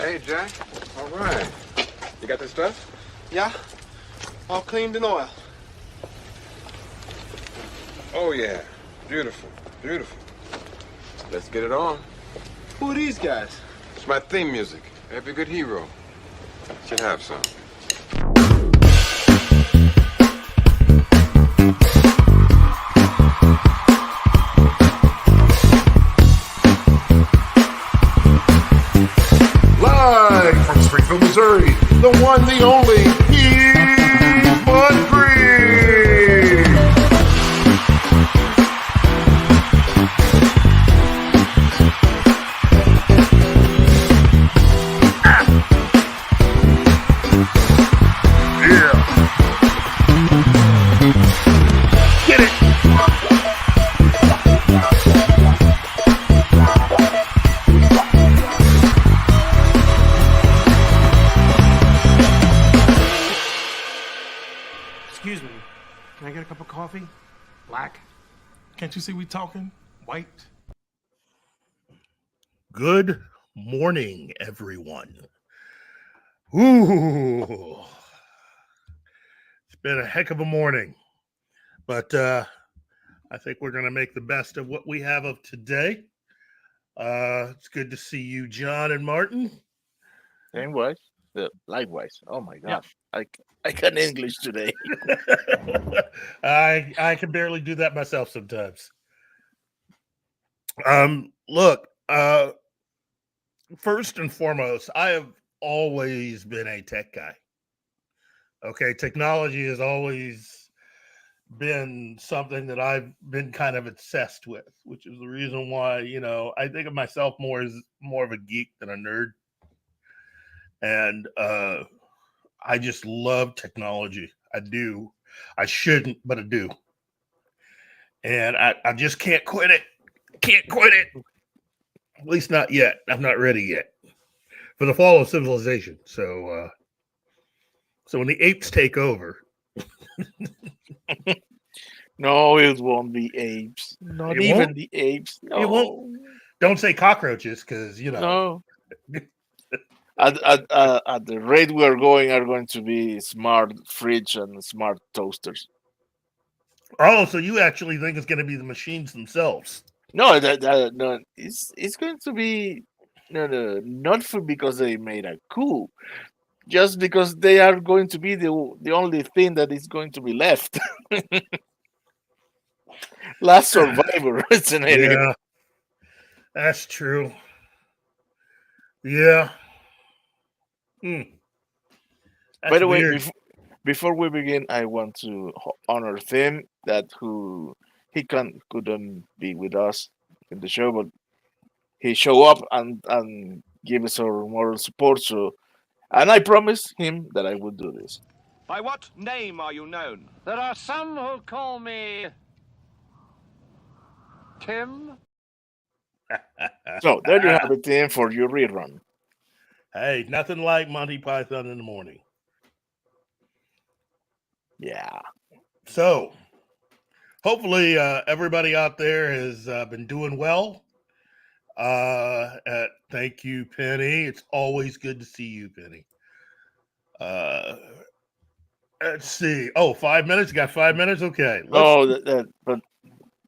Hey, Jack. All right. You got this stuff? Yeah. All cleaned in oil. Oh, yeah. Beautiful. Beautiful. Let's get it on. Who are these guys? It's my theme music. Every good hero should have some. Live from Springfield, Missouri, the one, the only, He's Bud Green. Yeah. Get it. Excuse me, can I get a cup of coffee? Black? Can't you see we talking? White? Good morning, everyone. Ooh, it's been a heck of a morning, but I think we're going to make the best of what we have of today. It's good to see you, John and Martin. Same wise. Likewise. Oh my God. I can English today. I can barely do that myself sometimes. Look, first and foremost, I have always been a tech guy. Okay, technology has always been something that I've been kind of obsessed with, which is the reason why, I think of myself more as more of a geek than a nerd. And I just love technology. I do. I shouldn't, but I do. And I just can't quit it. Can't quit it. At least not yet. I'm not ready yet for the fall of civilization. So when the apes take over. No, it won't be apes. Not It even won't? the apes. No. It won't. Don't say cockroaches, because No. At the rate we're going are going to be smart fridge and smart toasters. Oh, so you actually think it's going to be the machines themselves? No, no, it's going to be not for because they made a coup, just because they are going to be the only thing that is going to be left. Last survivor scenario. Yeah, that's true. Yeah. By the way, weird. before we begin, I want to honor Tim that he couldn't be with us in the show, but he show up and give us our moral support. So, and I promised him that I would do this. By what name are you known? There are some who call me Tim. So there you have it, Tim, for your rerun. Hey, nothing like Monty Python in the morning. Yeah. So, hopefully, everybody out there has been doing well. Thank you, Penny. It's always good to see you, Penny. Let's see. Oh, 5 minutes. You got 5 minutes? Okay. But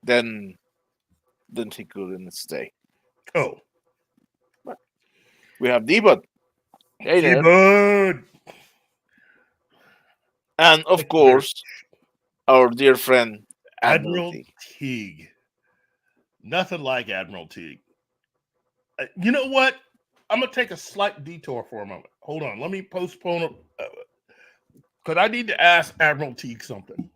then he couldn't stay. Oh, We have D-Bud. Hey there. D-Bud. And of course, our dear friend Admiral Teague. Nothing like Admiral Teague. You know what? I'm going to take a slight detour for a moment. Hold on. Let me postpone it. Because I need to ask Admiral Teague something.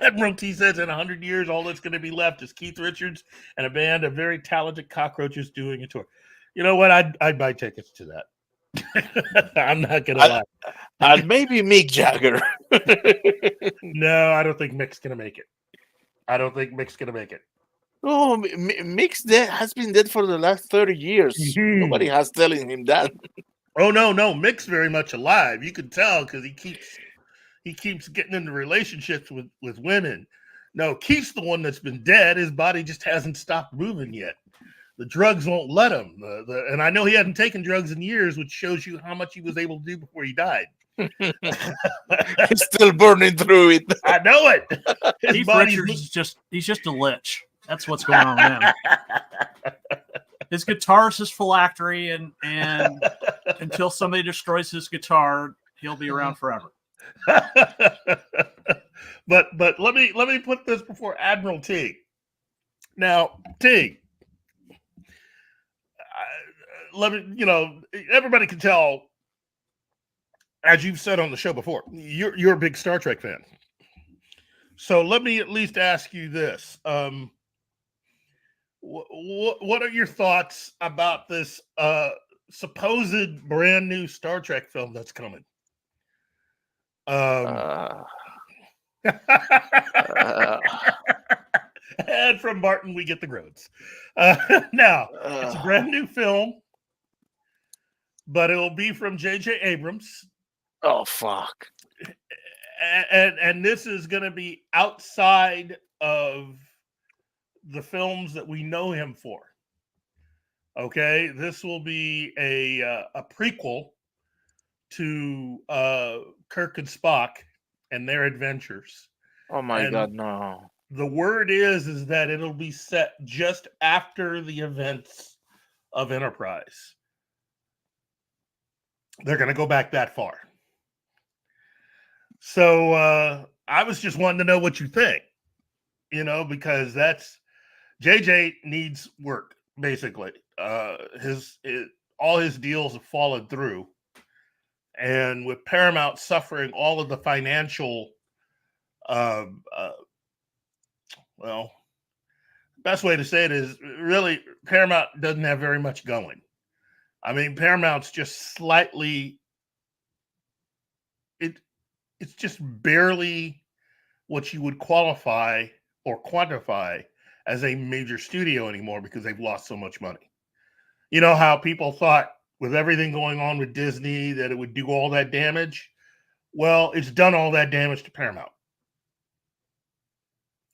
Admiral T says in 100 years, all that's going to be left is Keith Richards and a band of very talented cockroaches doing a tour. You know what? I'd buy tickets to that. I'm not going to lie. And maybe Mick Jagger. No, I don't think Mick's going to make it. Oh, Mick's has been dead for the last 30 years. Nobody has telling him that. Oh, no. Mick's very much alive. You can tell because he keeps getting into relationships with women. No, Keith's the one that's been dead. His body just hasn't stopped moving yet. The drugs won't let him. And I know he hadn't taken drugs in years, which shows you how much he was able to do before he died. He's still burning through it. I know it. His Keith body's Richards is he's just a lich. That's what's going on with him. His guitar's his phylactery, and until somebody destroys his guitar, he'll be around forever. but let me put this before Admiral T. Now, T, everybody can tell, as you've said on the show before, you're a big Star Trek fan. So let me at least ask you this: what are your thoughts about this supposed brand new Star Trek film that's coming? And from Martin, we get the groans. Now, it's a brand new film, but it will be from J.J. Abrams. Oh, fuck. And this is going to be outside of the films that we know him for. Okay, this will be a prequel to Kirk and Spock and their adventures. Oh my God, no. The word is that it'll be set just after the events of Enterprise. They're going to go back that far. So I was just wanting to know what you think, because JJ needs work, basically. All his deals have fallen through. And with Paramount suffering all of the financial, best way to say it is really Paramount doesn't have very much going. I mean, Paramount's just slightly, it's just barely what you would qualify or quantify as a major studio anymore because they've lost so much money. You know how people thought with everything going on with Disney that it would do all that damage? Well, it's done all that damage to Paramount,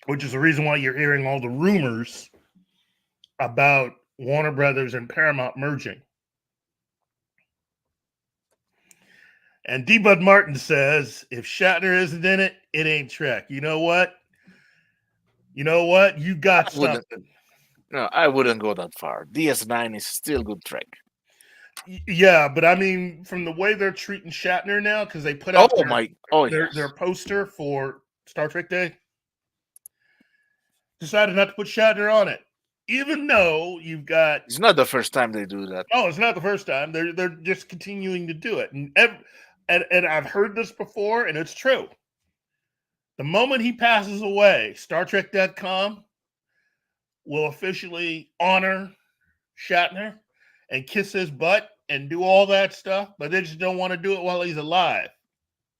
which is the reason why you're hearing all the rumors about Warner Brothers and Paramount merging. And D. Bud Martin says, if Shatner isn't in it, it ain't Trek. You know what? You got something. No, I wouldn't go that far. DS9 is still good Trek. Yeah, but I mean, from the way they're treating Shatner now, because they put out their poster for Star Trek Day, decided not to put Shatner on it, even though you've got. It's not the first time they do that. No, it's not the first time. They're just continuing to do it, and I've heard this before, and it's true. The moment he passes away, StarTrek.com will officially honor Shatner and kiss his butt and do all that stuff, but they just don't want to do it while he's alive.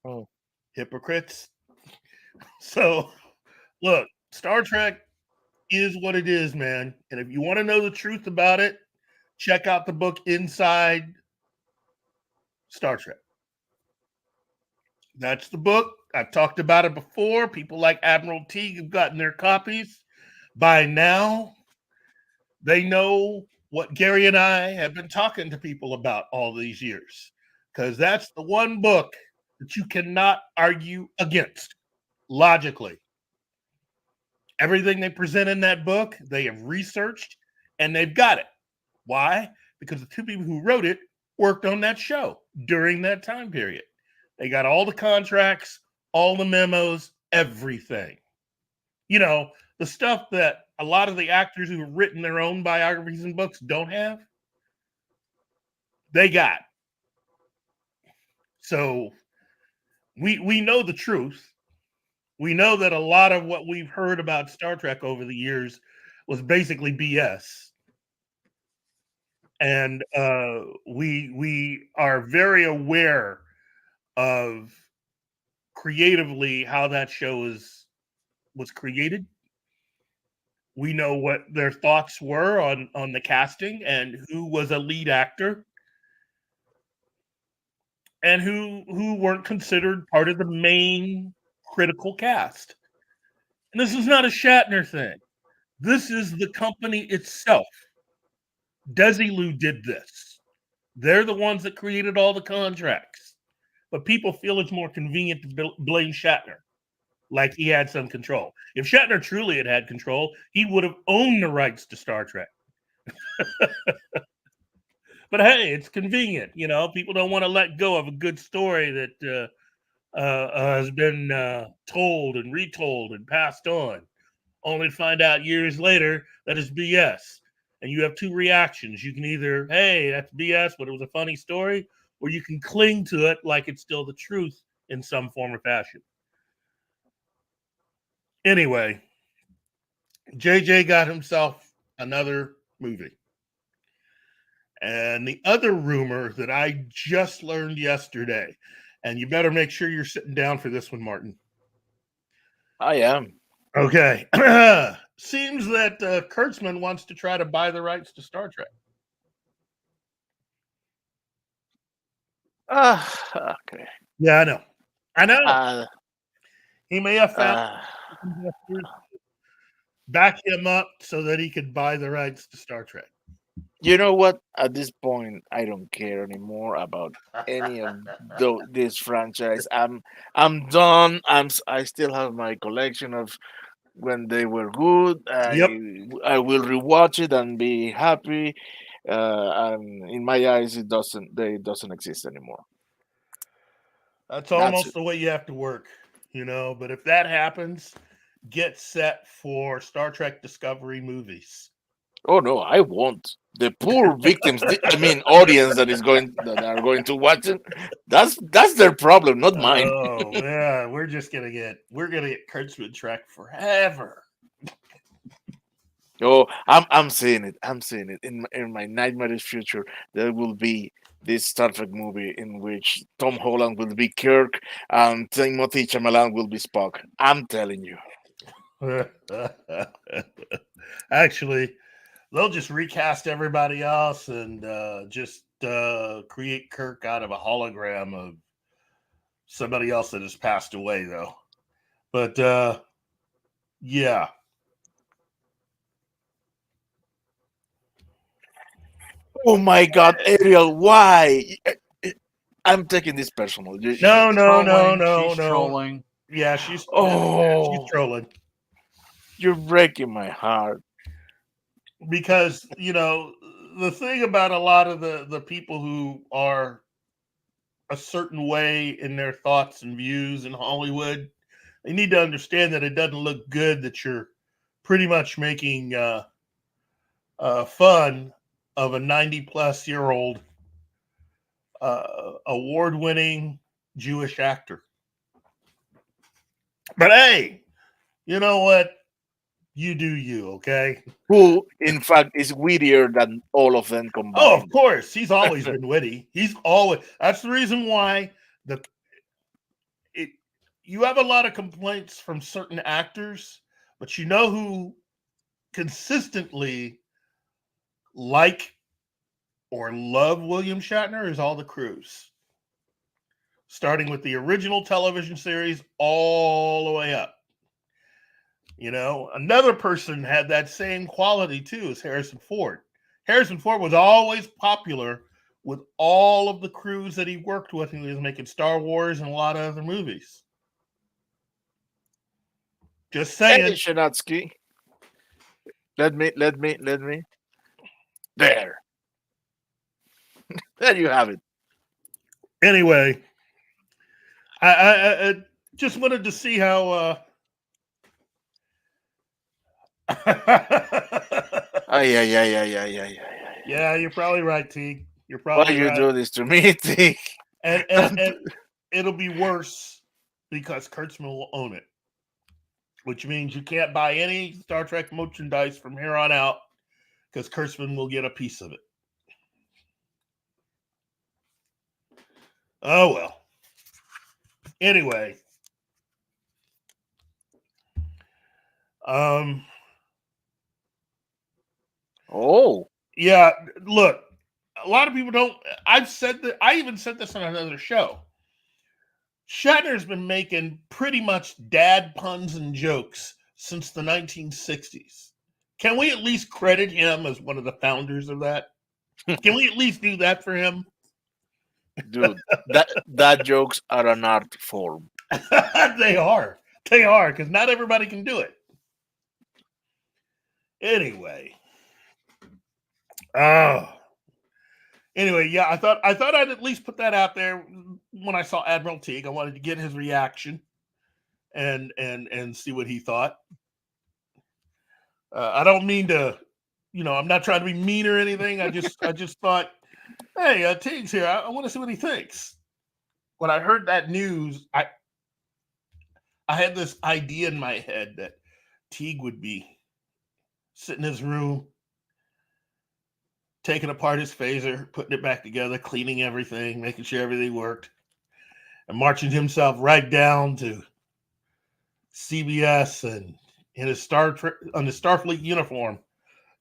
Oh. Hypocrites. So, look, Star Trek is what it is, man. And if you want to know the truth about it, check out the book Inside Star Trek. That's the book. I've talked about it before. People like Admiral T have gotten their copies. By now, they know what Gerry and I have been talking to people about all these years, because that's the one book that you cannot argue against logically. Everything they present in that book, they have researched and they've got it. Why? Because the two people who wrote it worked on that show during that time period. They got all the contracts, all the memos, everything. The stuff that a lot of the actors who have written their own biographies and books don't have, they got. So we know the truth. We know that a lot of what we've heard about Star Trek over the years was basically BS. And we are very aware of creatively how that show was created. We know what their thoughts were on the casting and who was a lead actor and who weren't considered part of the main critical cast. This is not a Shatner thing. This is the company itself. Desilu did this. They're the ones that created all the contracts. But people feel it's more convenient to blame Shatner, like he had some control. If Shatner truly had control, he would have owned the rights to Star Trek. But hey, it's convenient. People don't want to let go of a good story that has been told and retold and passed on, only to find out years later that it's BS. And you have two reactions. You can either, hey, that's BS, but it was a funny story, or you can cling to it like it's still the truth in some form or fashion. Anyway, JJ got himself another movie. And the other rumor that I just learned yesterday, and you better make sure you're sitting down for this one, Martin. I am. Okay. Seems that Kurtzman wants to try to buy the rights to Star Trek. Okay. Yeah, I know. He may have found investors to back him up so that he could buy the rights to Star Trek. You know what? At this point, I don't care anymore about any of this franchise. I'm done. I still have my collection of when they were good. Yep. I will rewatch it and be happy. And in my eyes, it doesn't exist anymore. That's almost the way you have to work, But if that happens, get set for Star Trek Discovery movies. Oh no, I won't. The poor victims, audience that are going to watch it. That's their problem, not mine. Oh yeah, we're gonna get Kurtzman Trek forever. Oh, I'm seeing it. I'm seeing it in my nightmarish future. There will be this Star Trek movie in which Tom Holland will be Kirk and Timothy Chalamet will be Spock. I'm telling you. Actually, they'll just recast everybody else and just create Kirk out of a hologram of somebody else that has passed away, though. But yeah. Oh my God, Ariel, why? I'm taking this personal. No. She's trolling. Yeah, she's trolling. You're breaking my heart. Because, the thing about a lot of the people who are a certain way in their thoughts and views in Hollywood, they need to understand that it doesn't look good that you're pretty much making fun of a 90-plus-year-old award-winning Jewish actor. But hey, you know what? You do you, okay? Who, in fact, is wittier than all of them combined. Oh, of course. He's always been witty. That's the reason why you have a lot of complaints from certain actors, but you know who consistently like or love William Shatner is all the crews. Starting with the original television series all the way up. Another person had that same quality too as Harrison Ford. Harrison Ford was always popular with all of the crews that he worked with. He was making Star Wars and a lot of other movies. Just saying. Hey, Shanatsky. Let me. There. There you have it. Anyway, I just wanted to see how. Yeah, you're probably right, T. You're probably Why right. you do this to me, T? And it'll be worse because Kurtzman will own it, which means you can't buy any Star Trek merchandise from here on out because Kurtzman will get a piece of it. Oh, well. Anyway. Oh. Yeah, look, a lot of people don't. I've said that. I even said this on another show. Shatner's been making pretty much dad puns and jokes since the 1960s. Can we at least credit him as one of the founders of that? Can we at least do that for him? Dude, that jokes are an art form. They are, because not everybody can do it. Anyway, yeah, I thought I'd at least put that out there when I saw Admiral Teague. I wanted to get his reaction and see what he thought. I don't mean to, I'm not trying to be mean or anything. I just thought, hey, Teague's here. I want to see what he thinks. When I heard that news, I had this idea in my head that Teague would be sitting in his room, taking apart his phaser, putting it back together, cleaning everything, making sure everything worked, and marching himself right down to CBS and in his Starfleet uniform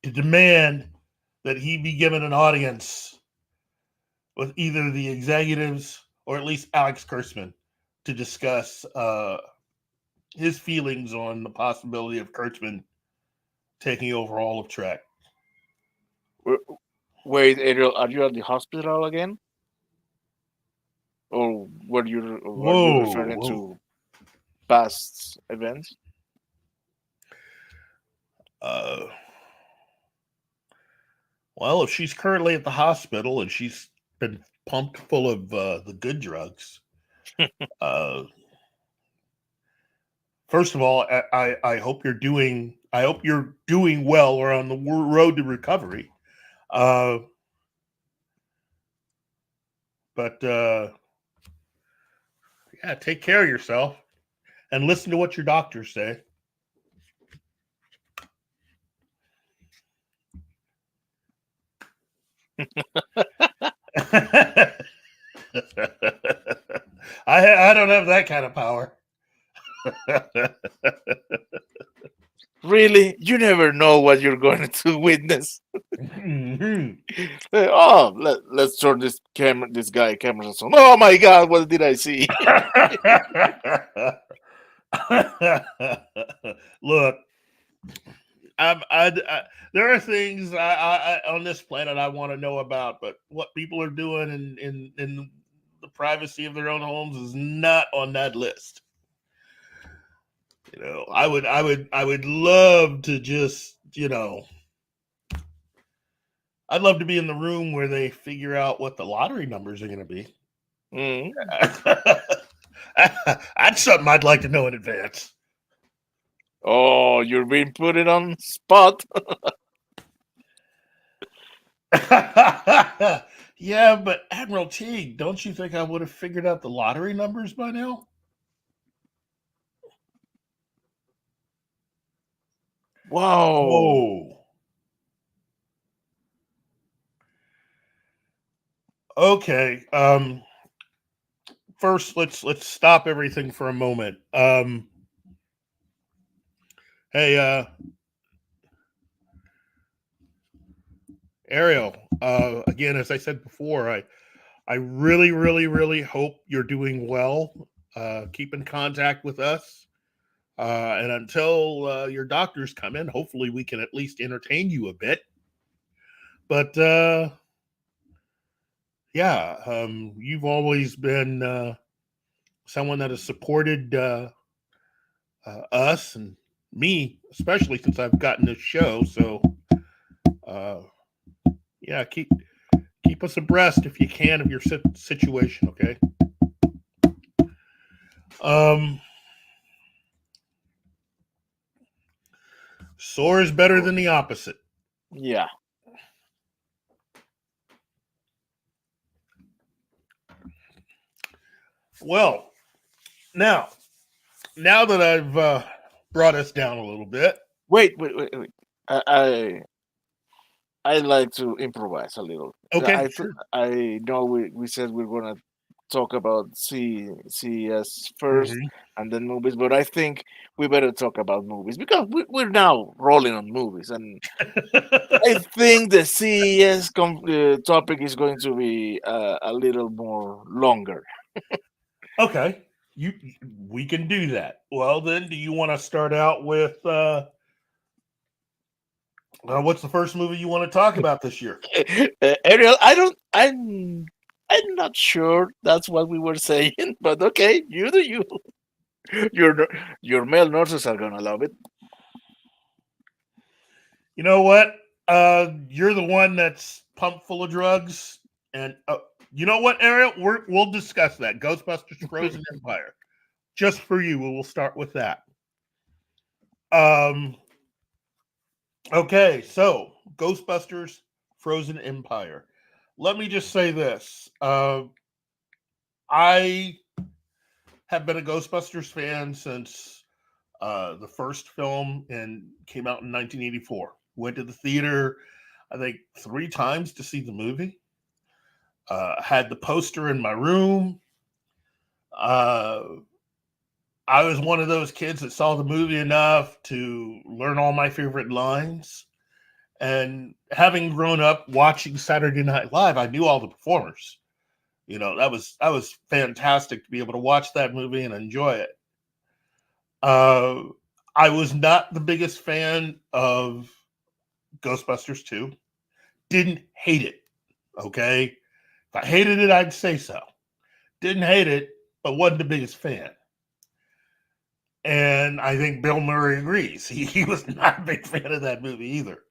to demand that he be given an audience with either the executives or at least Alex Kurtzman to discuss his feelings on the possibility of Kurtzman taking over all of Trek. Wait, Ariel, are you at the hospital again? Or were you referring to past events? Well, if she's currently at the hospital and she's been pumped full of the good drugs, first of all, I hope you're doing well or on the road to recovery. But yeah, take care of yourself and listen to what your doctors say. I don't have that kind of power. Really? You never know what you're going to witness. Let's turn this guy cameras on. Oh my God, what did I see? Look, there are things I on this planet I want to know about, but what people are doing in the privacy of their own homes is not on that list. I would love to just, I'd love to be in the room where they figure out what the lottery numbers are going to be. Mm. That's something I'd like to know in advance. Oh, you're being put it on spot. Yeah, but Admiral Teague, don't you think I would have figured out the lottery numbers by now? Whoa. Okay. First, let's stop everything for a moment. Hey, Ariel. Again, as I said before, I really, really, really hope you're doing well. Keep in contact with us. And until your doctors come in, hopefully we can at least entertain you a bit. But yeah, you've always been someone that has supported us and me, especially since I've gotten this show. So yeah, keep us abreast if you can of your situation, okay? Sore is better than the opposite. Yeah. Well, now that I've brought us down a little bit. Wait. I like to improvise a little. Okay, sure. I know we said we're gonna talk about CES first and then movies, but I think we better talk about movies because we're now rolling on movies, and I think the CES topic is going to be a little more longer. Okay. We can do that. Well, then, do you want to start out with what's the first movie you want to talk about this year? Ariel, I'm not sure that's what we were saying, but okay, you do you. Your male nurses are gonna love it. You know what? You're the one that's pumped full of drugs, and you know what, Ariel? We'll discuss that. Ghostbusters: Frozen Empire, just for you. We'll start with that. Okay, so Ghostbusters: Frozen Empire. Let me just say this: I have been a Ghostbusters fan since the first film and came out in 1984. Went to the theater, I think, 3 times to see the movie. Had the poster in my room. I was one of those kids that saw the movie enough to learn all my favorite lines. And having grown up watching Saturday Night Live, I knew all the performers. You know, that was fantastic to be able to watch that movie and enjoy it. I was not the biggest fan of Ghostbusters 2. Didn't hate it. Okay. If I hated it, I'd say so. Didn't hate it, but wasn't the biggest fan. And I think Bill Murray agrees. He was not a big fan of that movie either.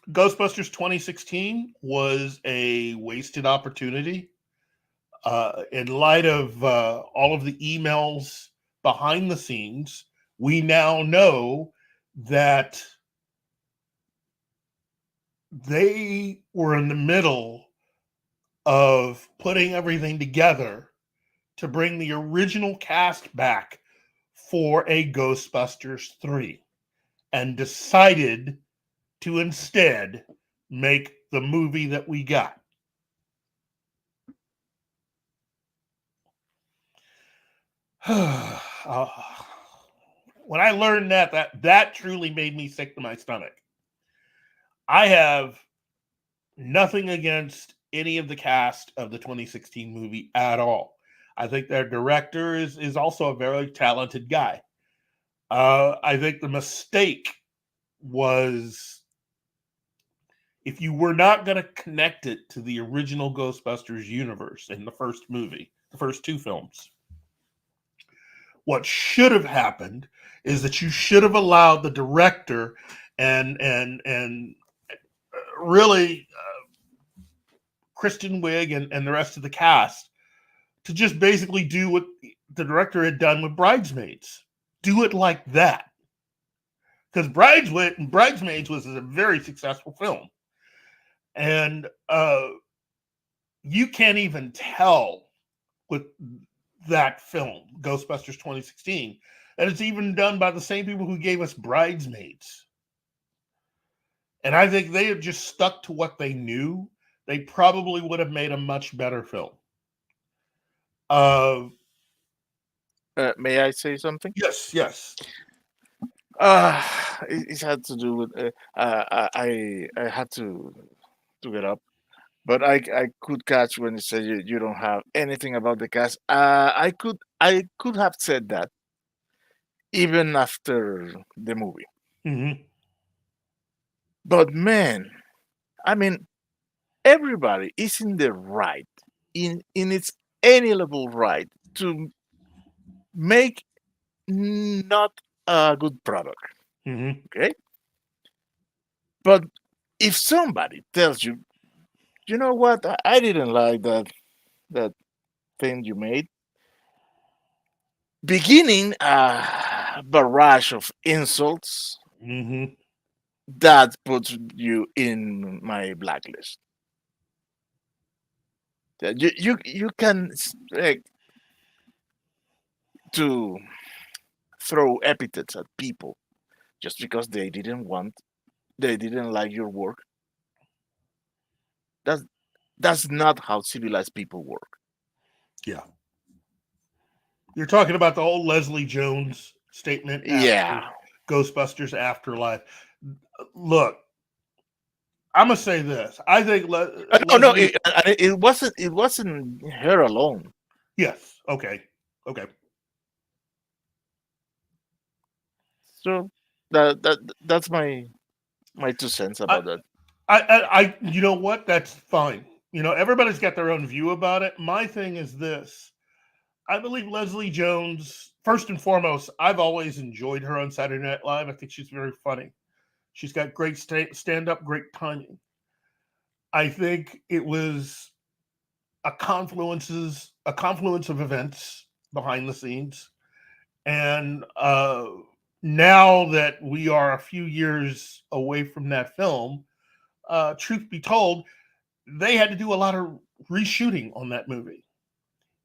Ghostbusters 2016 was a wasted opportunity. In light of all of the emails behind the scenes, we now know that they were in the middle of putting everything together to bring the original cast back for a Ghostbusters 3 and decided to instead make the movie that we got. When I learned that truly made me sick to my stomach. I have nothing against any of the cast of the 2016 movie at all. I think their director is also a very talented guy. I think the mistake was, if you were not going to connect it to the original Ghostbusters universe in the first movie, the first 2 films, what should have happened is that you should have allowed the director and really Kristen Wiig and the rest of the cast to just basically do what the director had done with Bridesmaids. Do it like that. Because Bridesmaids was a very successful film. And you can't even tell with that film, Ghostbusters 2016, that it's even done by the same people who gave us Bridesmaids. And I think they had just stuck to what they knew. They probably would have made a much better film. May I say something? Yes. It had to do with I had to get up, but I could catch when you said you don't have anything about the cast. I could have said that even after the movie. Mm-hmm. But man, I mean, everybody is in the right, in its any level right to make not a good product. Mm-hmm. Okay. But if somebody tells you, you know what, I didn't like that thing you made, beginning a barrage of insults, Mm-hmm. that puts you in my blacklist. That you can expect to throw epithets at people just because they didn't like your work. That's not how civilized people work. Yeah. You're talking about the old Leslie Jones statement after Yeah. Ghostbusters Afterlife. Look, I'm gonna say this. I think No, it wasn't her alone. Yes. Okay. Okay. So that's my 2 cents about that. You know what? That's fine. You know, everybody's got their own view about it. My thing is this. I believe Leslie Jones, first and foremost, I've always enjoyed her on Saturday Night Live. I think she's very funny. She's got great stand-up, great timing. I think it was a confluence of events behind the scenes. And now that we are a few years away from that film, truth be told, they had to do a lot of reshooting on that movie.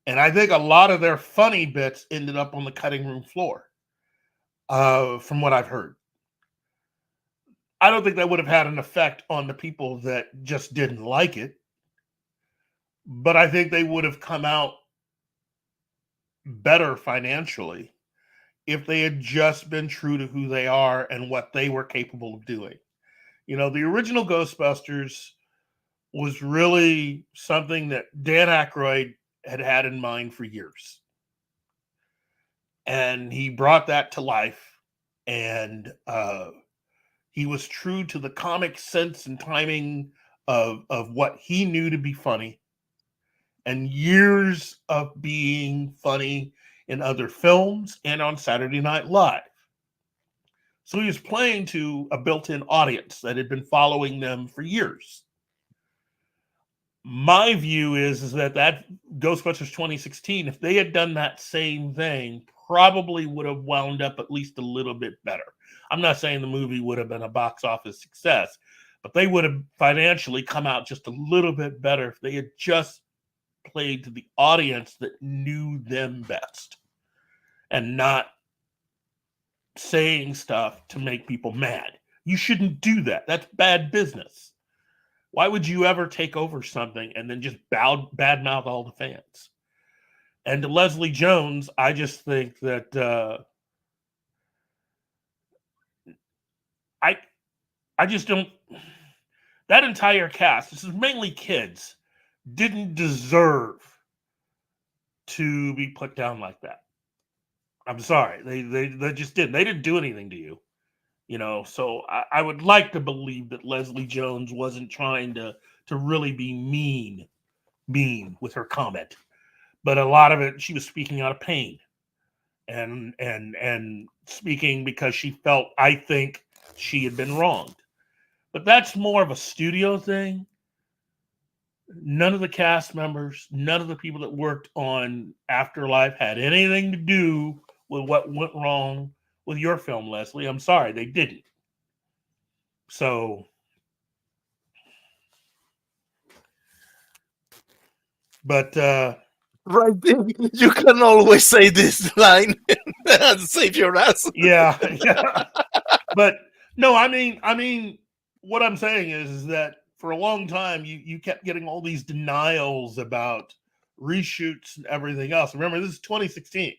And I think a lot of their funny bits ended up on the cutting room floor, from what I've heard. I don't think that would have had an effect on the people that just didn't like it, but I think they would have come out better financially if they had just been true to who they are and what they were capable of doing. You know, the original Ghostbusters was really something that Dan Aykroyd had in mind for years. And he brought that to life. And he was true to the comic sense and timing of what he knew to be funny. And years of being funny in other films and on Saturday Night Live. So he was playing to a built-in audience that had been following them for years. My view is that Ghostbusters 2016, if they had done that same thing, probably would have wound up at least a little bit better. I'm not saying the movie would have been a box office success, but they would have financially come out just a little bit better if they had just played to the audience that knew them best and not saying stuff to make people mad. You shouldn't do that. That's bad business. Why would you ever take over something and then just badmouth all the fans? And to Leslie Jones, I just think that I just don't. That entire cast, this is mainly kids, didn't deserve to be put down like that. I'm sorry, they just didn't. They didn't do anything to you. You know, so I would like to believe that Leslie Jones wasn't trying to really be mean with her comment, but a lot of it she was speaking out of pain, and speaking because she felt, I think, she had been wronged. But that's more of a studio thing. None of the cast members, none of the people that worked on Afterlife had anything to do with what went wrong with your film, Leslie. I'm sorry, they didn't. So, but Right, you can always say this line and save your ass. yeah. But no, I mean, what I'm saying is that for a long time you kept getting all these denials about reshoots and everything else. Remember, this is 2016.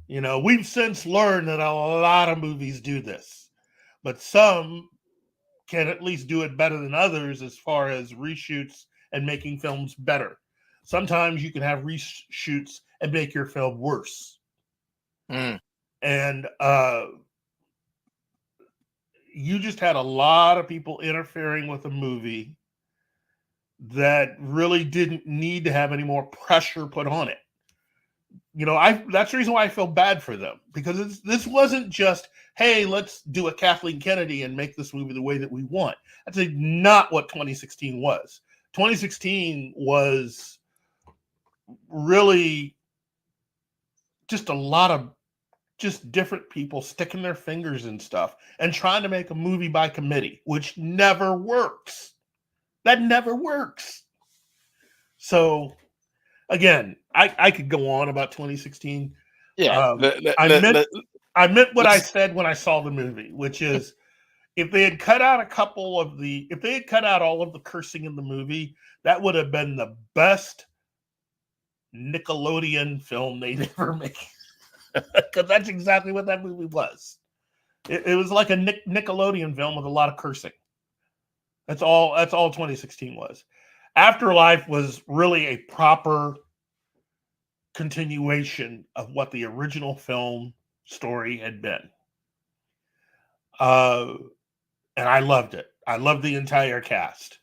You know, we've since learned that a lot of movies do this, but some can at least do it better than others as far as reshoots and making films better. Sometimes you can have reshoots and make your film worse. And you just had a lot of people interfering with a movie that really didn't need to have any more pressure put on it. You know, that's the reason why I feel bad for them, because this wasn't just, hey, let's do a Kathleen Kennedy and make this movie the way that we want. That's not what 2016 was. 2016 was really just a lot of just different people sticking their fingers in stuff and trying to make a movie by committee, which never works. That never works. So, again, I could go on about 2016. Yeah, I meant what I said when I saw the movie, which is if they had cut out all of the cursing in the movie, that would have been the best Nickelodeon film they'd ever made. Because that's exactly what that movie was. It was like a Nickelodeon film with a lot of cursing. That's all 2016 was. Afterlife was really a proper continuation of what the original film story had been. And I loved it. I loved the entire cast.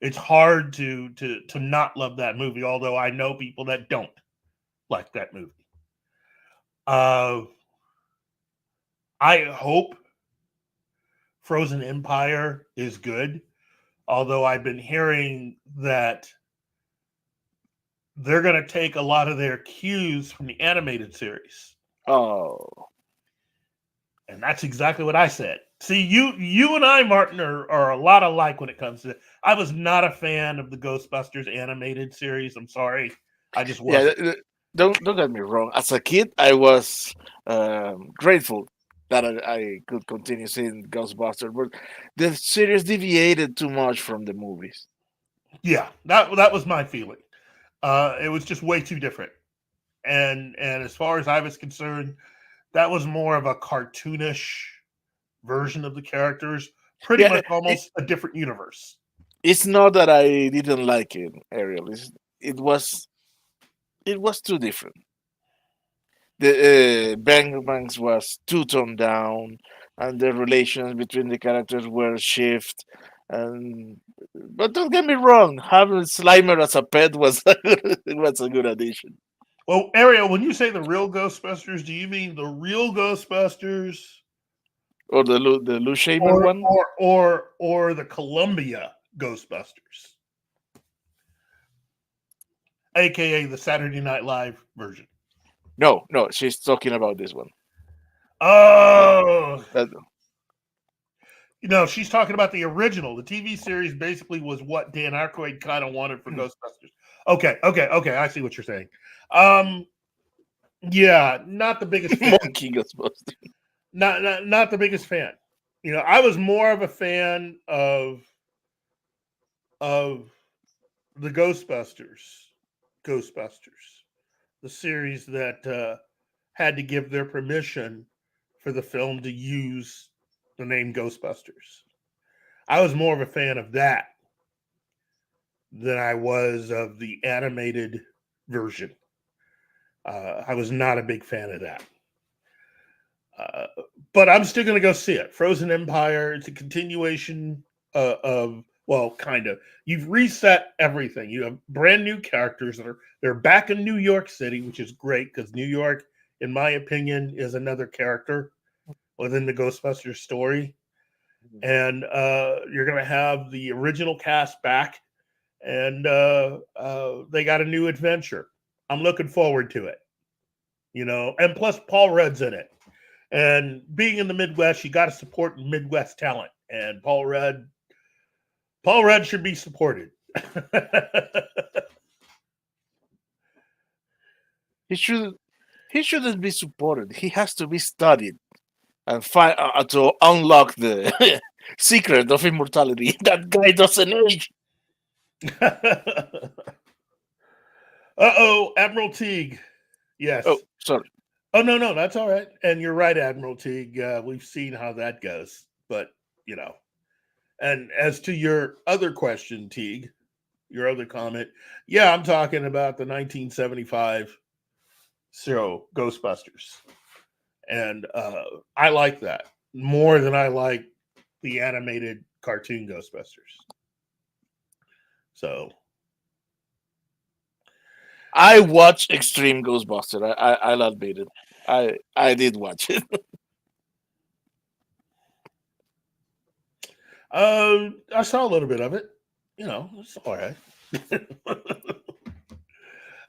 It's hard to not love that movie, although I know people that don't like that movie. I hope Frozen Empire is good, although I've been hearing that they're going to take a lot of their cues from the animated series. Oh, And that's exactly what I said. See, you and I, Martin, are a lot alike when it comes to it. I was not a fan of the Ghostbusters animated series. I'm sorry. I just yeah. wasn't. Don't get me wrong. As a kid, I was grateful that I could continue seeing Ghostbusters, but the series deviated too much from the movies. Yeah, that was my feeling. It was just way too different. And as far as I was concerned, that was more of a cartoonish version of the characters, pretty Yeah, much almost a different universe. it's not that I didn't like it, Ariel. It was too different. The Bang Bangs was too toned down, and the relations between the characters were shift. And but don't get me wrong, having Slimer as a pet was was a good addition. Well, Ariel, when you say the real Ghostbusters, do you mean the real Ghostbusters Or the Lou Shamer or one? or the Columbia Ghostbusters, aka the Saturday Night Live version? No, no, she's talking about this one. Oh, That, she's talking about the original. The TV series basically was what Dan Aykroyd kind of wanted for Ghostbusters. Okay. I see what you're saying. Yeah, not the biggest fan. Monkey Ghostbusters. Not the biggest fan. I was more of a fan of the Ghostbusters, the series that had to give their permission for the film to use the name Ghostbusters. I was more of a fan of that than I was of the animated version. I was not a big fan of that. But I'm still going to go see it. Frozen Empire. It's a continuation of, well, kind of. You've reset everything. You have brand new characters they're back in New York City, which is great because New York, in my opinion, is another character within the Ghostbusters story. And you're going to have the original cast back, and they got a new adventure. I'm looking forward to it. And plus Paul Rudd's in it. And being in the Midwest, you got to support Midwest talent. And Paul Rudd should be supported. He shouldn't be supported. He has to be studied and find to unlock the secret of immortality. That guy doesn't age. Admiral Teague. Yes. Oh, sorry. Oh, no, that's all right. And you're right, Admiral Teague. We've seen how that goes. But, and as to your other question, Teague, your other comment, yeah, I'm talking about the 1975 show Ghostbusters. And I like that more than I like the animated cartoon Ghostbusters. So I watched Extreme Ghostbusters. I'll admit it. I did watch it. I saw a little bit of it. It's all right.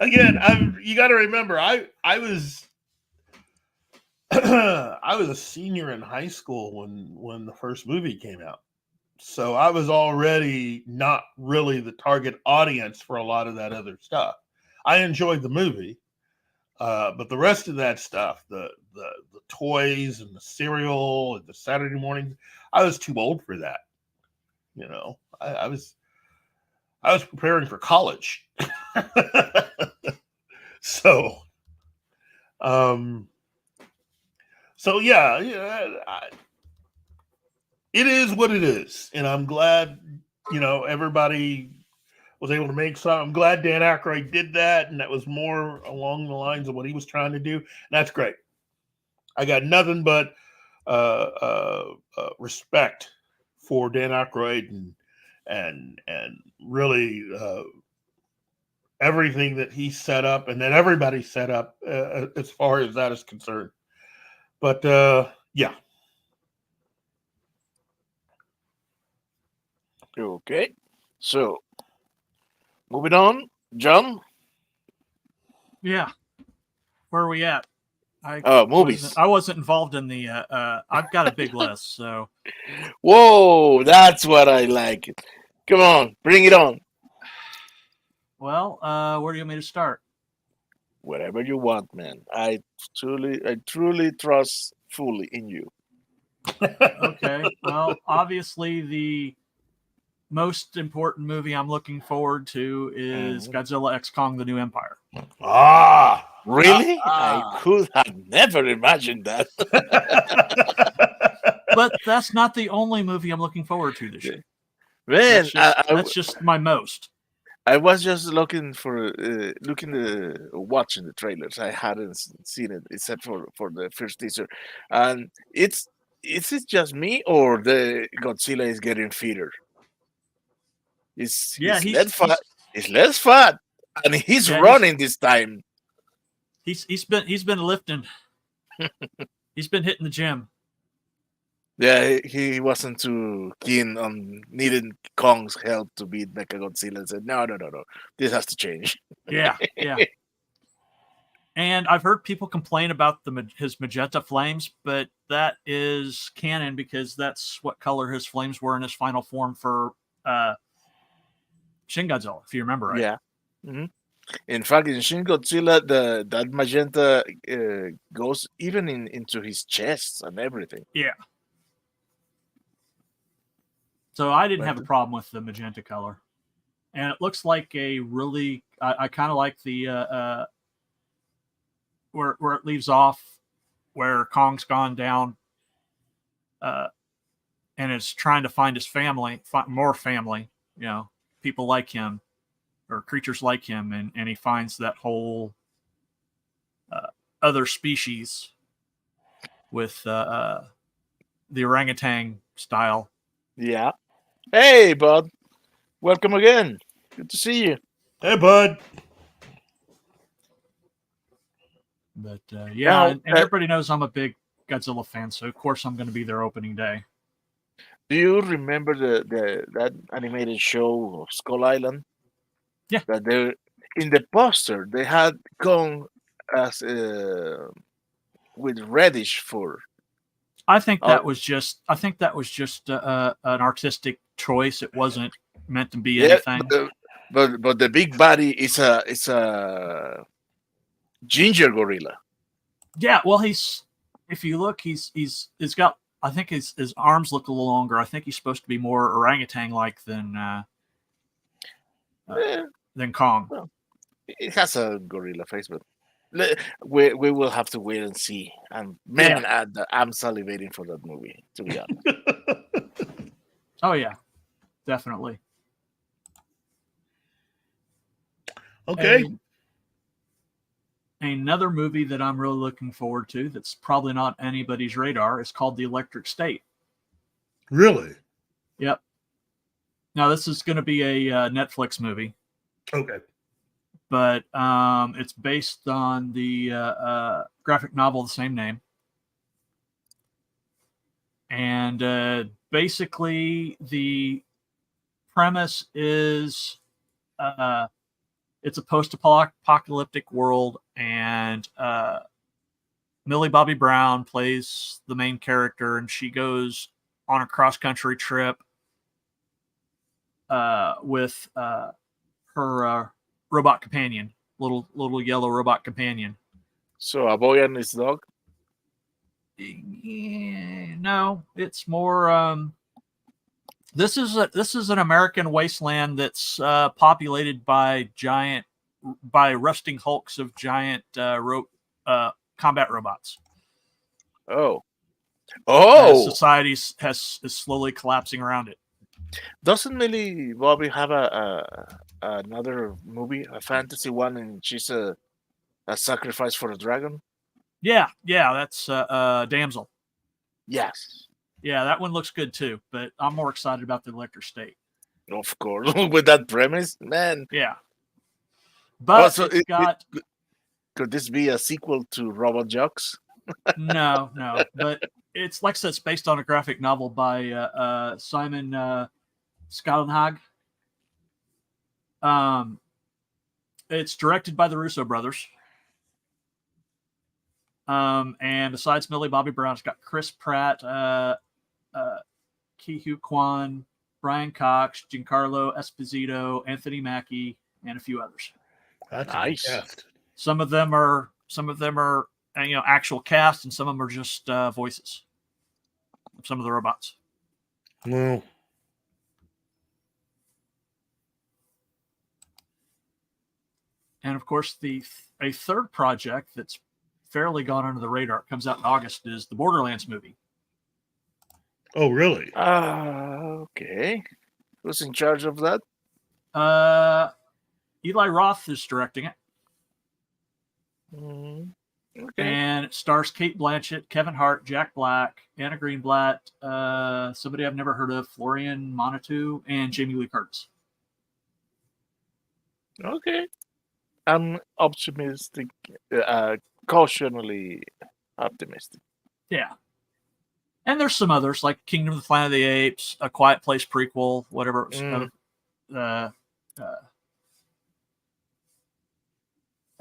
Again, you got to remember, I was I was a senior in high school when the first movie came out, so I was already not really the target audience for a lot of that other stuff. I enjoyed the movie, but the rest of that stuff, the toys and the cereal and the Saturday mornings, I was too old for that. I was preparing for college. So yeah, it is what it is, and I'm glad everybody was able to make some. I'm glad Dan Aykroyd did that, and that was more along the lines of what he was trying to do. And that's great. I got nothing but respect for Dan Aykroyd and really everything that he set up and that everybody set up as far as that is concerned. But yeah. Okay. So, moving on, John. Yeah. Where are we at? Movies. I wasn't involved in the. I've got a big list, so. Whoa, that's what I like. Come on, bring it on. Well, where do you want me to start? Whatever you want, man. I truly trust fully in you. Okay. Well, obviously the most important movie I'm looking forward to is Godzilla X Kong: The New Empire. Ah, really? I could have never imagined that. But that's not the only movie I'm looking forward to this year. Man, that's just my most. I was just watching the trailers. I hadn't seen it except for the first teaser, and is it just me or the Godzilla is getting fitter? He's less fat, and he's running this time. He's been lifting. He's been hitting the gym. Yeah, he wasn't too keen on needing Kong's help to beat Mechagodzilla and said, no, this has to change. Yeah. And I've heard people complain about his magenta flames, but that is canon because that's what color his flames were in his final form for Shin Godzilla, if you remember right. Yeah. Mm-hmm. In fact, in Shin Godzilla, that magenta goes even into his chest and everything. Yeah. So I didn't have a problem with the magenta color. And it looks like a really, I kind of like the, where it leaves off, where Kong's gone down and is trying to find his family, more family, people like him or creatures like him. And he finds that whole other species with the orangutan style. Yeah. Hey, bud. Welcome again. Good to see you. Hey, bud. But and everybody knows I'm a big Godzilla fan, so of course I'm going to be there opening day. Do you remember that animated show of Skull Island? Yeah. That in the poster they had Kong as with reddish fur. I think that was just an artistic choice. It wasn't meant to be anything. But the big body is a ginger gorilla. Yeah, well, if you look, he's got. I think his arms look a little longer. I think he's supposed to be more orangutan-like than Kong. Well, it has a gorilla face, but we will have to wait and see. And man, I'm salivating for that movie, to be honest. Oh yeah, definitely. Okay. Another movie that I'm really looking forward to that's probably not anybody's radar is called The Electric State. Really? Yep. Now, this is going to be a Netflix movie. Okay. But it's based on the graphic novel of the same name. And basically, the premise is it's a post-apocalyptic world, and Millie Bobby Brown plays the main character, and she goes on a cross-country trip with her robot companion, little yellow robot companion. So a boy and his dog? Yeah, no, it's more. This is an American wasteland that's populated by rusting hulks of giant combat robots. Oh! Society is slowly collapsing around it. Doesn't Millie Bobby have another movie, a fantasy one, and she's a sacrifice for a dragon? Yeah, that's Damsel. Yes, Yeah, that one looks good too, but I'm more excited about the Elector State. of course. With that premise, man. Yeah. But Also, it's got could this be a sequel to Robot Jocks? no, but it's like I said, it's based on a graphic novel by Simon Scalenhag. It's directed by the Russo brothers. And besides Millie Bobby Brown, it's got Chris Pratt, Ki Hu Kwan, Brian Cox, Giancarlo Esposito, Anthony Mackie, and a few others. That's Nice. a good cast. Some of them are actual cast, and some of them are just voices. Some of the robots. Well, And of course, a third project that's fairly gone under the radar, comes out in August, is the Borderlands movie. oh, really? Okay. Who's in charge of that? Eli Roth is directing it. Okay. And it stars Kate Blanchett, Kevin Hart, Jack Black, Anna Greenblatt, somebody I've never heard of, Florian Monatu, and Jamie Lee Curtis. Okay. I'm optimistic, cautionally optimistic. Yeah. And there's some others, like Kingdom of the Planet of the Apes, A Quiet Place prequel, whatever it was.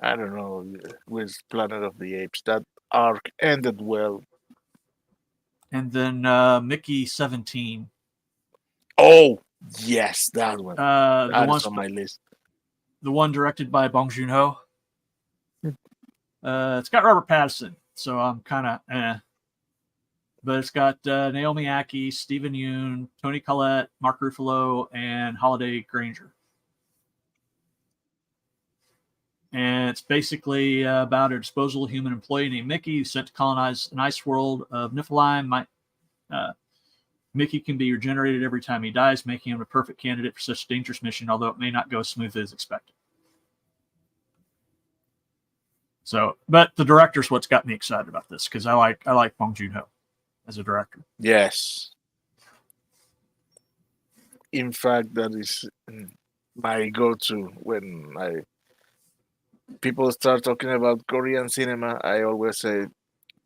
I don't know, with Planet of the Apes. That arc ended well. And then Mickey 17. Oh, yes, that one. The That's on my list. The one directed by Bong Joon-ho. It's got Robert Pattinson, so I'm kind of But it's got Naomi Ackie, Stephen Yeun, Toni Collette, Mark Ruffalo, and Holiday Granger. And it's basically about a disposable human employee named Mickey who's sent to colonize an ice world of Niflheim. Mickey can be regenerated every time he dies, making him a perfect candidate for such a dangerous mission, although it may not go as smoothly as expected. So, but the director's what's got me excited about this, because I like Bong Joon-ho as a director. Yes. In fact, that is my go-to when people start talking about Korean cinema. I always say,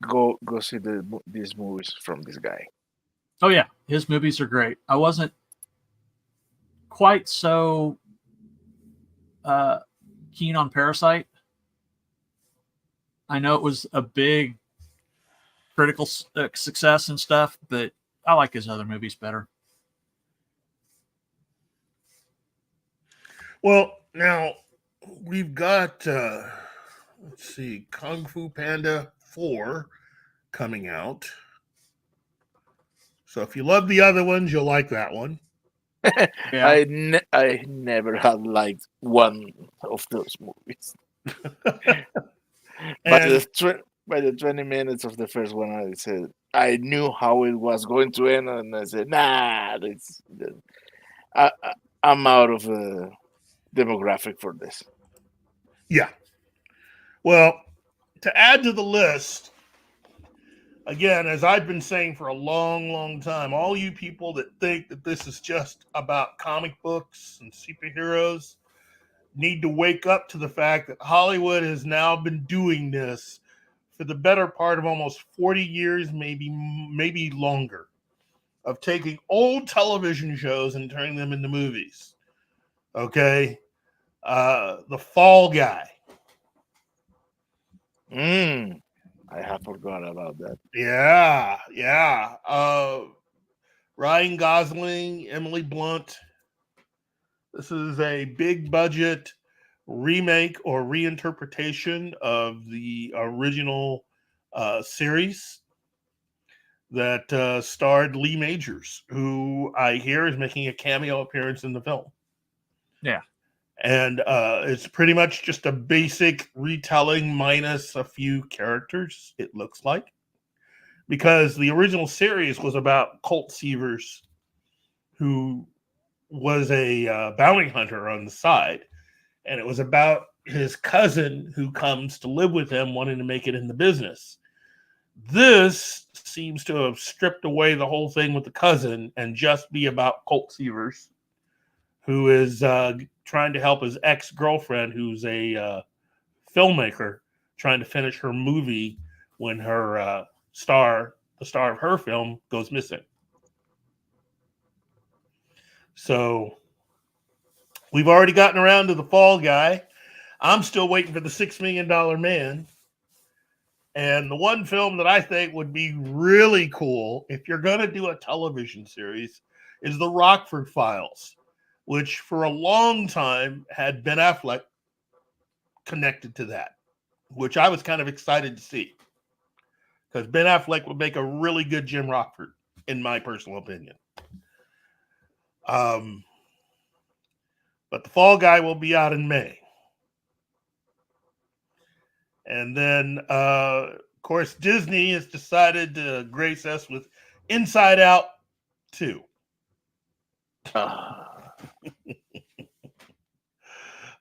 go see these movies from this guy. Oh yeah, his movies are great. I wasn't quite so keen on Parasite. I know it was a big critical success and stuff, but I like his other movies better. Well, now we've got, let's see, Kung Fu Panda 4 coming out. So if you love the other ones, you'll like that one. Yeah. I never had liked one of those movies. By the 20 minutes of the first one, I said I knew how it was going to end, and I said, "Nah, I'm out of a demographic for this." Yeah. Well, to add to the list, again, as I've been saying for a long, long time, all you people that think that this is just about comic books and superheroes need to wake up to the fact that Hollywood has now been doing this for the better part of almost 40 years, maybe longer, of taking old television shows and turning them into movies. Okay? The Fall Guy. I have forgot about that. Yeah. Ryan Gosling, Emily Blunt. This is a big budget remake or reinterpretation of the original series that starred Lee Majors, who I hear is making a cameo appearance in the film. Yeah. And it's pretty much just a basic retelling minus a few characters, it looks like. Because the original series was about Colt Seavers, who was a bounty hunter on the side, and it was about his cousin who comes to live with him, wanting to make it in the business. This seems to have stripped away the whole thing with the cousin and just be about Colt Seavers, who is trying to help his ex-girlfriend, who's a filmmaker, trying to finish her movie when her the star of her film goes missing. So we've already gotten around to the Fall Guy. I'm still waiting for the $6 Million Man. And the one film that I think would be really cool if you're going to do a television series is the Rockford Files, which for a long time had Ben Affleck connected to that, which I was kind of excited to see, because Ben Affleck would make a really good Jim Rockford, in my personal opinion. But the Fall Guy will be out in May. And then, of course, Disney has decided to grace us with Inside Out 2.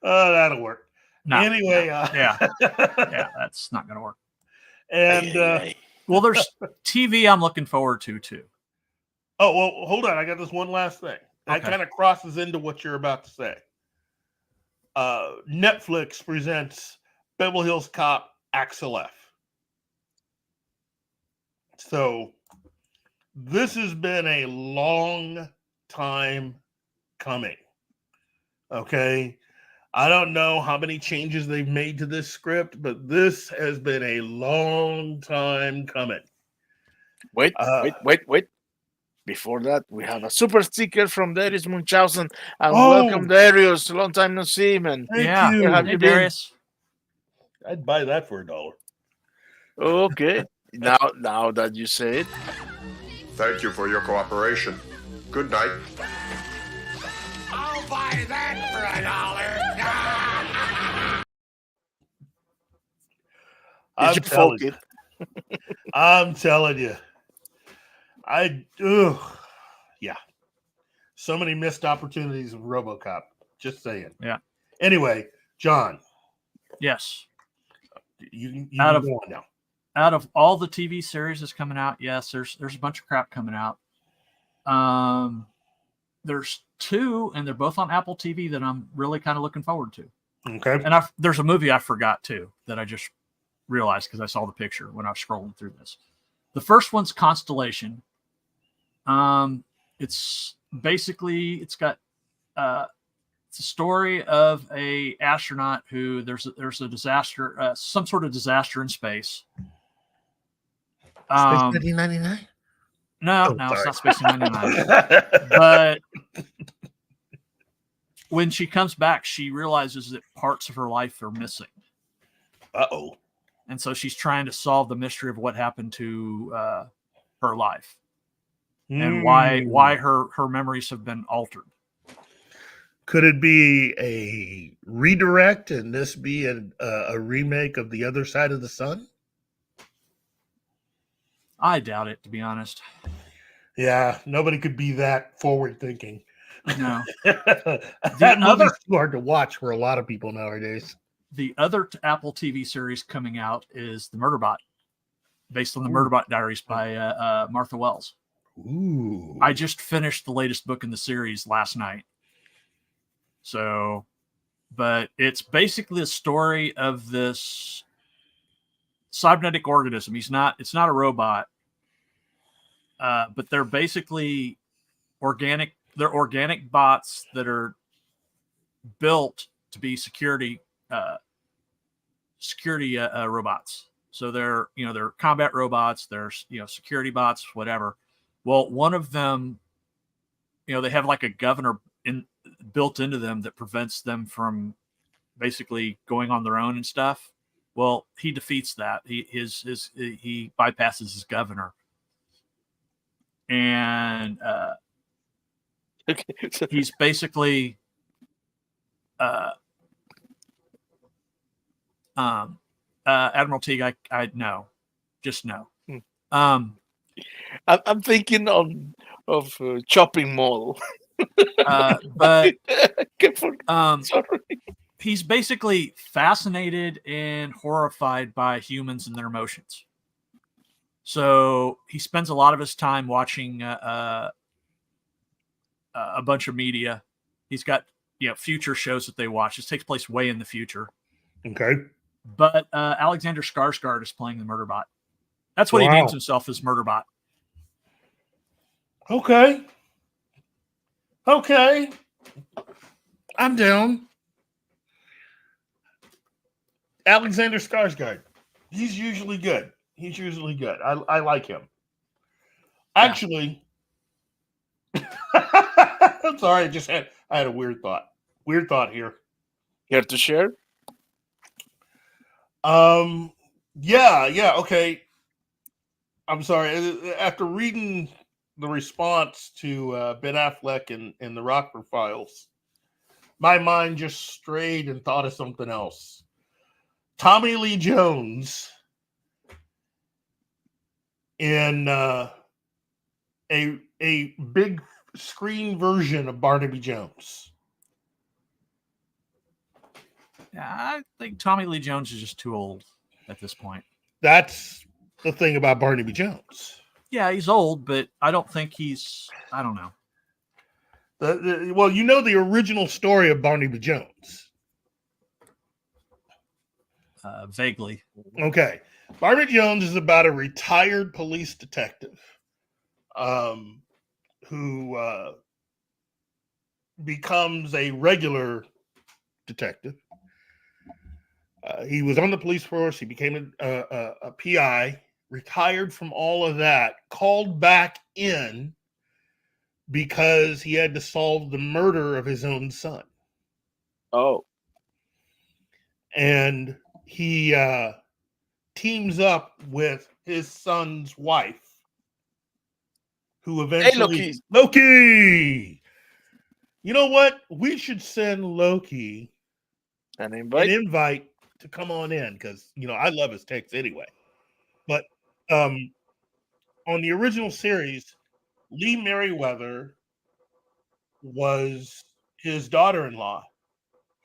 That'll work. No, Anyway, yeah, that's not going to work. And well, there's TV I'm looking forward to too. Oh, well, hold on. I got this one last thing. That kind of crosses into what you're about to say. Netflix presents Beverly Hills Cop Axel F. So this has been a long time coming. Okay. I don't know how many changes they've made to this script, but this has been a long time coming. Wait. Before that, we have a super sticker from Darius Munchausen. And welcome, Darius. Long time no see, man. Thank you. Where have you been? Darius. I'd buy that for $1. Okay. Now that you say it. Thank you for your cooperation. Good night. I'll buy that for $1. I'm telling you. Yeah. So many missed opportunities of RoboCop. Just saying. Yeah. Anyway, John. Yes. You out can go on now. Out of all the TV series that's coming out, yes, there's a bunch of crap coming out. There's 2, and they're both on Apple TV that I'm really kind of looking forward to. Okay. And there's a movie I forgot too that I just realized because I saw the picture when I was scrolling through this. The first one's Constellation. It's basically it's a story of a astronaut who there's a disaster, some sort of disaster in space. Space 1999? No, it's not Space 1999. But when she comes back, she realizes that parts of her life are missing. Uh-oh. And so she's trying to solve the mystery of what happened to her life and why her memories have been altered. Could it be a redirect and this be a remake of The Other Side of the Sun? I doubt it, to be honest. Yeah, nobody could be that forward thinking. No. That movie's too hard to watch for a lot of people nowadays. The other Apple TV series coming out is The Murderbot, based on the Murderbot Diaries by Martha Wells. Ooh. I just finished the latest book in the series last night. So, but it's basically a story of this cybernetic organism. It's not a robot, but they're basically organic. They're organic bots that are built to be security robots. So they're combat robots. They're security bots, whatever. Well, one of them, they have like a governor built into them that prevents them from basically going on their own and stuff. Well, he defeats that. He bypasses his governor, and he's basically Admiral Teague. I know, just no. I'm thinking of Chopping Mall. But Sorry. he's basically fascinated and horrified by humans and their emotions. So he spends a lot of his time watching a bunch of media. He's got future shows that they watch. This takes place way in the future. Okay. But Alexander Skarsgård is playing the Murderbot. That's what he names himself, as Murderbot. Okay. Okay. I'm down. Alexander Skarsgård. He's usually good. I like him. Actually, I'm sorry. I had a weird thought. Weird thought here. Here to share? Yeah, okay. I'm sorry. After reading the response to Ben Affleck in the Rockford Files, my mind just strayed and thought of something else. Tommy Lee Jones in a big screen version of Barnaby Jones. Yeah, I think Tommy Lee Jones is just too old at this point. That's the thing about Barnaby Jones. Yeah, he's old, but I don't think he's. I don't know. Well, you know the original story of Barnaby Jones. Vaguely. Okay. Barnaby Jones is about a retired police detective who becomes a regular detective. He was on the police force. He became a PI, retired from all of that, called back in because he had to solve the murder of his own son. Oh. And he teams up with his son's wife, who eventually... Hey, Loki! You know what? We should send Loki an invite to come on in, because, I love his takes anyway. But on the original series, Lee Merriweather was his daughter-in-law,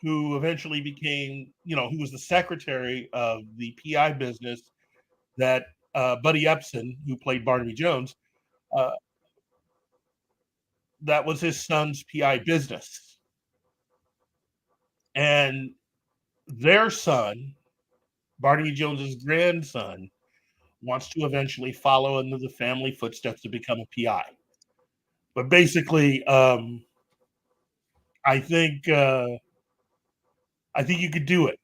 who eventually became, who was the secretary of the PI business that Buddy Epson, who played Barnaby Jones, that was his son's PI business. And their son, Barnaby Jones's grandson, wants to eventually follow into the family footsteps to become a PI. But basically, I think you could do it.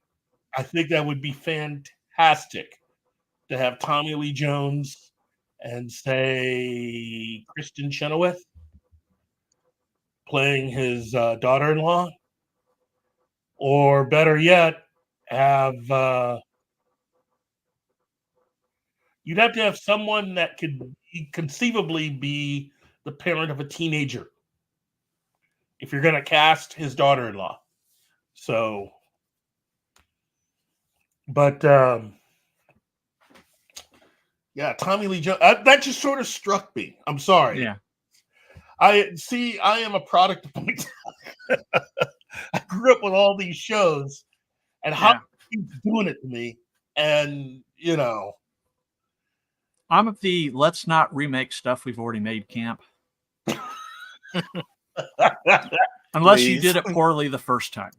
I think that would be fantastic to have Tommy Lee Jones and, say, Kristen Chenoweth playing his daughter-in-law, or better yet, you'd have to have someone that could conceivably be the parent of a teenager if you're going to cast his daughter-in-law. So, but yeah, Tommy Lee Jones. That just sort of struck me. I'm sorry. Yeah. I am a product of my time. I grew up with all these shows, and how he's doing it to me, and I'm of the let's not remake stuff we've already made camp. Unless you did it poorly the first time.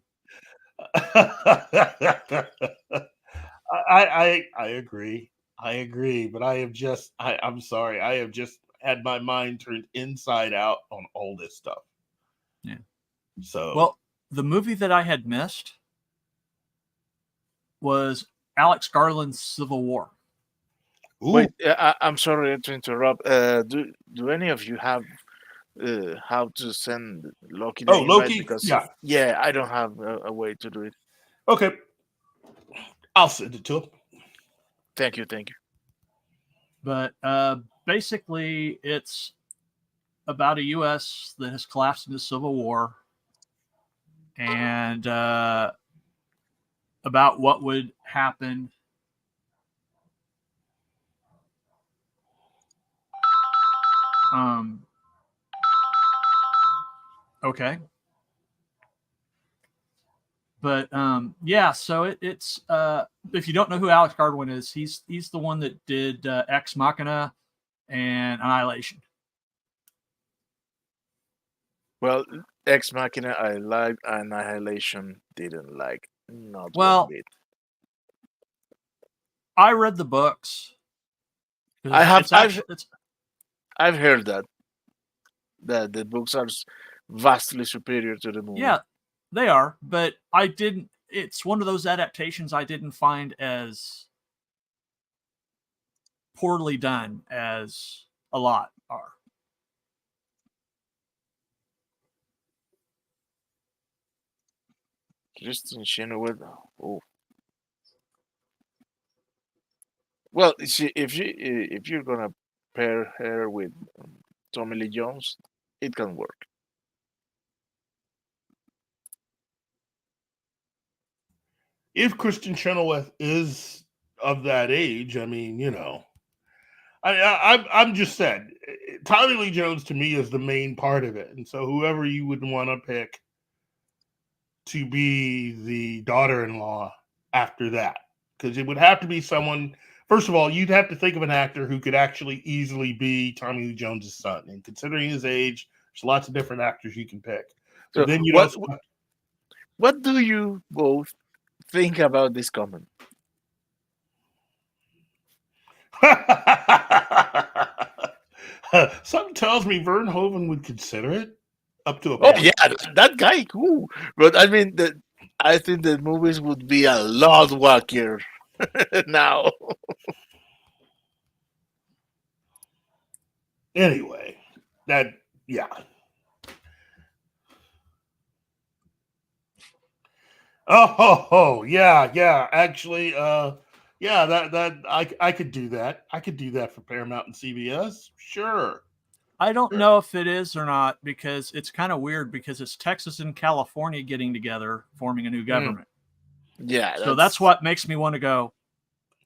I agree. But I'm sorry. I have just had my mind turned inside out on all this stuff. Yeah. So, well, the movie that I had missed was Alex Garland's Civil War. Ooh. Wait, I'm sorry to interrupt. Do any of you have how to send Loki? Loki? Because yeah, I don't have a way to do it. Okay, I'll send it to him. Thank you. But basically, it's about a U.S. that has collapsed into civil war, and about what would happen Okay. But yeah, so it's if you don't know who Alex Garland is, he's the one that did Ex Machina and Annihilation. Well, Ex Machina I liked, Annihilation didn't like. Not Well, one bit. I read the books. I've heard that the books are vastly superior to the movie. Yeah, they are, but I didn't. It's one of those adaptations I didn't find as poorly done as a lot are. Kristen Chenoweth. Oh. Well, see, if you're gonna pair her with Tommy Lee Jones, it can work. If Kristen Chenoweth is of that age, I mean, you know, I'm just said Tommy Lee Jones to me is the main part of it, and so whoever you would want to pick to be the daughter-in-law after that, because it would have to be someone. First of all, you'd have to think of an actor who could actually easily be Tommy Lee Jones's son, and considering his age, there's lots of different actors you can pick. So Then you what do you both think about this comment? Something tells me Verhoeven would consider it up to a Oh point. yeah, that guy cool. But I mean, I think the movies would be a lot wackier now. Anyway, yeah. Oh, yeah. Actually, yeah, that I could do that. I could do that for Paramount and CBS. Sure. I don't know if it is or not, because it's kind of weird, because it's Texas and California getting together, forming a new government. Yeah. So that's what makes me want to go,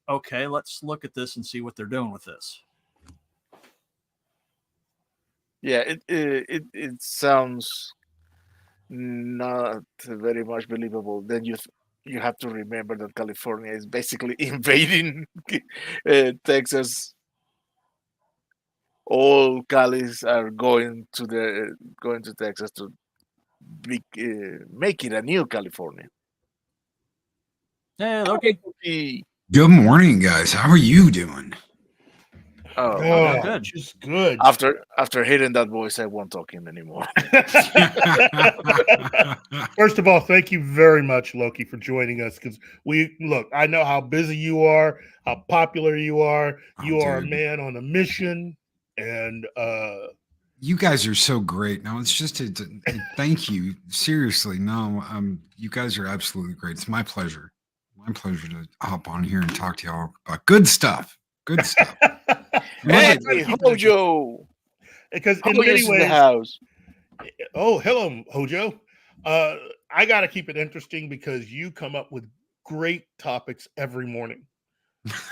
okay, let's look at this and see what they're doing with this. Yeah, it sounds not very much believable. Then you have to remember that California is basically invading Texas. All Calis are going to Texas to make it a new California. Hey, Loki. Good morning, guys. How are you doing? Oh, good. Just good. After hearing that voice, I won't talk him anymore. First of all, thank you very much, Loki, for joining us. Because I know how busy you are, how popular you are. You are a man on a mission, and you guys are so great. No, it's just thank you. Seriously, no, you guys are absolutely great. It's my pleasure. My pleasure to hop on here and talk to y'all about good stuff. Good stuff. Hey, Hojo. Because in many ways, house. Oh, hello, Hojo. I got to keep it interesting because you come up with great topics every morning.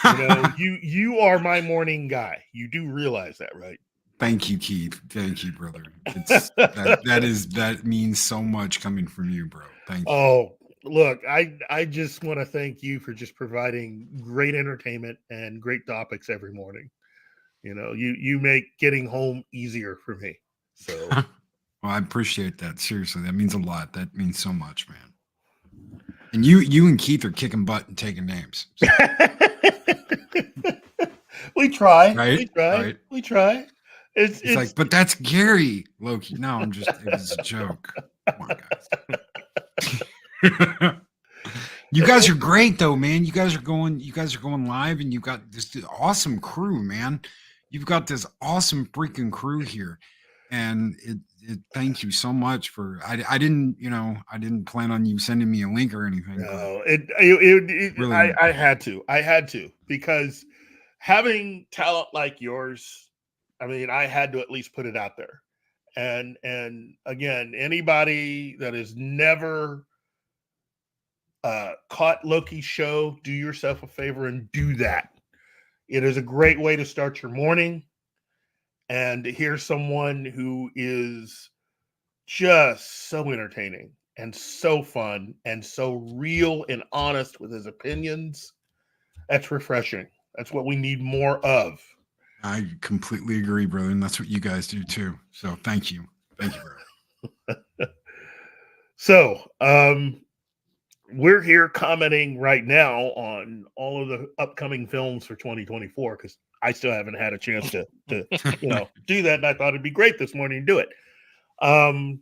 You know, you are my morning guy. You do realize that, right? Thank you, Keith. Thank you, brother. That means so much coming from you, bro. Thank you. Oh, look, I just want to thank you for just providing great entertainment and great topics every morning. You know, you make getting home easier for me. So well, I appreciate that. Seriously, that means a lot. That means so much, man. And you and Keith are kicking butt and taking names. So. We try. Right? We try. Right. We try. It's like, but that's Gerry, Loki. No, it was a joke. Come on, guys. You guys are great though, man. You guys are going live, and you've got this awesome crew, man. You've got this awesome freaking crew here. And thank you so much for I didn't plan on you sending me a link or anything. No, really, I had to, because having talent like yours, I mean, I had to at least put it out there. And again, anybody that has never caught Loki's show, do yourself a favor and do that. It is a great way to start your morning, and to hear someone who is just so entertaining and so fun and so real and honest with his opinions. That's refreshing. That's what we need more of. I completely agree, brother, and that's what you guys do too. So thank you, brother. So, we're here commenting right now on all of the upcoming films for 2024 because I still haven't had a chance to do that. And I thought it'd be great this morning to do it. And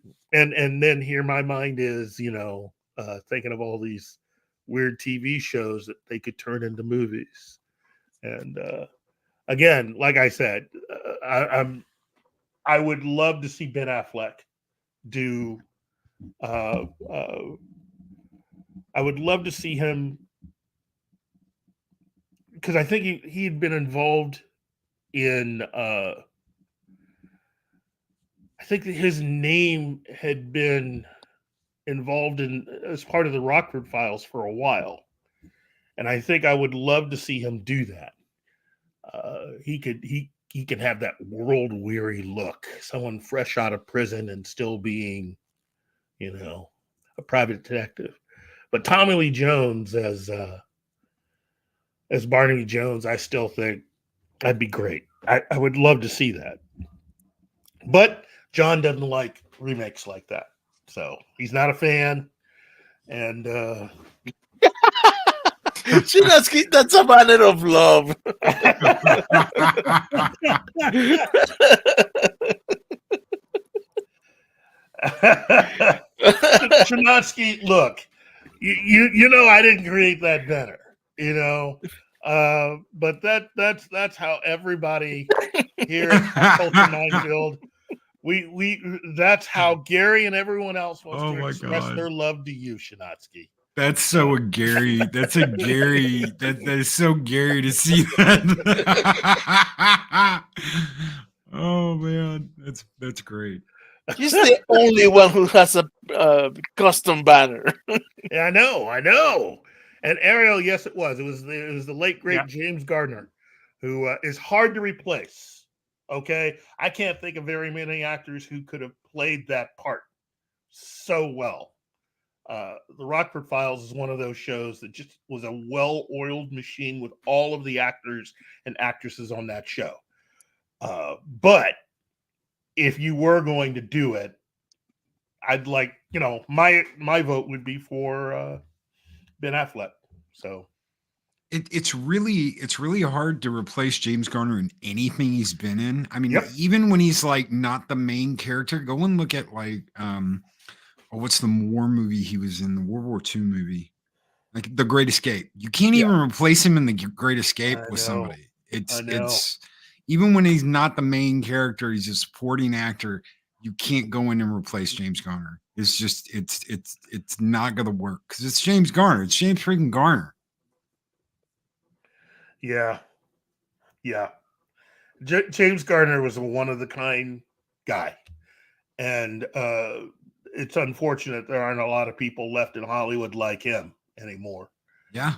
then here my mind is, thinking of all these weird TV shows that they could turn into movies. And again, like I said, I would love to see Ben Affleck do. I would love to see him because I think he had been involved in. I think that his name had been involved in as part of the Rockford Files for a while, and I think I would love to see him do that. He can have that world weary look, someone fresh out of prison and still being, a private detective. But Tommy Lee Jones as Barnaby Jones, I still think that'd be great. I would love to see that. But John doesn't like remakes like that, so he's not a fan. And that's a matter of love. Chinatsky, look, you I didn't create that banner, but that's how everybody here at Pop Culture Minefield, we that's how Gerry and everyone else wants to express their love to you, Chinatsky. That's so a Gerry. That's a Gerry. That is so Gerry to see that. Oh man, that's great. He's the only one who has a custom banner. Yeah, I know. And Ariel, yes, it was. It was the late great James Gardner, who is hard to replace. Okay, I can't think of very many actors who could have played that part so well. The Rockford Files is one of those shows that just was a well-oiled machine with all of the actors and actresses on that show. But if you were going to do it, I'd like, my vote would be for Ben Affleck. So it's really hard to replace James Garner in anything he's been in. I mean, even when he's like not the main character, go and look at like what's the war movie he was in, the World War II movie, like The Great Escape. You can't even replace him in The Great Escape with somebody. It's even when he's not the main character, he's a supporting actor. You can't go in and replace James Garner. It's just it's not gonna work because it's James Garner. It's James freaking Garner. Yeah. James Gardner was a one of the kind guy, and it's unfortunate there aren't a lot of people left in Hollywood like him anymore. Yeah.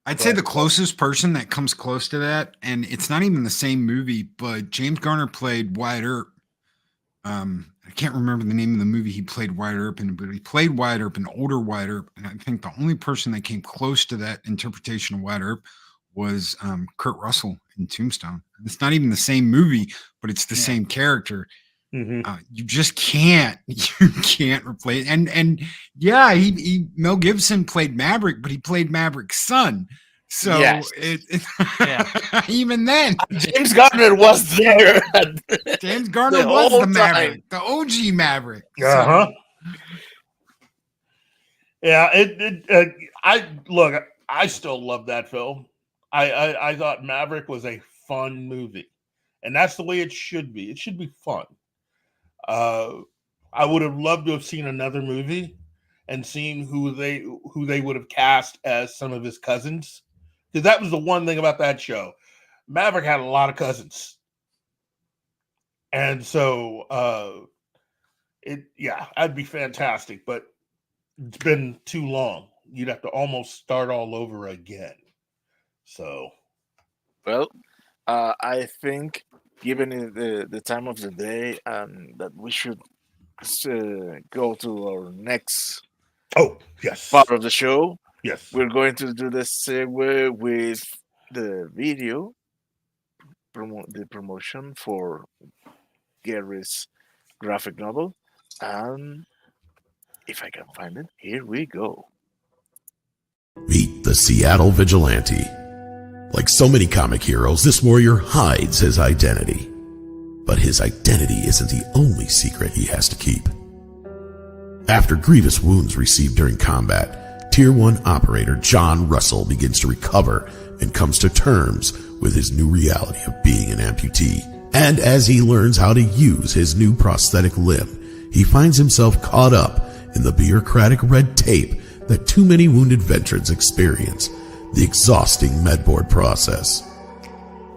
I'd say the closest person that comes close to that, and it's not even the same movie, but James Garner played Wyatt Earp. I can't remember the name of the movie he played Wyatt Earp in, but he played Wyatt Earp, an older Wyatt Earp, and I think the only person that came close to that interpretation of Wyatt Earp was Kurt Russell in Tombstone. It's not even the same movie, but it's the same character. Mm-hmm. You just can't replace. And Mel Gibson played Maverick, but he played Maverick's son. So even then, James Gardner was there. James Gardner was the Maverick, the OG Maverick. Uh-huh. Yeah, I still love that film. I thought Maverick was a fun movie, and that's the way it should be. It should be fun. I would have loved to have seen another movie and seen who they would have cast as some of his cousins, because that was the one thing about that show. Maverick had a lot of cousins, and so that'd be fantastic. But it's been too long. You'd have to almost start all over again. So, well, I think given it the time of the day, and that we should go to our next Oh, yes. part of the show. Yes. We're going to do the segue with the video, the promotion for Gerry's graphic novel, and if I can find it, here we go. Meet the Seattle Vigilante. Like so many comic heroes, this warrior hides his identity. But his identity isn't the only secret he has to keep. After grievous wounds received during combat, Tier 1 operator John Russell begins to recover and comes to terms with his new reality of being an amputee. And as he learns how to use his new prosthetic limb, he finds himself caught up in the bureaucratic red tape that too many wounded veterans experience, the exhausting medboard process.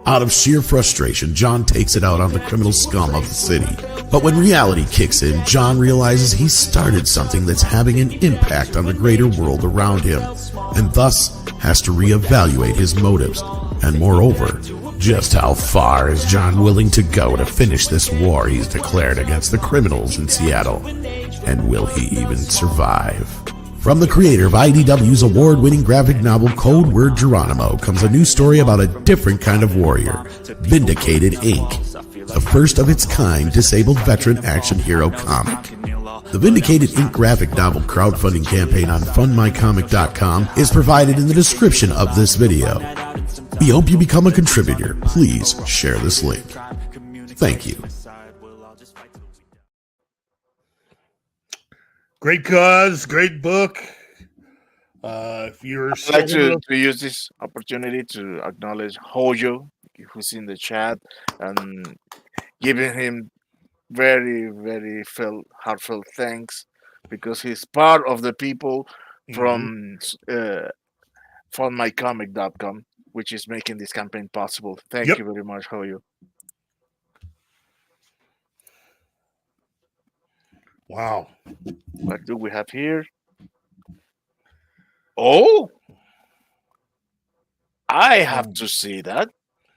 Out of sheer frustration, John takes it out on the criminal scum of the city. But when reality kicks in, John realizes he started something that's having an impact on the greater world around him, and thus has to reevaluate his motives. And moreover, just how far is John willing to go to finish this war he's declared against the criminals in Seattle? And will he even survive? From the creator of IDW's award-winning graphic novel Code Word Geronimo comes a new story about a different kind of warrior, Vindicated Inc., the first of its kind disabled veteran action hero comic. The Vindicated Inc. graphic novel crowdfunding campaign on fundmycomic.com is provided in the description of this video. We hope you become a contributor. Please share this link. Thank you. Great cause, great book. If you're I'd like to use this opportunity to acknowledge Hoyo, who's in the chat, and giving him very, very heartfelt thanks, because he's part of the people from fundmycomic.com, which is making this campaign possible. Thank you very much, Hoyo. Wow. What do we have here? Oh, I have to see that.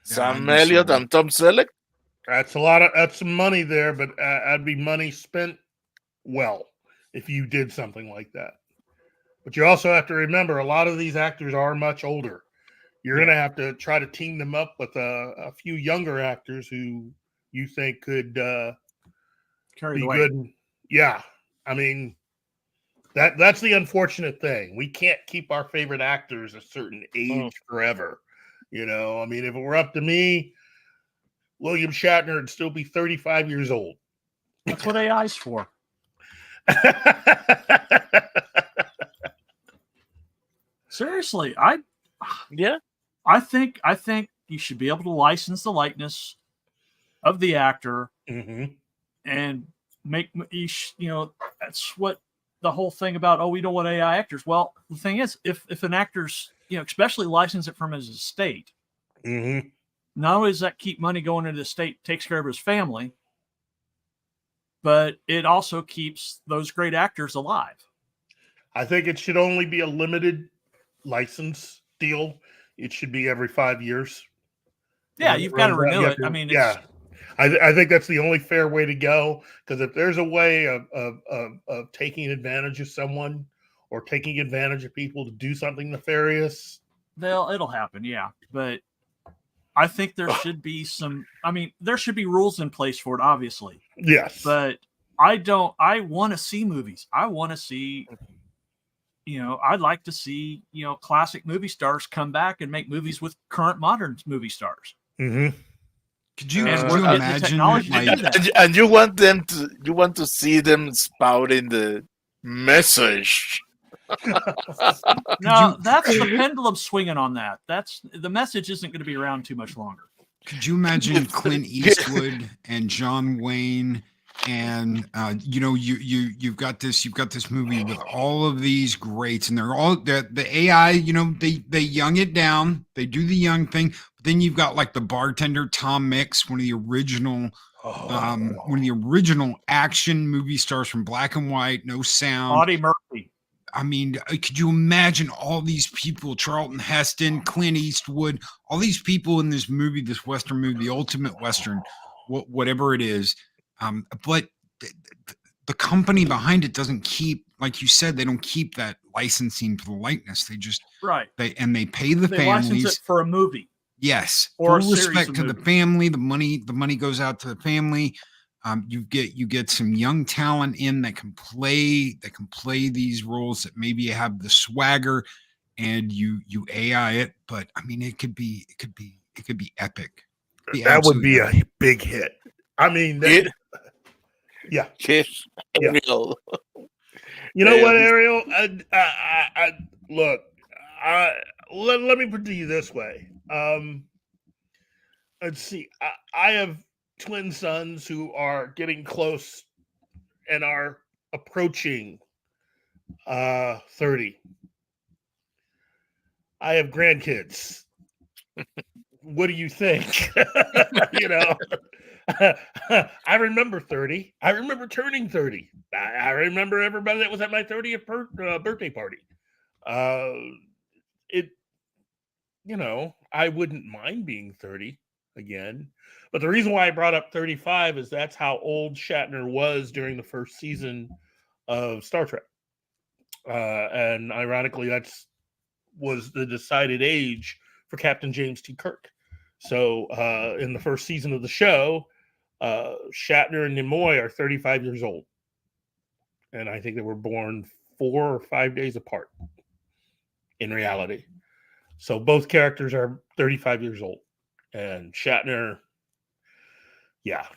Sam Elliott and Tom Selleck. That's some money there, but that'd be money spent well if you did something like that. But you also have to remember, a lot of these actors are much older. You're going to have to try to team them up with a few younger actors who you think could Carry be the weight. good. Yeah, I mean, that's the unfortunate thing. We can't keep our favorite actors a certain age forever. You know, I mean, if it were up to me, William Shatner would still be 35 years old. That's what AI's for. Seriously, I think you should be able to license the likeness of the actor and make that's what the whole thing about, we don't want AI actors. Well, the thing is, if an actor's, especially license it from his estate, not only does that keep money going into the state, takes care of his family, but it also keeps those great actors alive. I think it should only be a limited license deal. It should be every 5 years. Yeah, you've got to renew it. I mean, I think that's the only fair way to go, because if there's a way of taking advantage of someone or taking advantage of people to do something nefarious, it'll happen. Yeah, but I think there should be there should be rules in place for it, obviously. Yes, but I want to see movies. I want to see, I'd like to see, classic movie stars come back and make movies with current modern movie stars. Could you imagine? And you want to see them spouting the message. No, that's the pendulum swinging on that. That's the message isn't going to be around too much longer. Could you imagine Clint Eastwood and John Wayne, and you've got this movie with all of these greats, and they're all the AI. They young it down. They do the young thing. But then you've got like the bartender Tom Mix, one of the original action movie stars from black and white, no sound. Audie Murphy. I mean, could you imagine all these people, Charlton Heston, Clint Eastwood, all these people in this movie, this Western movie, the ultimate Western, whatever it is. But the company behind it doesn't keep, like you said, they don't keep that licensing for the likeness. They just, Right. they pay the They license families. it for a movie. Yes. Or a Full series respect of to the movies. family. The money goes out to the family. You get some young talent in that can play these roles that maybe have the swagger, and you AI it. But I mean, it could be epic. Be That would be absolutely a big hit. I mean, Hit? yeah. Yes, Yeah. Ariel. You know what, Um, Ariel? Look. Let me put it to you this way. Let's see. I have twin sons who are getting close and are approaching 30. I have grandkids. What do you think? You know, I remember 30. I remember turning 30. I remember everybody that was at my 30th birthday party. It, you know, I wouldn't mind being 30 again. But the reason why I brought up 35 is that's how old Shatner was during the first season of Star Trek. And ironically, was the decided age for Captain James T. Kirk. So in the first season of the show, Shatner and Nimoy are 35 years old. And I think they were born 4 or 5 days apart in reality. So both characters are 35 years old. And Shatner, yeah,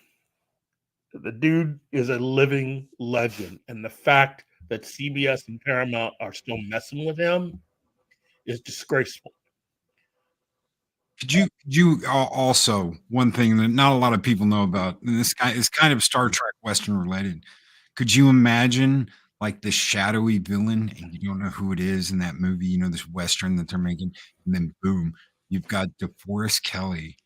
the dude is a living legend. And the fact that CBS and Paramount are still messing with him is disgraceful. Could you also, one thing that not a lot of people know about, and this guy is kind of Star Trek Western related. Could you imagine like this shadowy villain and you don't know who it is in that movie, this Western that they're making, and then boom, you've got DeForest Kelly.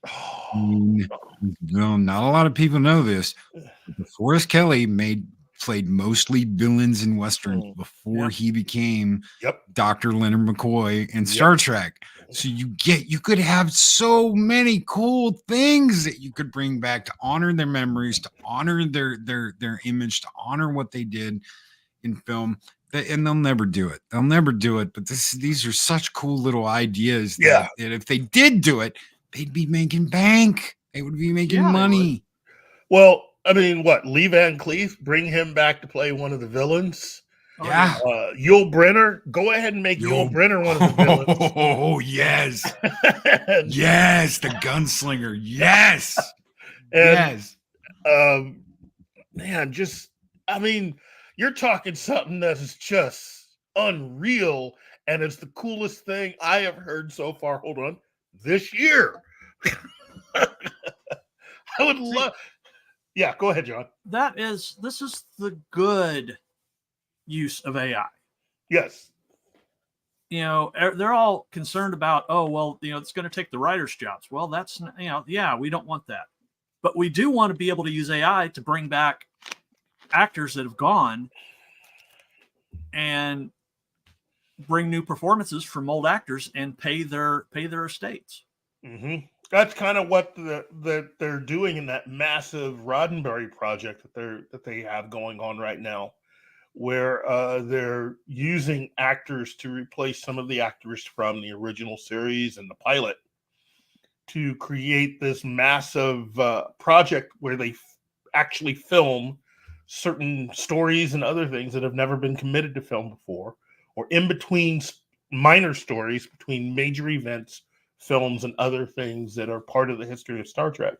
Well, not a lot of people know this. But DeForest Kelly played mostly villains in Westerns before he became Dr. Leonard McCoy in Star Trek. So you could have so many cool things that you could bring back to honor their memories, to honor their image, to honor what they did in film. And they'll never do it. They'll never do it. But these are such cool little ideas that if they did do it, they'd be making bank. They would be making money. Well, I mean, what? Lee Van Cleef, bring him back to play one of the villains. Yeah. Yul Brynner, go ahead and make Yul Brynner one of the villains. Oh, yes. Yes, the gunslinger. Yes. Yes. Man, I mean, you're talking something that is just unreal, and it's the coolest thing I have heard so far. Hold on. This year. I would love. Yeah, go ahead, John. This is the good use of AI. Yes. They're all concerned about, it's going to take the writers' jobs. Well, that's, we don't want that. But we do want to be able to use AI to bring back actors that have gone and bring new performances from old actors and pay their estates. Mm-hmm. That's kind of what they're doing in that massive Roddenberry project that they have going on right now, where they're using actors to replace some of the actors from the original series and the pilot to create this massive project where they actually film certain stories and other things that have never been committed to film before, or in between minor stories between major events, films, and other things that are part of the history of Star Trek.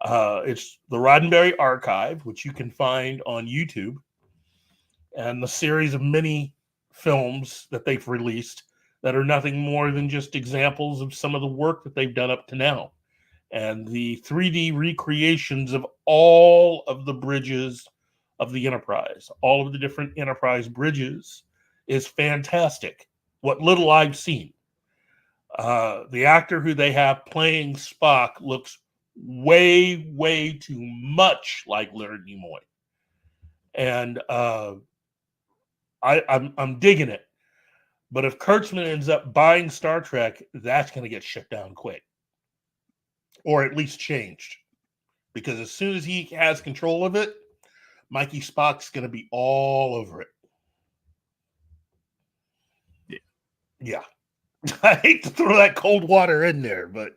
It's the Roddenberry Archive, which you can find on YouTube, and the series of mini films that they've released that are nothing more than just examples of some of the work that they've done up to now. And the 3D recreations of all of the bridges of the Enterprise, all of the different Enterprise bridges, is fantastic. What little I've seen. The actor who they have playing Spock looks way, way too much like Leonard Nimoy. And I'm digging it. But if Kurtzman ends up buying Star Trek, that's going to get shut down quick, or at least changed, because as soon as he has control of it, Mikey Spock's going to be all over it. Yeah. I hate to throw that cold water in there, but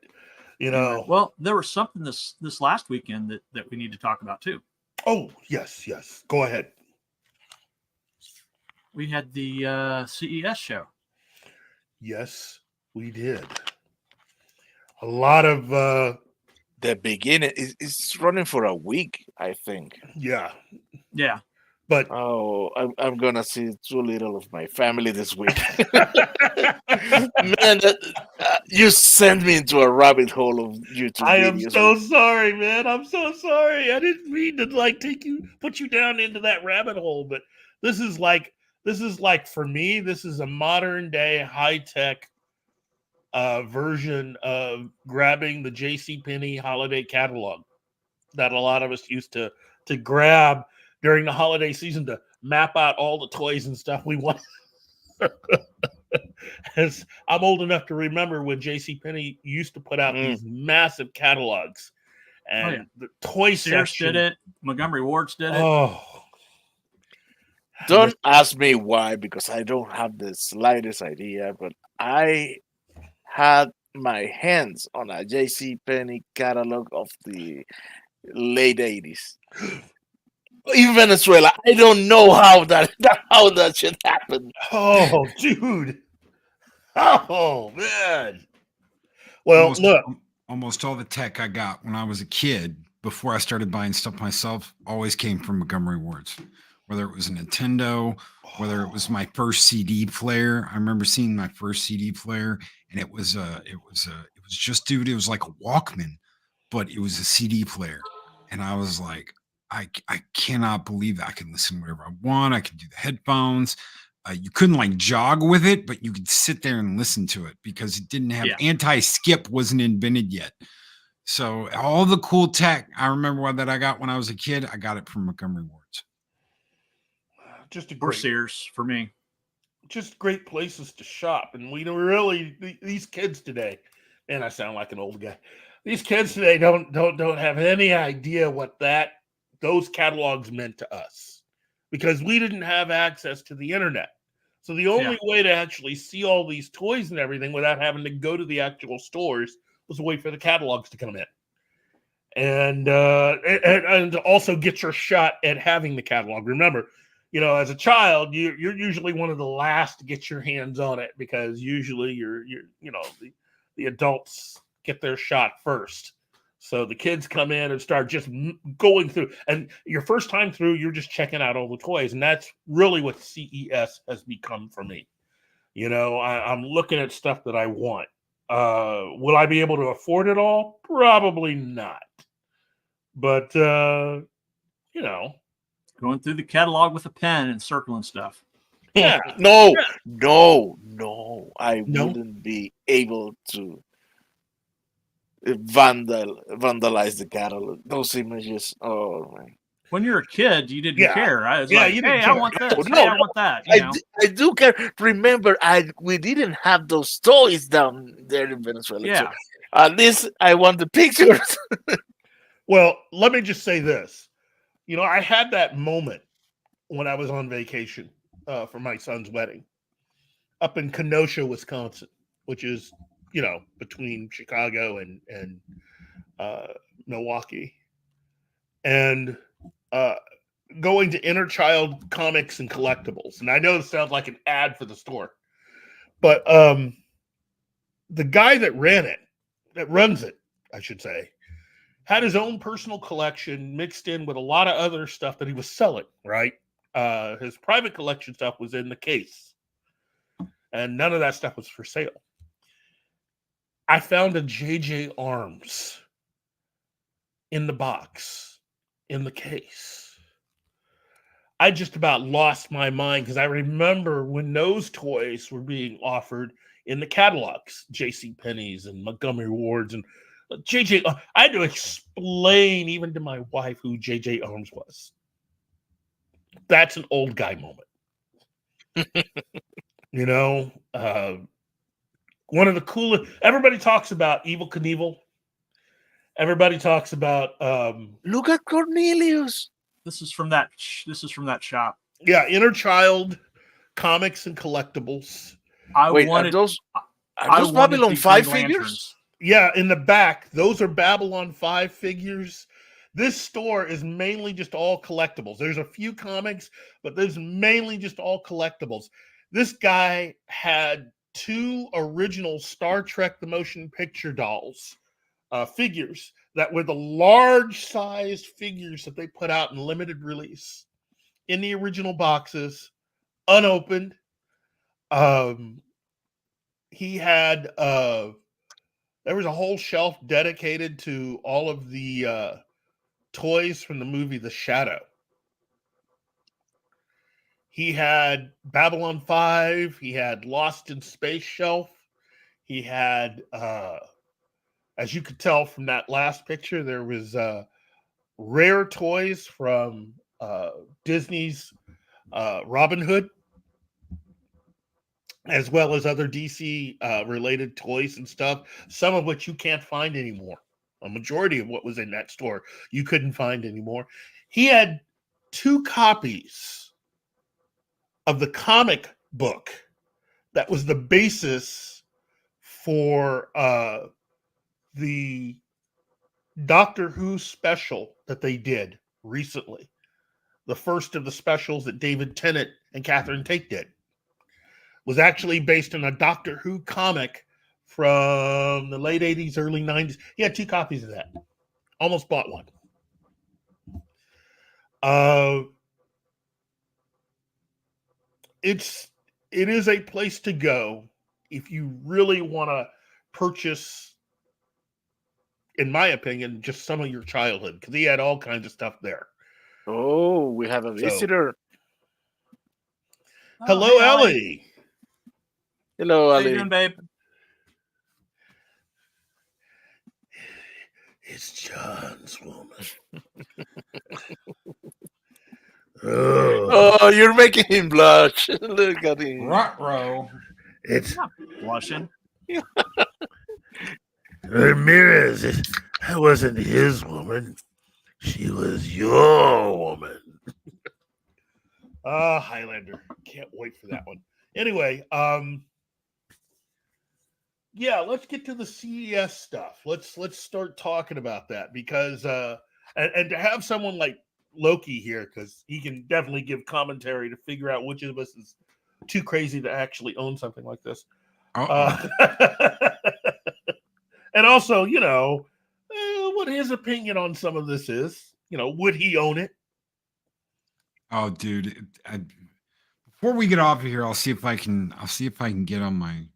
Well, there was something this last weekend that we need to talk about too. Oh, yes. Go ahead. We had the CES show. Yes, we did. A lot of The beginning is running for a week, I think. yeah. But Oh, I'm gonna see too little of my family this week. Man, you sent me into a rabbit hole of YouTube I am videos. so sorry, man. I'm so sorry. I didn't mean to put you down into that rabbit hole, but this is like for me, this is a modern day high tech version of grabbing the JCPenney holiday catalog that a lot of us used to grab during the holiday season to map out all the toys and stuff we want. As I'm old enough to remember when JCPenney used to put out these massive catalogs, and the toy Sears section did it. Montgomery Ward's did it. Oh, Don't ask me why, because I don't have the slightest idea, but I had my hands on a JCPenney catalog of the late 80s. In Venezuela, I don't know how that shit happened. Oh, dude. Oh, man. Well, look. Almost all the tech I got when I was a kid, before I started buying stuff myself, always came from Montgomery Ward's. Whether it was a Nintendo, whether it was my first CD player. I remember seeing my first CD player, and it was just, dude, it was like a Walkman, but it was a CD player. And I was like, I cannot believe that I can listen to whatever I want. I can do the headphones. You couldn't like jog with it, but you could sit there and listen to it because it didn't have anti-skip wasn't invented yet. So all the cool tech I remember that I got when I was a kid, I got it from Montgomery Ward's. Just a or Sears for me. Just great places to shop. And we really, these kids today, man, I sound like an old guy. These kids today don't have any idea what those catalogs meant to us, because we didn't have access to the internet. So the only way to actually see all these toys and everything without having to go to the actual stores was to wait for the catalogs to come in. And to also get your shot at having the catalog. Remember, as a child, you're usually one of the last to get your hands on it, because usually the adults get their shot first. So the kids come in and start just going through, and your first time through, you're just checking out all the toys, and that's really what CES has become for me. I'm looking at stuff that I want. Will I be able to afford it all? Probably not. But going through the catalog with a pen and circling stuff. Yeah. No. I wouldn't be able to vandalize the catalog. Those images. Oh man. When you're a kid, you didn't care. I was you hey, didn't I care. want this. No, I want that. I do care. Remember, we didn't have those toys down there in Venezuela. Yeah. So at least I want the pictures. Well, let me just say this. I had that moment when I was on vacation for my son's wedding up in Kenosha, Wisconsin, which is, between Chicago and Milwaukee. And going to Inner Child Comics and Collectibles. And I know this sounds like an ad for the store, but the guy that runs it, I should say, had his own personal collection mixed in with a lot of other stuff that he was selling, right? His private collection stuff was in the case, and none of that stuff was for sale. I found a JJ Arms in the box, in the case. I just about lost my mind, because I remember when those toys were being offered in the catalogs, JCPenney's and Montgomery Ward's and JJ. I had to explain even to my wife who JJ Arms was. That's an old guy moment. You know, one of the coolest. Everybody talks about Evil Knievel. Everybody talks about Look at Cornelius. This is from that. This is from that shop. Yeah, Inner Child comics and collectibles. Wait, are those Babylon 5 figures? Yeah, in the back, those are Babylon 5 figures. This store is mainly just all collectibles. There's a few comics, but there's mainly just all collectibles. This guy had 2 original Star Trek the Motion Picture dolls, figures that were the large-sized figures that they put out in limited release in the original boxes, unopened. He had there was a whole shelf dedicated to all of the toys from the movie The Shadow. He had Babylon 5. He had Lost in Space shelf. He had, as you could tell from that last picture, there was rare toys from Disney's Robin Hood, as well as other DC related toys and stuff, some of which you can't find anymore. A majority of what was in that store you couldn't find anymore. He had 2 copies of the comic book that was the basis for the Doctor Who special that they did recently. The first of the specials that David Tennant and Catherine Tate did was actually based on a Doctor Who comic from the late 80s, early 90s. He had 2 copies of that. Almost bought one. It is a place to go if you really want to purchase, in my opinion, just some of your childhood, because he had all kinds of stuff there. Oh, we have a visitor. Hello, hey, Ellie. Hello, How Ellie. you doing, babe? It's John's woman. Oh, you're making him blush. Look at him. Ruh-roh. It's Blushing. Ramirez. That wasn't his woman. She was your woman. Highlander. Can't wait for that one. Anyway, yeah, let's get to the CES stuff. Let's start talking about that, because and to have someone like Loki here, because he can definitely give commentary to figure out which of us is too crazy to actually own something like this. And also, you know, what his opinion on some of this is. You know, would he own it? Oh, dude! Before we get off of here, I'll see if I can get on my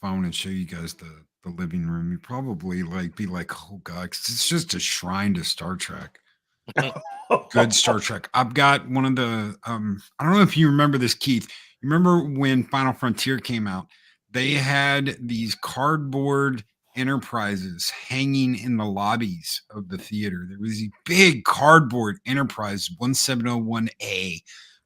phone and show you guys the living room. You probably be like, oh god, 'cause it's just a shrine to Star Trek. Good Star Trek. I've got one of the I don't know if you remember this, Keith. You remember when Final Frontier came out? They had these cardboard Enterprises hanging in the lobbies of the theater. There was a big cardboard Enterprise 1701A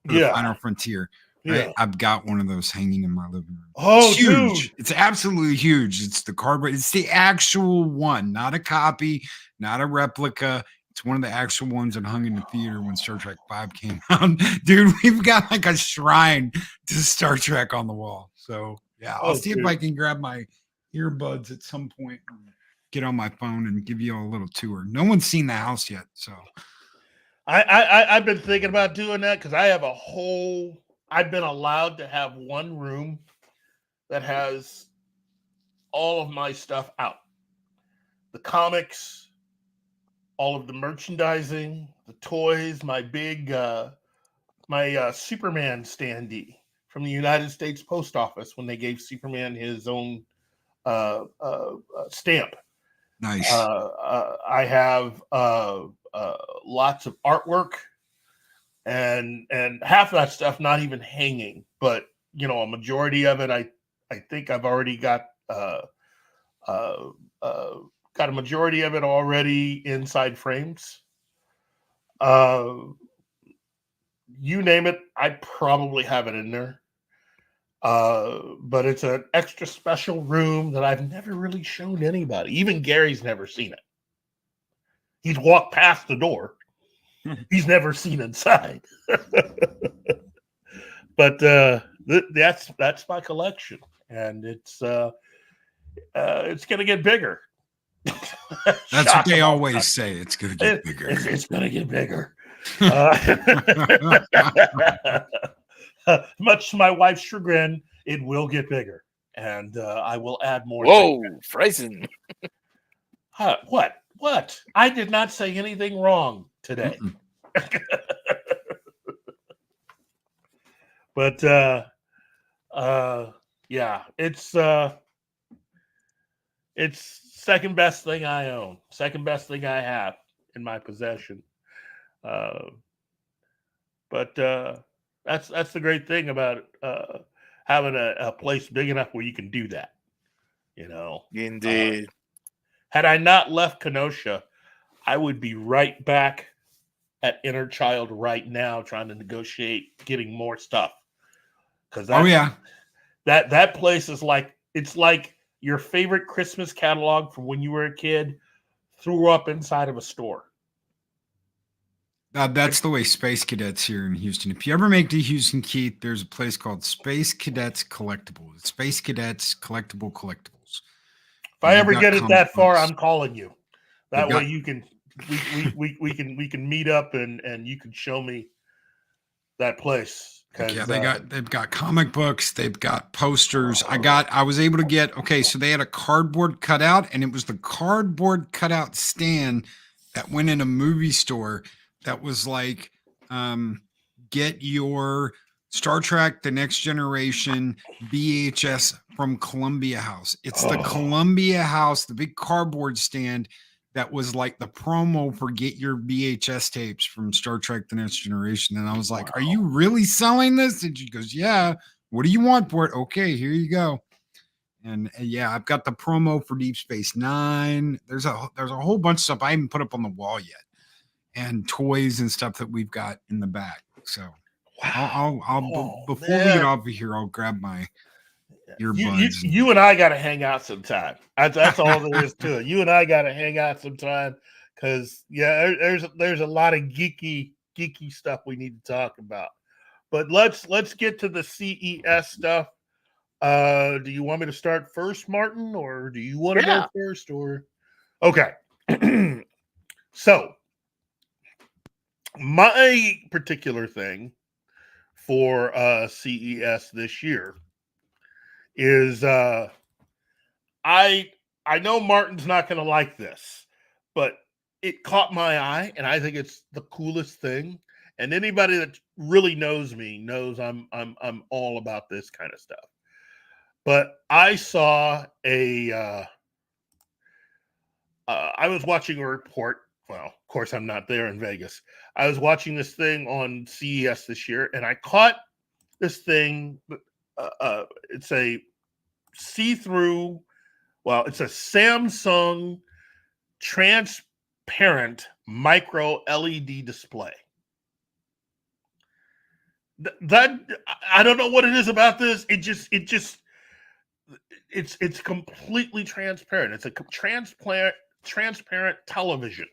for the Final Frontier. Right? Yeah. I've got one of those hanging in my living room. Oh, it's huge. dude. It's absolutely huge. It's the cardboard. It's the actual one, not a copy, not a replica. It's one of the actual ones that hung in the theater when Star Trek 5 came out. Dude, we've got like a shrine to Star Trek on the wall. So yeah, I'll see if I can grab my earbuds at some point and get on my phone and give you all a little tour. No one's seen the house yet, so I've been thinking about doing that, because I have I've been allowed to have one room that has all of my stuff out. The comics, all of the merchandising, the toys, my big Superman standee from the United States Post Office when they gave Superman his own stamp. Nice. I have lots of artwork, and half of that stuff not even hanging, but you know, a majority of it I think I've already got a majority of it already inside frames. You name it, I probably have it in there. But it's an extra special room that I've never really shown anybody. Even Gary's never seen it. He's walked past the door. He's never seen inside. But that's my collection, and it's going to get bigger. That's what they always say. It's going to get bigger. It's going to get bigger. Much to my wife's chagrin, it will get bigger, and I will add more. Whoa, phrasing. What? What? I did not say anything wrong today. But yeah, it's second best thing I own, second best thing I have in my possession. But that's the great thing about having a place big enough where you can do that. You know, Indeed. Had I not left Kenosha, I would be right back at Inner Child right now, trying to negotiate getting more stuff. Because that place is like, it's like your favorite Christmas catalog from when you were a kid threw up inside of a store. That's the way Space Cadets here in Houston. If you ever make to Houston, Keith, there's a place called Space Cadets Collectibles. Space Cadets Collectibles. If I ever get it that far, I'm calling you. That way you can we can meet up and you can show me that place. Yeah, they've got comic books, they've got posters. I was able to get so they had a cardboard cutout, and it was the cardboard cutout stand that went in a movie store that was like get your Star Trek The Next Generation VHS from Columbia House. It's the Columbia House, the big cardboard stand that was like the promo for get your VHS tapes from Star Trek The Next Generation. And I was like, are you really selling this? And she goes, yeah. What do you want for it? Okay, here you go. And yeah, I've got the promo for Deep Space Nine. There's a whole bunch of stuff I haven't put up on the wall yet, and toys and stuff that we've got in the back. So before we get off of here, I'll grab my earbuds. You and I got to hang out sometime. That's all there is to it. You and I got to hang out sometime because there's a lot of geeky stuff we need to talk about. But let's get to the CES stuff. Do you want me to start first, Martin, or do you want to go first? Or okay. So my particular thing for CES this year is I know Martin's not going to like this, but it caught my eye, and I think it's the coolest thing. And anybody that really knows me knows I'm all about this kind of stuff. But I saw I was watching a report. Well, of course, I'm not there in Vegas. I was watching this thing on CES this year, and I caught this thing. It's a see-through. Well, it's a Samsung transparent micro LED display. That I don't know what it is about this. It's completely transparent. It's a transparent television.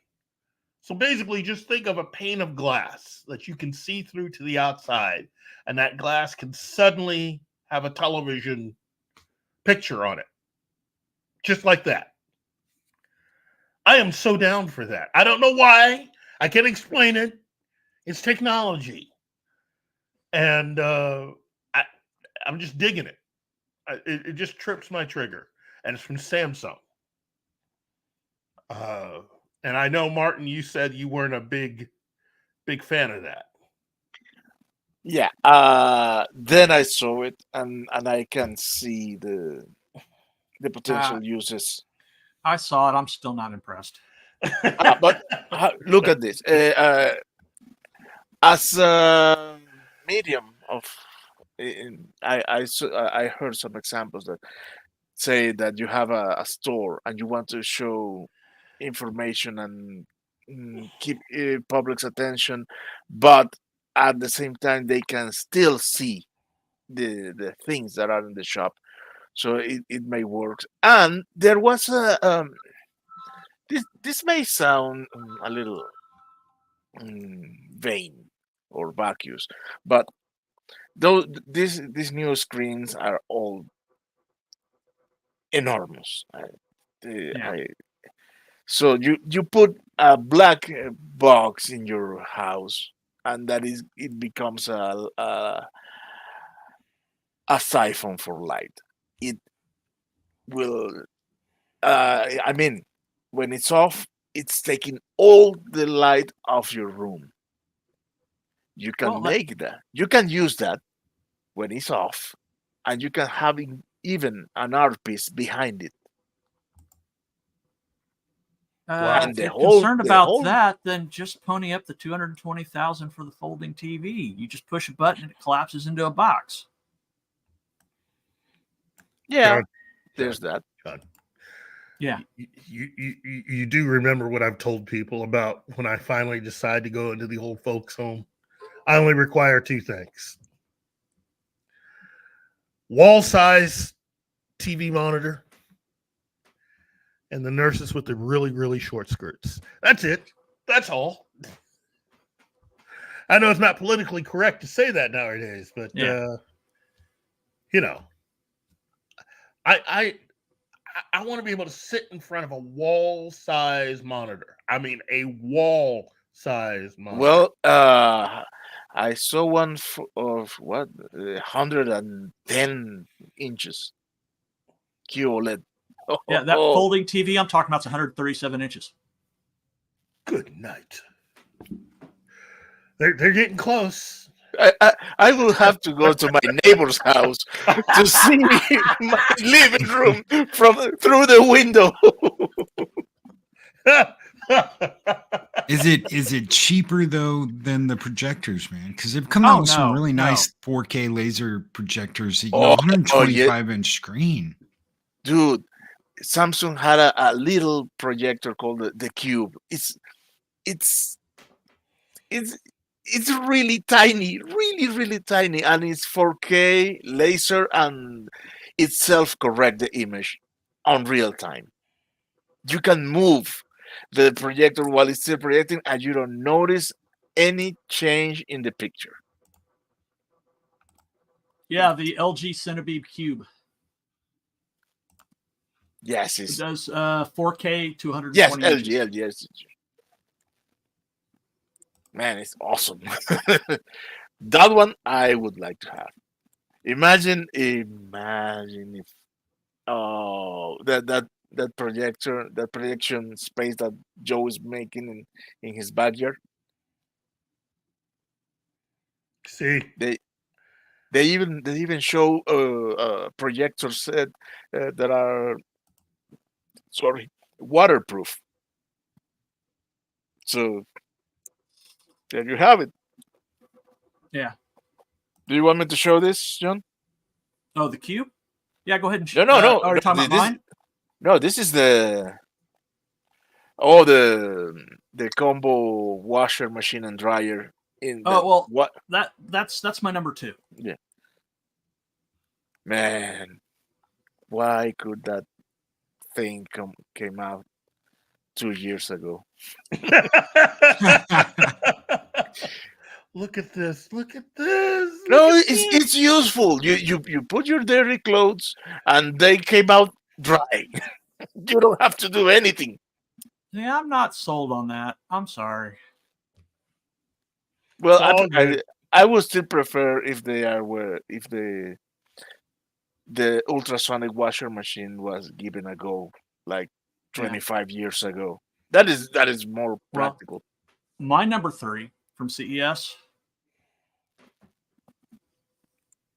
So basically, just think of a pane of glass that you can see through to the outside, and that glass can suddenly have a television picture on it. Just like that. I am so down for that. I don't know why. I can't explain it. It's technology. And I'm just digging it. It just trips my trigger. And it's from Samsung. And I know, Martin, you said you weren't a big fan of that. Yeah. Then I saw it, and I can see the potential uses. I saw it. I'm still not impressed. But look at this. As a medium of, I heard some examples that say that you have a store and you want to show information and keep public's attention, but at the same time they can still see the things that are in the shop, so it may work. And there was this may sound a little vain or vacuous, but those these new screens are all enormous. So you put a black box in your house, and it becomes a siphon for light. It will. I mean, when it's off, it's taking all the light off your room. You can Well, make that. You can use that when it's off, and you can have even an art piece behind it. And If you're concerned the about whole that, then just pony up the $220,000 for the folding TV. You just push a button and it collapses into a box. yeah, John, there's that. John, Yeah. you do remember what I've told people about when I finally decide to go into the old folks' home? I only require two things: wall size TV monitor and the nurses with the really, really short skirts. That's it. That's all. I know it's not politically correct to say that nowadays, but you know, I want to be able to sit in front of a wall size monitor. I mean, a wall size monitor. Well, I saw one of what 110 inches QOLED. Yeah, that folding TV I'm talking about is 137 inches. Good night. They're getting close. I will have to go to my neighbor's house to see my living room through the window. Is it cheaper though than the projectors, man? Because they've come out with some really nice 4K laser projectors. 125-inch screen. Dude, Samsung had a little projector called the Cube. It's really tiny, really tiny, and it's 4K laser, and it self-correct the image on real time. You can move the projector while it's still projecting, and you don't notice any change in the picture. Yeah, the LG Cinebeam Cube. Yes, it does 4K to 120 yes, inches. LG, yes. Man, it's awesome. That one I would like to have. Imagine if that projection space that Joe is making in his backyard. See, they even show projectors that are waterproof. So there you have it. Yeah. Do you want me to show this, John? Oh, the Cube? Yeah, go ahead and show. No. Are you talking about mine? No, this is the combo washer machine and dryer. What? That's my number 2. Yeah. Man, why could that thing came out 2 years ago? Look at this. Look at this. No, it's useful. You put your dirty clothes and they came out dry. You don't have to do anything. Yeah, I'm not sold on that. I'm sorry. Well, I would still prefer if the ultrasonic washer machine was given a go like 25 years ago. That is more practical. My number 3 from CES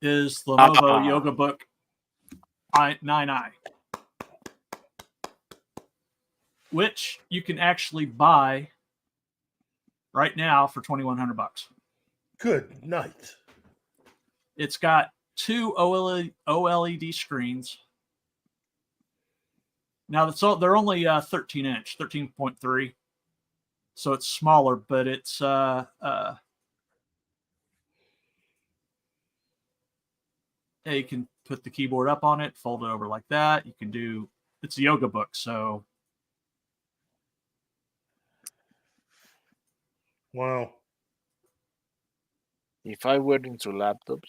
is the Lenovo Yoga Book 9i, which you can actually buy right now for $2,100. Good night. It's got 2 OLED screens. Now they're only 13-inch, 13.3. So it's smaller, but it's Yeah, you can put the keyboard up on it, fold it over like that. You can do, it's a yoga book, so. Wow. If I were into laptops,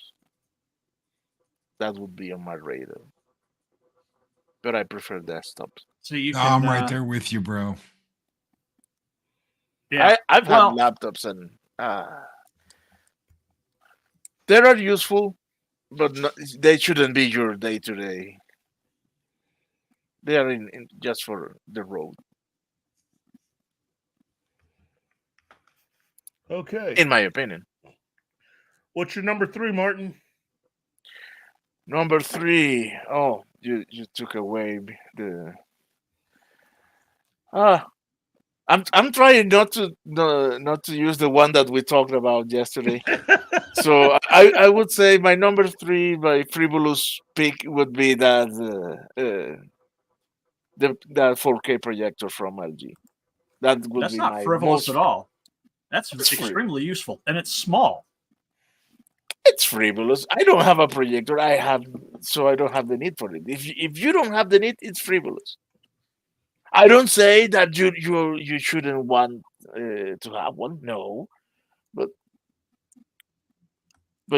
that would be on my radar. But I prefer desktops. So you Oh, can. I'm right there with you, bro. Yeah. I've Well, had laptops and they are useful, but they shouldn't be your day to day. They are in just for the road, Okay. in my opinion. What's your number 3, Martin? Number 3. Oh, you took away the. I'm trying not to use the one that we talked about yesterday. So I would say my number 3 by frivolous pick would be that that 4K projector from LG. That would that's be not my frivolous most. at all. That's It's extremely useful, and it's small. It's frivolous. I don't have a projector. So I don't have the need for it. If you don't have the need, it's frivolous. I don't say that you shouldn't want to have one. No, but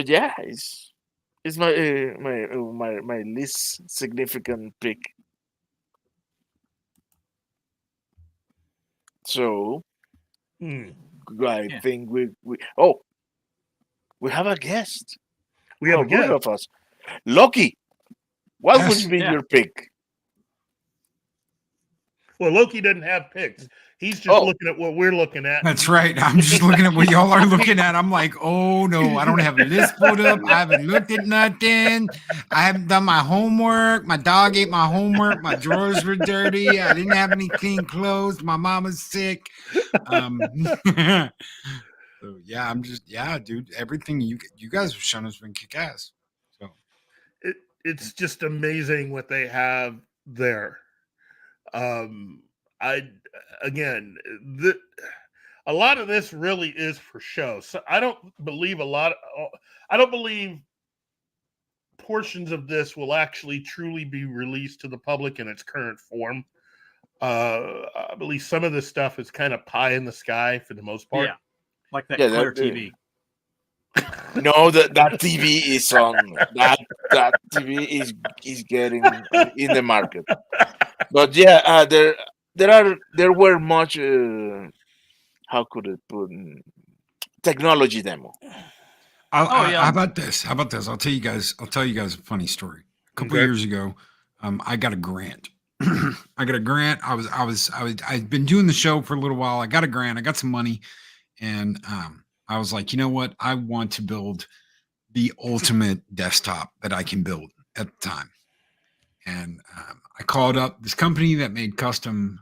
yeah, it's my least significant pick. So I Yeah. think we have a guest. We have How a good guest. of us, Loki. What Yes. would be Yeah. your pick? Well, Loki doesn't have picks. He's just looking at what we're looking at. That's right. I'm just looking at what y'all are looking at. I'm like, oh no, I don't have a list pulled up. I haven't looked at nothing. I haven't done my homework. My dog ate my homework. My drawers were dirty. I didn't have any clean clothes. My mama's sick. So yeah, dude. Everything you guys have shown has been kick ass. So It's just amazing what they have there. A lot of this really is for show. So I don't believe portions of this will actually truly be released to the public in its current form. I believe some of this stuff is kind of pie in the sky for the most part. Yeah, like that Yeah, Clear TV. No, that TV is on. That TV is getting in the market. But yeah, there were much. How could it put? Technology demo. How about this? How about this? I'll tell you guys a funny story. A couple years ago, I got a grant. I got a grant. I'd been doing the show for a little while. I got a grant. I got some money, and I was like, you know what? I want to build the ultimate desktop that I can build at the time. And I called up this company that made custom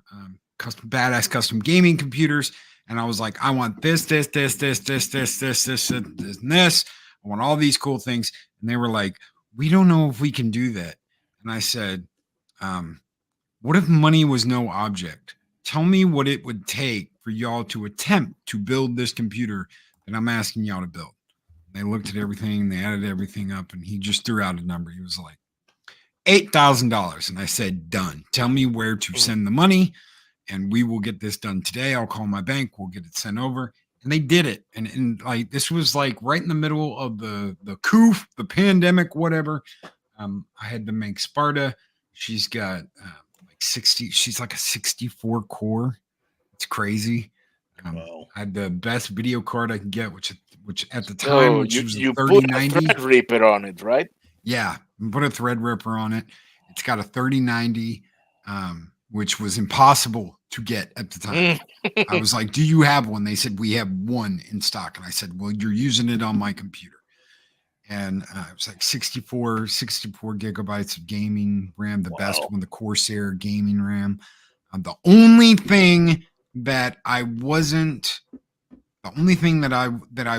badass custom gaming computers. And I was like, I want this, and this. I want all these cool things. And they were like, we don't know if we can do that. And I said, what if money was no object? Tell me what it would take for y'all to attempt to build this computer that I'm asking y'all to build. They looked at everything, they added everything up, and he just threw out a number. He was like, $8,000. And I said, done. Tell me where to send the money, and we will get this done today. I'll call my bank. We'll get it sent over. And they did it. And like, this was like right in the middle of the coup, the pandemic, whatever. I had to make Sparta. She's got like 60. She's like a 64 core. It's crazy. Wow. I had the best video card I could get, which at the time, which was you a put a 3090. Threadripper on it, right? Yeah, put a Threadripper on it. It's got a 3090, which was impossible to get at the time. I was like, do you have one? They said, we have one in stock. And I said, well, you're using it on my computer. And it was like 64 gigabytes of gaming RAM, the best one, the Corsair gaming RAM. The only thing that I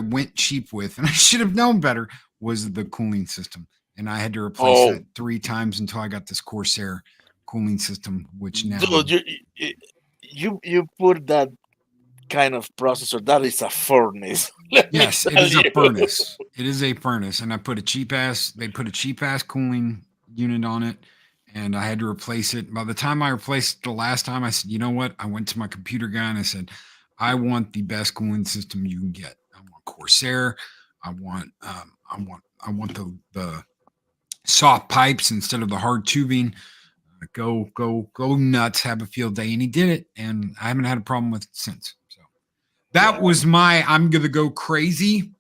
went cheap with, and I should have known better, was the cooling system. And I had to replace that 3 times until I got this Corsair cooling system, which now So you put that kind of processor. That is a furnace. Let me Yes, it tell is a you. furnace. It is a furnace, and I put a cheap ass. They put a cheap ass cooling unit on it, and I had to replace it. By the time I replaced it the last time, I said, you know what? I went to my computer guy and I said, I want the best cooling system you can get. I want Corsair. I want the soft pipes instead of the hard tubing. Go nuts, have a field day. And he did it. And I haven't had a problem with it since. So that was my I'm gonna go crazy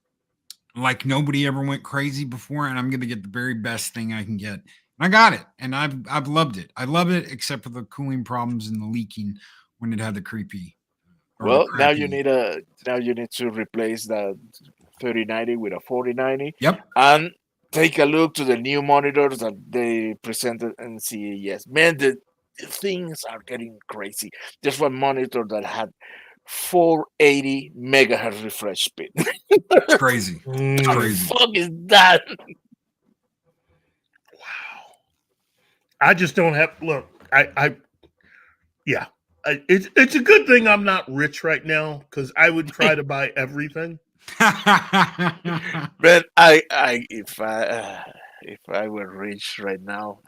like nobody ever went crazy before, and I'm gonna get the very best thing I can get. And I got it, and I've loved it. I love it, except for the cooling problems and the leaking when it had the creepy. Well, now you need to replace that 3090 with a 4090. Yep. And take a look to the new monitors that they presented and see. Yes, man, the things are getting crazy. There's one monitor that had 480 megahertz refresh speed. It's crazy. It's Mm. crazy. Fuck is that? Wow. I just don't have look. It's a good thing I'm not rich right now because I would try to buy everything. But if I were rich right now,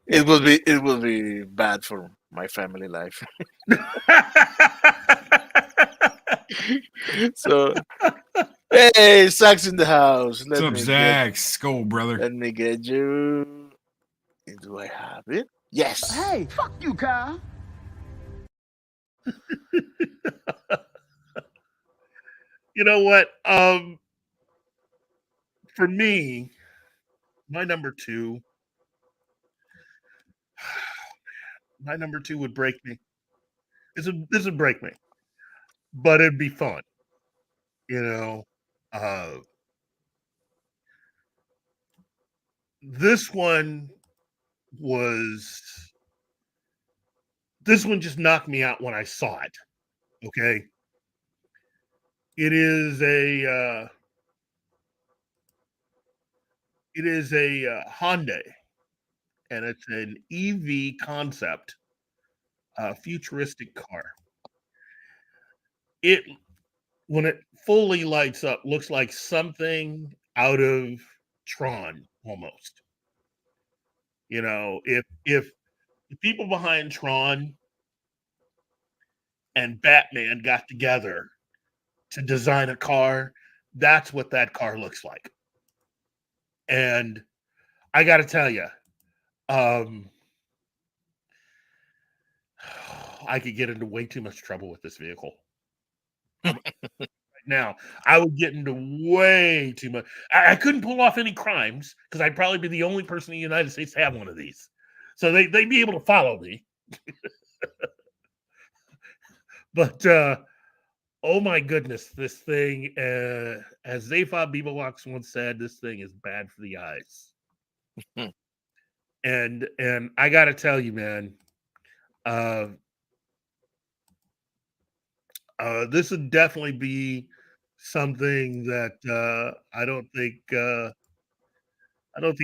it would be bad for my family life. So, hey, Zach's in the house. What's up, Zach? Skull, brother. Let me get you. Do I have it? Yes. Hey, fuck you, Kyle. You know what? For me, my number two would break me. This would break me, but it'd be fun. You know, this one just knocked me out when I saw it. Okay, it is a Hyundai, and it's an EV concept, futuristic car. It when it fully lights up, looks like something out of Tron almost. You know, if the people behind Tron and Batman got together to design a car, that's what that car looks like. And I got to tell you, I could get into way too much trouble with this vehicle. Right now, I would get into way too much. I couldn't pull off any crimes because I'd probably be the only person in the United States to have one of these. So they'd be able to follow me. But oh my goodness, this thing, as Zaphod Beeblewalks once said, this thing is bad for the eyes. and I got to tell you, man, this would definitely be something that I don't think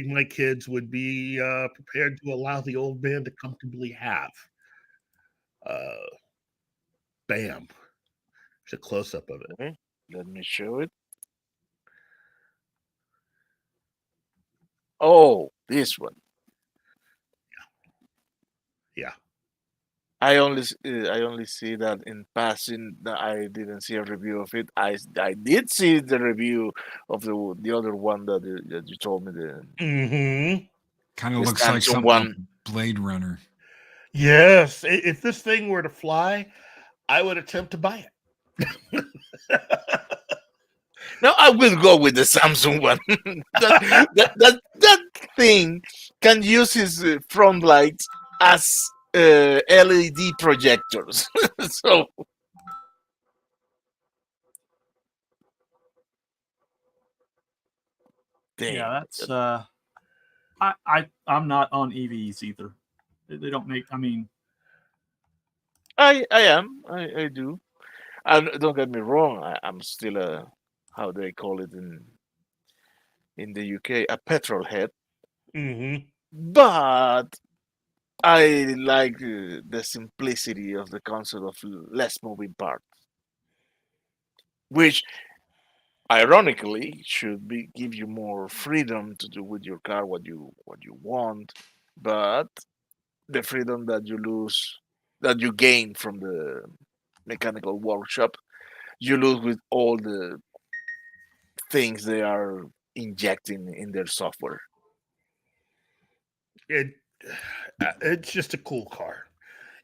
my kids would be prepared to allow the old man to comfortably have. Bam. There's a close up of it. Okay, let me show it. Oh, this one. Yeah. I only see that in passing. I didn't see a review of it. I did see the review of the other one that you told me. Kind of the looks like Samsung something one. off Blade Runner. Yes. If this thing were to fly, I would attempt to buy it. No, I will go with the Samsung one. that thing can use his front lights as LED projectors. So yeah, that's I'm not on EVs either. They don't make. I mean, I am. I do. And don't get me wrong. I'm still a, how do they call it in the UK, a petrol head. Mm-hmm. But I like the simplicity of the concept of less moving parts, which ironically should be give you more freedom to do with your car what you want, but the freedom that you lose that you gain from the mechanical workshop you lose with all the things they are injecting in their software. It's just a cool car.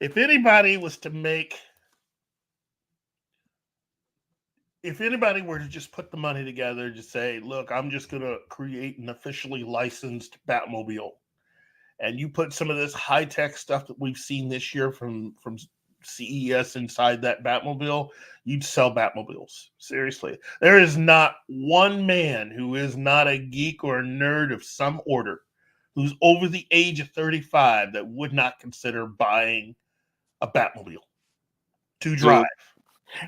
If anybody was to make, if anybody were to just put the money together to say, look, I'm just going to create an officially licensed Batmobile, and you put some of this high tech stuff that we've seen this year from CES inside that Batmobile, you'd sell Batmobiles. Seriously. There is not one man who is not a geek or a nerd of some order who's over the age of 35 that would not consider buying a Batmobile to drive.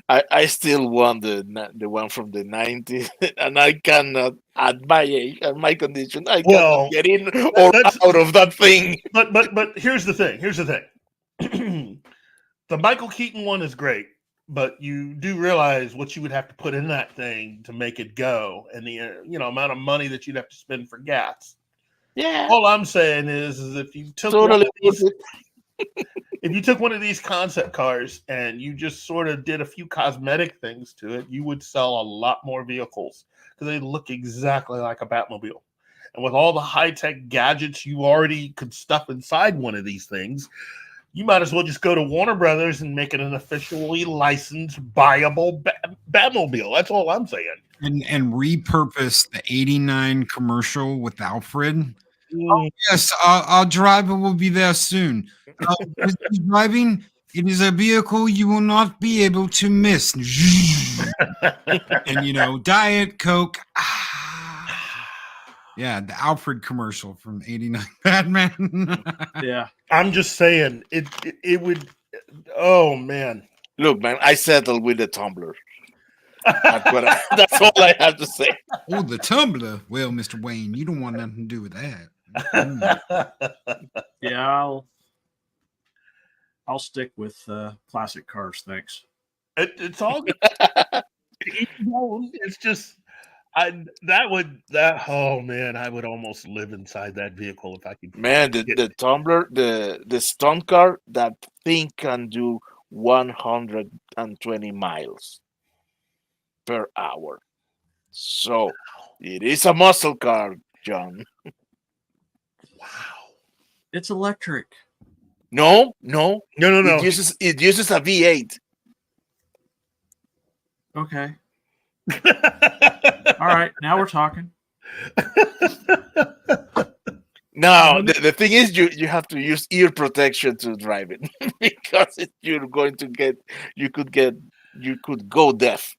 I still want the one from the 90s, and I cannot, at my age and my condition, I cannot get in or out of that thing. But here's the thing. The Michael Keaton one is great, but you do realize what you would have to put in that thing to make it go, and the amount of money that you'd have to spend for gas. Yeah. All I'm saying is if you took if you took one of these concept cars and you just sort of did a few cosmetic things to it, you would sell a lot more vehicles because they look exactly like a Batmobile. And with all the high-tech gadgets you already could stuff inside one of these things, you might as well just go to Warner Brothers and make it an officially licensed, buyable Batmobile. That's all I'm saying. And repurpose the 89 commercial with Alfred. Oh, yes, our driver will be there soon. As he's driving, it is a vehicle you will not be able to miss. And, Diet Coke. Yeah, the Alfred commercial from 89 Batman. Yeah. I'm just saying, it would, oh, man. Look, man, I settled with the tumbler. That's all I have to say. Oh, the tumbler. Well, Mr. Wayne, you don't want nothing to do with that. Yeah, I'll stick with classic cars. Thanks. It's all good. It's just oh man, I would almost live inside that vehicle if I could. Man, the tumbler, the stunt car, that thing can do 120 miles per hour. So it is a muscle car, John. Wow. It's electric. No. It uses a V8. Okay. All right, now we're talking. No, the thing is, you have to use ear protection to drive it because you could go deaf.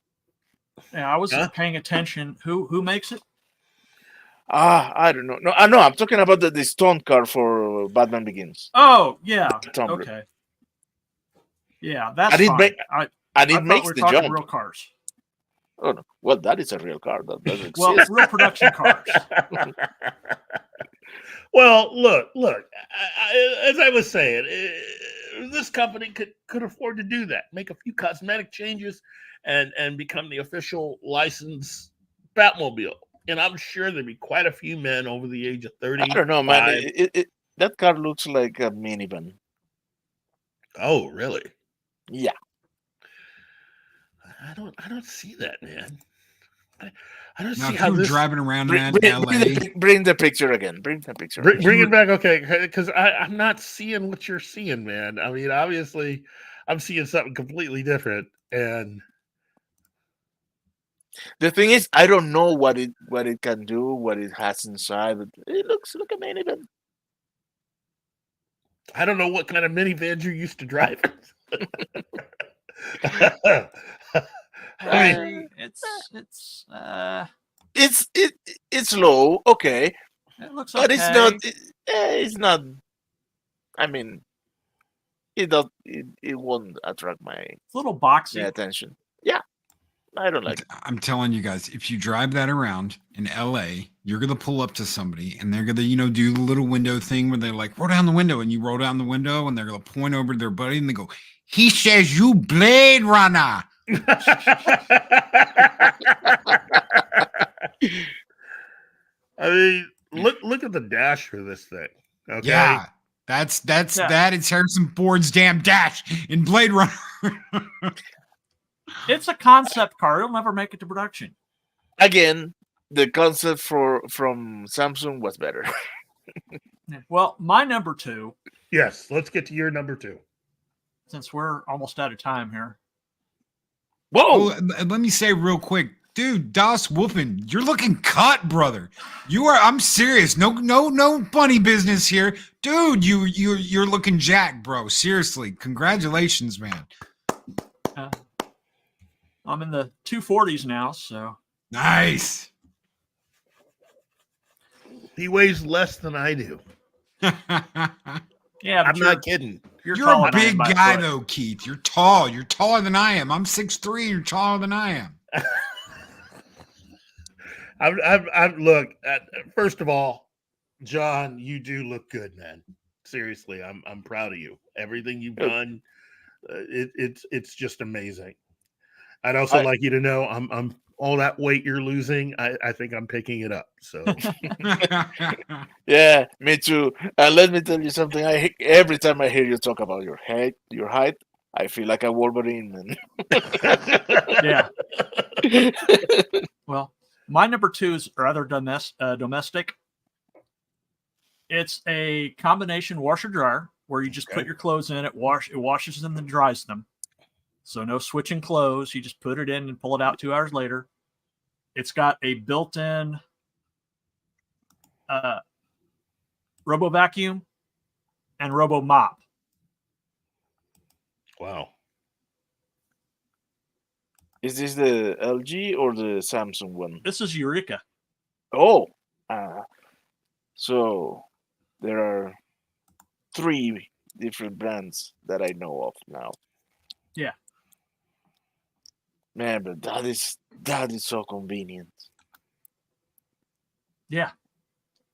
Yeah, I wasn't paying attention. Who makes it? I don't know. No, I'm talking about the stunt car for Batman Begins. Oh, yeah. Tumbler. Okay. Yeah, that's And it fine. it makes the jump. Real cars. Oh no! Well, that is a real car. That doesn't exist. Well, real production cars. Well, look. As I was saying, this company could afford to do that. Make a few cosmetic changes, and become the official licensed Batmobile. And I'm sure there'd be quite a few men over the age of 30. I don't know, man. That car looks like a minivan. Oh, really? Yeah. I don't see that, man. I don't Now, see if how you were this driving around in LA. Bring the picture again. Bring the picture. Bring it back, okay? Because I'm not seeing what you're seeing, man. I mean, obviously, I'm seeing something completely different, and the thing is, I don't know what it can do, what it has inside, but it looks like a minivan. I don't know what kind of minivans you're used to driving. I mean, it's low, okay. It looks but okay. it's not. I mean, it won't attract my little boxy attention. Yeah, I don't like it. I'm telling you guys, if you drive that around in LA, you're gonna pull up to somebody and they're gonna, do the little window thing where they're like, roll down the window, and you roll down the window and they're gonna point over to their buddy and they go, he says you Blade Runner. I mean, look at the dash for this thing. Okay. Yeah. That is Harrison Ford's damn dash in Blade Runner. It's a concept car. It'll never make it to production. Again, the concept from Samsung was better. Well, my number 2, Yes, let's get to your number 2. since we're almost out of time here. Whoa! Let me say real quick, dude, Das Wolfen, you're looking cut, brother. I'm serious. No funny business here. Dude, you're looking jacked, bro. Seriously. Congratulations, man. I'm in the 240s now, so Nice. He weighs less than I do. yeah. I'm not kidding. You're taller a than I am big by a guy, foot. though, Keith. You're tall. You're taller than I am. I'm 6'3". You're taller than I am. Look. First of all, John, you do look good, man. Seriously, I'm proud of you. Everything you've done, it's just amazing. I'd also like you to know I'm all that weight you're losing. I think I'm picking it up. So Yeah, me too. Let me tell you something. Every time I hear you talk about your height, I feel like a Wolverine. Man. Yeah. Well, my number 2 is rather domestic. It's a combination washer dryer where you just put your clothes in, it washes them and dries them. So no switching clothes. You just put it in and pull it out 2 hours later. It's got a built-in robo vacuum and robo mop. wow. Is this the LG or the Samsung one? This is Eureka. Oh, so there are 3 different brands that I know of now. Yeah. Man, but that is so convenient. Yeah.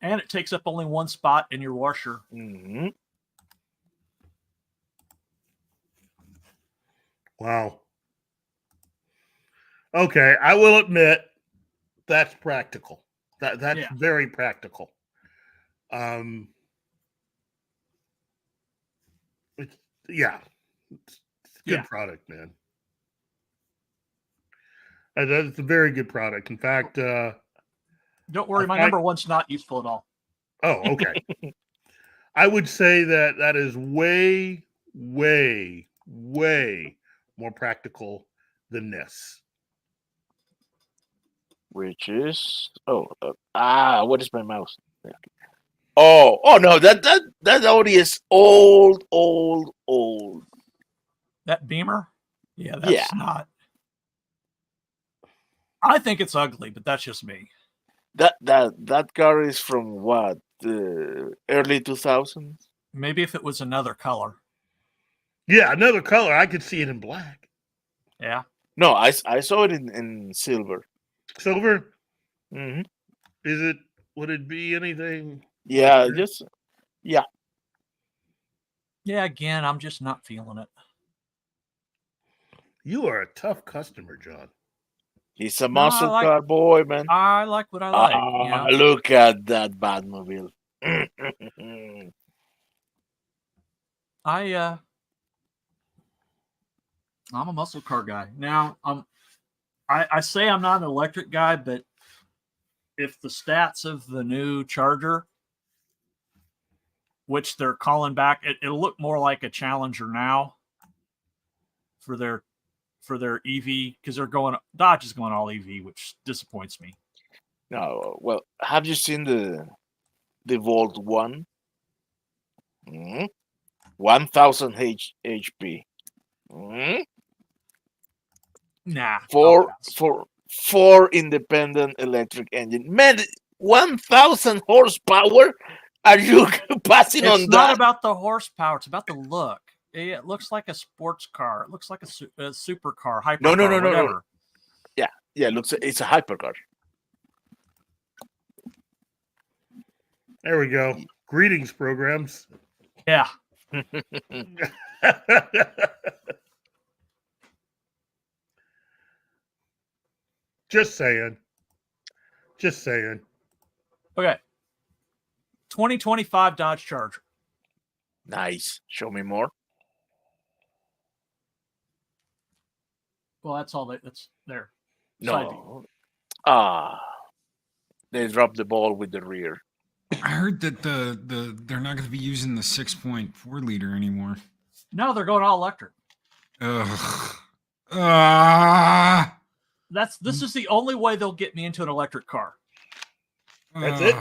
And it takes up only one spot in your washer. Mm-hmm. Wow. Okay, I will admit that's practical. That's very practical. It's good product, man. That's a very good product. In fact, don't worry, my number 1's not useful at all. Oh, okay. I would say that is way, way, way more practical than this. Which is what is my mouse? Oh no, that Audi is old. That Beamer? Yeah, that's not. I think it's ugly, but that's just me. That car is from what? Early 2000s? Maybe if it was another color. Yeah, another color. I could see it in black. Yeah. No, I saw it in silver. Silver? Mm-hmm. Would it be anything? Yeah, Yeah, again, I'm just not feeling it. You are a tough customer, John. He's a muscle car boy, man. I like what I like. Look at that Batmobile. I'm a muscle car guy. Now, I say I'm not an electric guy, but if the stats of the new Charger, which they're calling back, it'll look more like a Challenger now for their EV, because Dodge is going all EV, which disappoints me. No, well, have you seen the Volt 1? 1000 HP. Nah. Four independent electric engine. Man, 1000 horsepower? Are you passing on that? It's not about the horsepower. It's about the look. It looks like a sports car. It looks like a supercar, hypercar, whatever. Yeah, it's a hypercar. There we go. Greetings, programs. Yeah. Just saying. Just saying. Okay. 2025 Dodge Charger. Nice. Show me more. Well, that's all that's there. Side view. No. They dropped the ball with the rear. I heard that they're not going to be using the 6.4 liter anymore. No, they're going all electric. Ugh. This is the only way they'll get me into an electric car. That's it?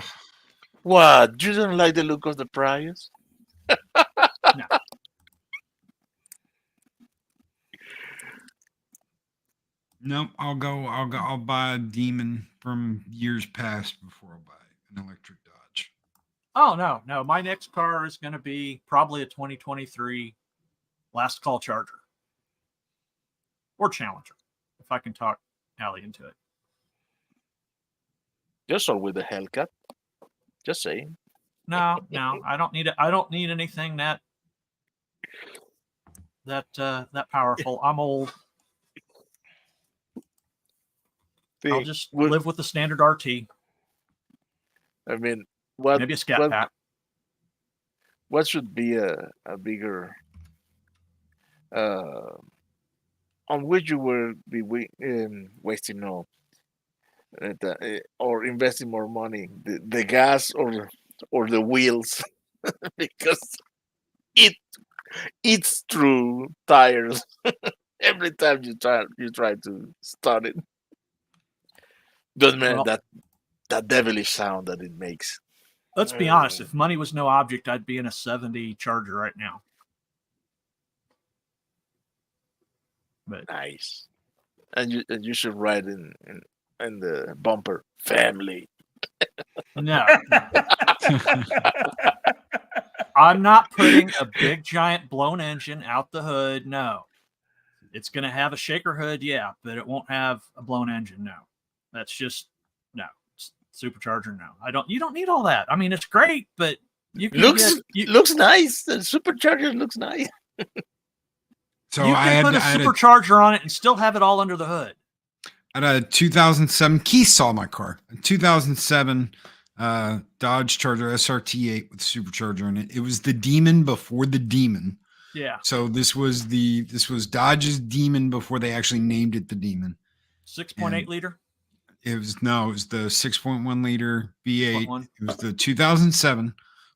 What? You don't like the look of the Prius? No. Nope. I'll buy a Demon from years past before I buy an electric Dodge. Oh, no. My next car is going to be probably a 2023 Last Call Charger. Or Challenger, if I can talk Allie into it. Just or with the Hellcat. Just saying. No, I don't need it. I don't need anything that powerful. I'm old. I'll just live with the standard RT. I mean, maybe a Scat Pack. What should be a bigger on which you will be wasting or investing more money, the gas or the wheels, because it's through tires every time you try to start it. Doesn't matter that devilish sound that it makes. Let's be honest. If money was no object, I'd be in a 70 Charger right now. But nice, and you should write in the bumper family. No. I'm not putting a big giant blown engine out the hood. No. It's going to have a shaker hood, yeah, but it won't have a blown engine. No. That's just no. Supercharger, no. You don't need all that. I mean, it's great, but you can looks nice. The supercharger looks nice. So you can put a supercharger on it and still have it all under the hood. I had a 2007. Keith saw my car. A 2007 Dodge Charger SRT8 with supercharger in it. It was the Demon before the Demon. Yeah. So this was Dodge's Demon before they actually named it the Demon. 6.8 liter. It was the 6.1 liter V8. It was the 2007,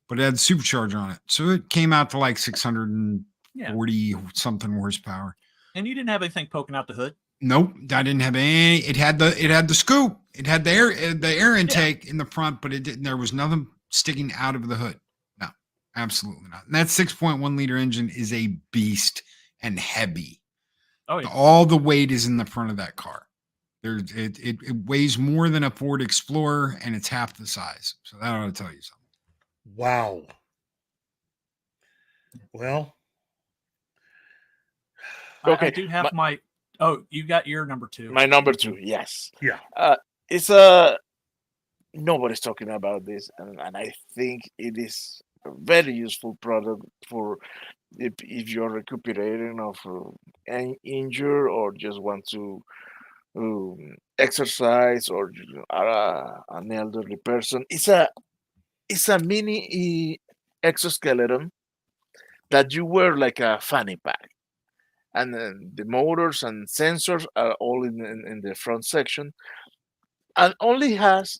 but it had supercharger on it, so it came out to like 640 something horsepower. And you didn't have anything poking out the hood? Nope, I didn't have any. It had the scoop. It had the air intake in the front, but it didn't. There was nothing sticking out of the hood. No, absolutely not. And that 6.1 liter engine is a beast and heavy. Oh yeah. All the weight is in the front of that car. It weighs more than a Ford Explorer, and it's half the size. So that ought to tell you something. Wow. Well, okay. I do have my. Oh, you got your number 2. My number 2, yes. Yeah. It's nobody's talking about this, and I think it is a very useful product for if you're recuperating of an injury or just want to exercise or are an elderly person. It's a mini exoskeleton that you wear like a fanny pack, and then the motors and sensors are all in the front section, and only has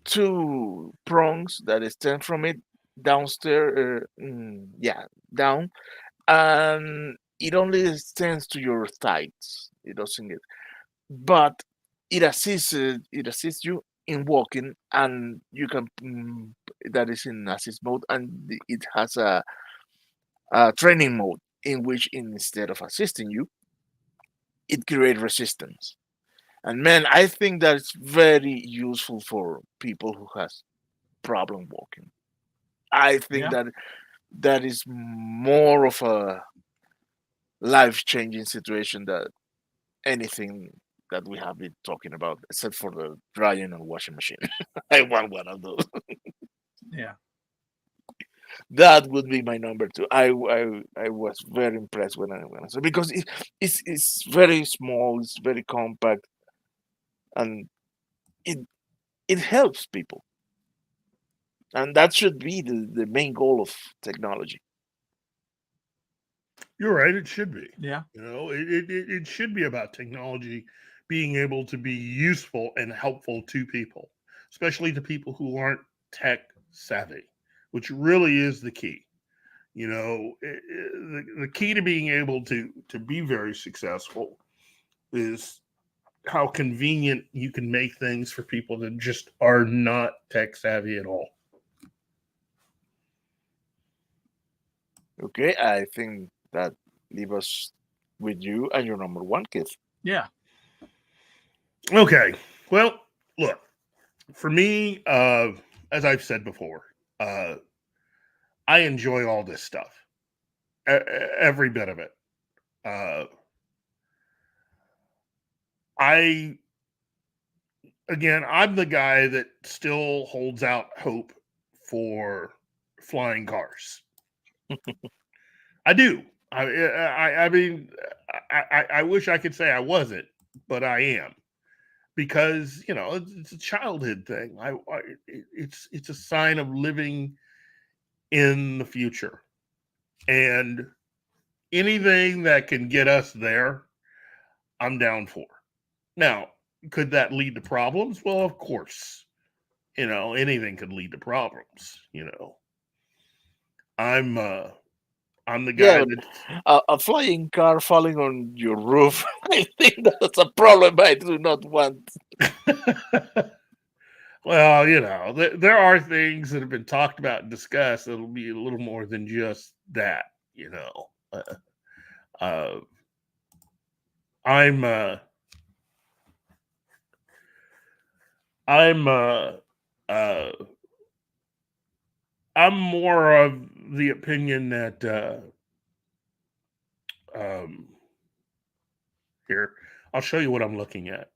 2 prongs that extend from it downstairs, down, and it only extends to your thighs. It doesn't get, but it assists you in walking, and you can that is in assist mode, and it has a training mode in which instead of assisting you, it creates resistance. And man, I think that's very useful for people who has problem walking. I think that is more of a life-changing situation than anything that we have been talking about, except for the drying and washing machine. I want one of those. Yeah. That would be my number two. I was very impressed when I saw, because it's very small, it's very compact, and it it helps people, and that should be the main goal of technology. You're right. It should be. Yeah. It should be about technology being able to be useful and helpful to people, especially to people who aren't tech savvy, which really is the key. The key to being able to be very successful is how convenient you can make things for people that just are not tech savvy at all. Okay, I think that leave us with you and your number one, kid. Yeah. Okay. Well, look, for me, as I've said before, I enjoy all this stuff, every bit of it. I'm the guy that still holds out hope for flying cars. I do. I mean, I wish I could say I wasn't, but I am, because it's a childhood thing. It's a sign of living in the future, and anything that can get us there, I'm down for. Now, could that lead to problems? Well, of course. Anything could lead to problems. I'm the guy Yeah, that a flying car falling on your roof. I think that's a problem I do not want. well, there are things that have been talked about and discussed that'll be a little more than just that. I'm I'm I'm more of the opinion that here, I'll show you what I'm looking at.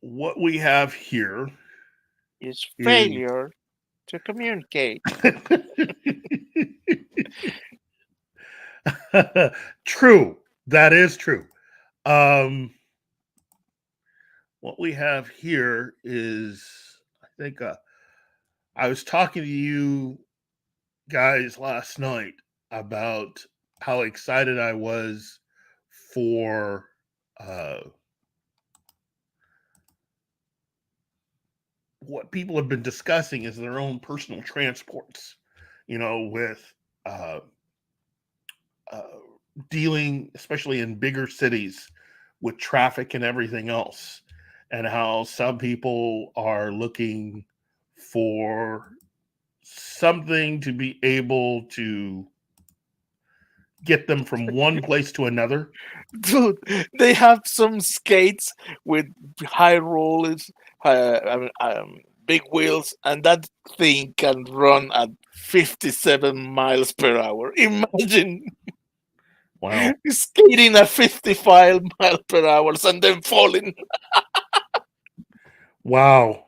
What we have here It's is failure to communicate. true. That is true. What we have here is, I think, I was talking to you guys last night about how excited I was for what people have been discussing as their own personal transports, with uh, dealing, especially in bigger cities, with traffic and everything else, and how some people are looking for something to be able to get them from one place to another. Dude, they have some skates with high rollers, big wheels, and that thing can run at 57 miles per hour. Imagine Wow. skating at 55 miles per hour and then falling. Wow.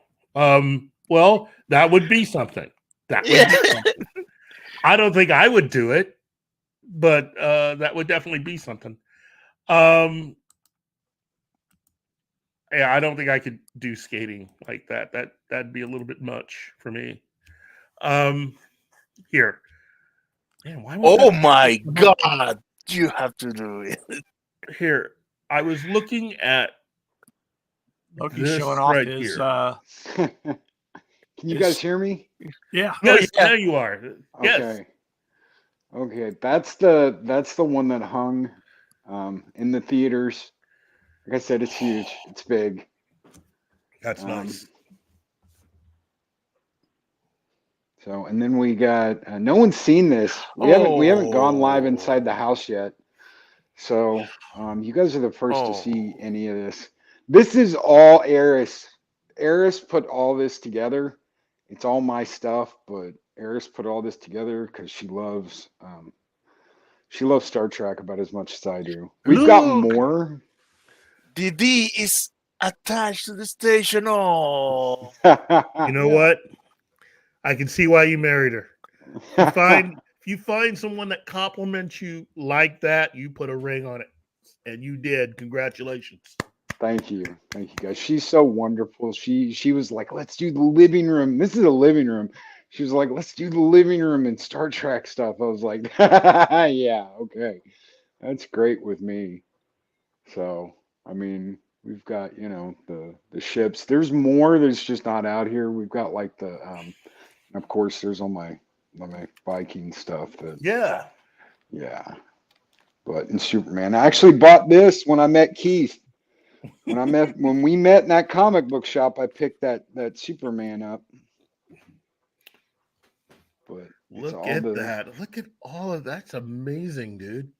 Well, that would be something. That would Yeah. be something. I don't think I would do it, but that would definitely be something. Yeah, I don't think I could do skating like that. That'd be a little bit much for me. Here. Man, why won't Oh that my come up? God. You have to do it. Here. I was looking at Loki's this showing off right his here. Can you guys hear me? yeah. No, yeah. now you are. Yes. Okay. Okay, that's the one that hung in the theaters. Like I said, it's huge. It's big. That's nice. So, and then we got no one's seen this. We haven't gone live inside the house yet. So, you guys are the first to see any of this. This is all Eris. Eris put all this together. It's all my stuff, but Eris put all this together because she loves She loves Star Trek about as much as I do. We've got more. The D is attached to the station. Oh, You know what? I can see why you married her. If you find someone that compliments you like that, you put a ring on it, and you did. Congratulations. Thank you guys. She's so wonderful. She was like, let's do the living room. This is a living room. She was like, let's do the living room and Star Trek stuff. I was like, yeah, okay, that's great with me. So I mean, we've got the ships. There's more. There's just not out here. We've got like the of course there's all my Viking stuff. Yeah. But in Superman, I actually bought this when I met Keith. When we met in that comic book shop, I picked that Superman up. But look at that! Look at all of that's amazing, dude.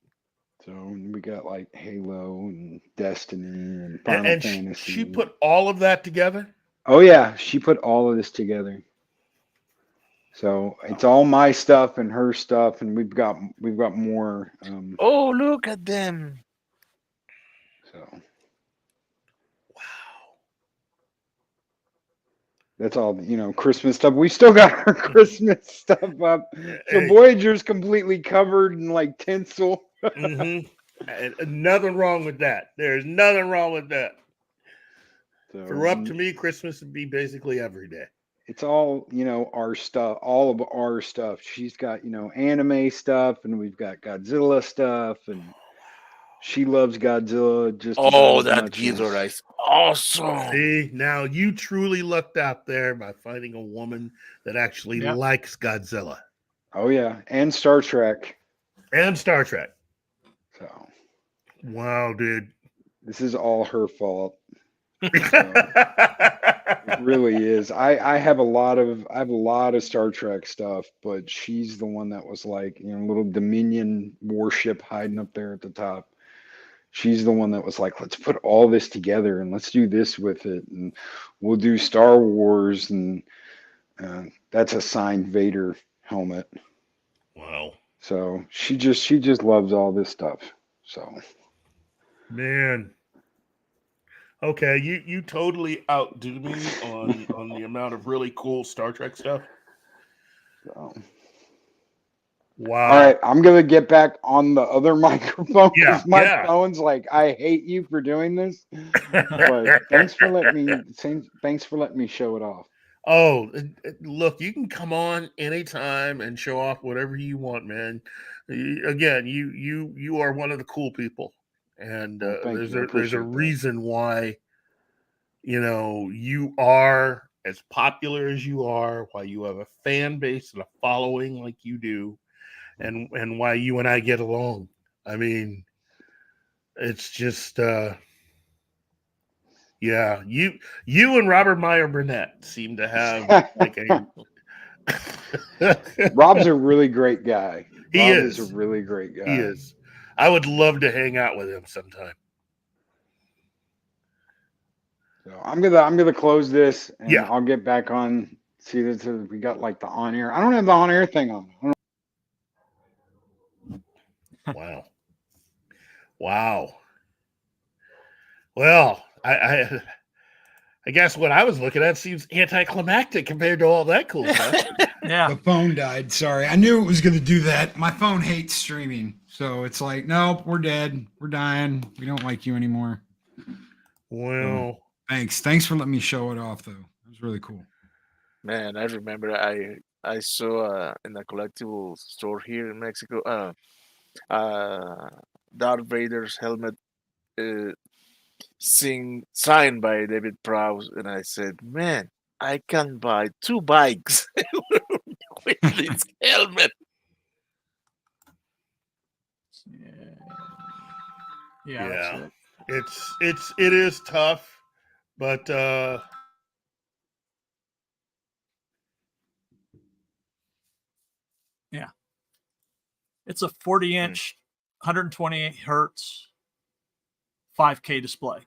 So we got like Halo and Destiny and Final Fantasy. She put all of that together. Oh yeah, she put all of this together. So it's all my stuff and her stuff, and we've got more. Oh, look at them! So. That's all, Christmas stuff. We still got our Christmas stuff up. So Voyager's completely covered in like tinsel. And nothing wrong with that. There's nothing wrong with that. So, if you're up to me, Christmas would be basically every day. It's all, our stuff, all of our stuff. She's got, anime stuff, and we've got Godzilla stuff, and she loves Godzilla just that Ghidorah is awesome. See, now you truly lucked out there by finding a woman that actually likes Godzilla. Oh yeah, and Star Trek. So, wow, dude, this is all her fault. So, it really is. I have a lot of Star Trek stuff, but she's the one that was like, little Dominion warship hiding up there at the top. She's the one that was like, let's put all this together and let's do this with it, and we'll do Star Wars, and that's a signed Vader helmet. Wow. So she just loves all this stuff. So, man, okay, you totally outdo me on the amount of really cool Star Trek stuff. So. Wow. All right, I'm gonna get back on the other microphone because my phone's like, I hate you for doing this. But thanks for letting me show it off. Oh, look, you can come on anytime and show off whatever you want, man. Again, you are one of the cool people, and there's a reason why you are as popular as you are, why you have a fan base and a following like you do. And why you and I get along. I mean, it's just you and Robert Meyer Burnett seem to have like a Rob's a really great guy. He Rob is a really great guy. He is. I would love to hang out with him sometime. So I'm gonna close this and Yeah. I'll get back on. See this we got like the on air. I don't have the on air thing on. I don't Wow. Well, I guess what I was looking at seems anticlimactic compared to all that cool stuff. Yeah. The phone died. Sorry. I knew it was going to do that. My phone hates streaming. So it's like, nope, we're dead. We're dying. We don't like you anymore. Well, thanks. Thanks for letting me show it off, though. It was really cool. Man, I remember I saw in a collectible store here in Mexico Darth Vader's helmet signed by David Prowse, and I said, man, I can buy 2 bikes with this helmet. Yeah. It is tough, but yeah. It's a 40-inch, 128 hertz, 5K display.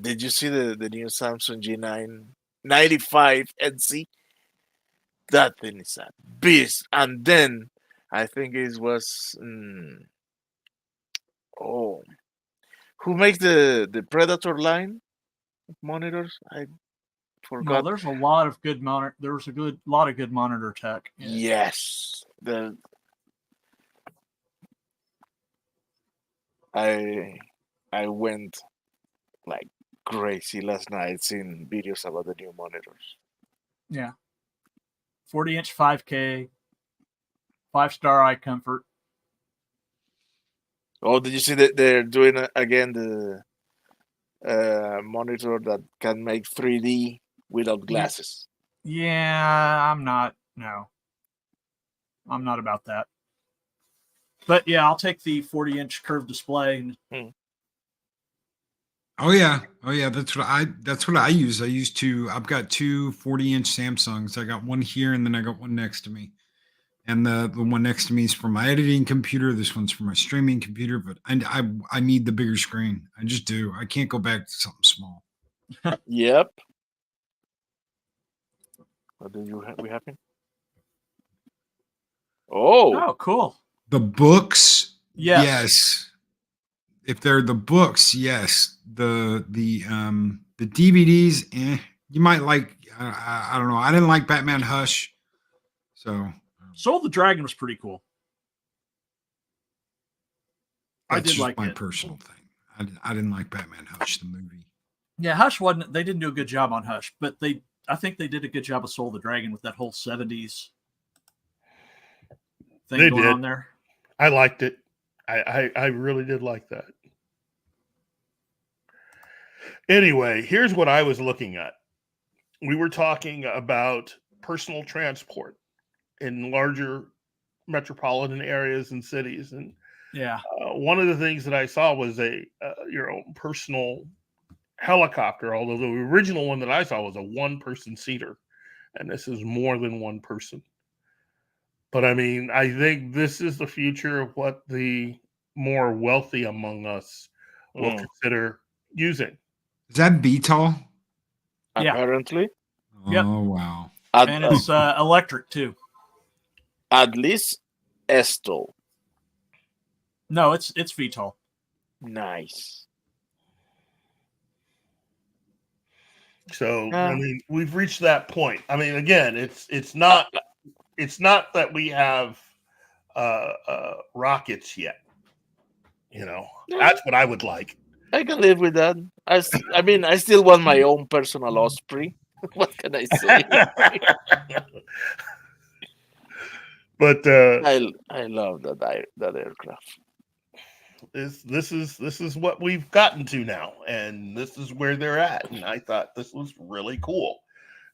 Did you see the new Samsung G9 95 NC? That thing is a beast. And then I think it was. Oh, who makes the Predator line of monitors? I No, forgot. there's a lot of good monitor. There was a lot of good monitor tech. Yes, I I went like crazy last night seeing videos about the new monitors. Yeah. 40-inch 5K, 5-star eye comfort. Oh, did you see that they're doing again the monitor that can make 3D without glasses? Yeah, I'm not. No, I'm not about that. But yeah, I'll take the 40-inch curved display. Oh yeah. That's what I use. I've got two 40-inch Samsungs. I got one here and then I got one next to me. And the one next to me is for my editing computer. This one's for my streaming computer, but I need the bigger screen. I just do. I can't go back to something small. Yep. What do we happen? Oh, cool. The books, Yes. yes. If they're the books, yes. The DVDs, you might like. I don't know. I didn't like Batman Hush, so Soul the Dragon was pretty cool. I that's did just like my it. personal thing. I didn't like Batman Hush the movie. Yeah, Hush wasn't. They didn't do a good job on Hush, but I think they did a good job of Soul the Dragon with that whole 70s thing They going did. on there. I liked it. I really did like that. Anyway, here's what I was looking at. We were talking about personal transport in larger metropolitan areas and cities, and Yeah. one of the things that I saw was your own personal helicopter. Although the original one that I saw was a one-person seater, and this is more than one person. But I mean, I think this is the future of what the more wealthy among us will consider using. Is that VTOL? Yeah. Apparently. Yep. Oh wow. And it's electric too. At least Estol. No, it's VTOL. Nice. So I mean, we've reached that point. I mean, again, it's not that we have rockets yet. You know, that's what I would like. I can live with that. I mean, I still want my own personal Osprey. What can I say? But I love that aircraft. This is what we've gotten to now, and this is where they're at. And I thought this was really cool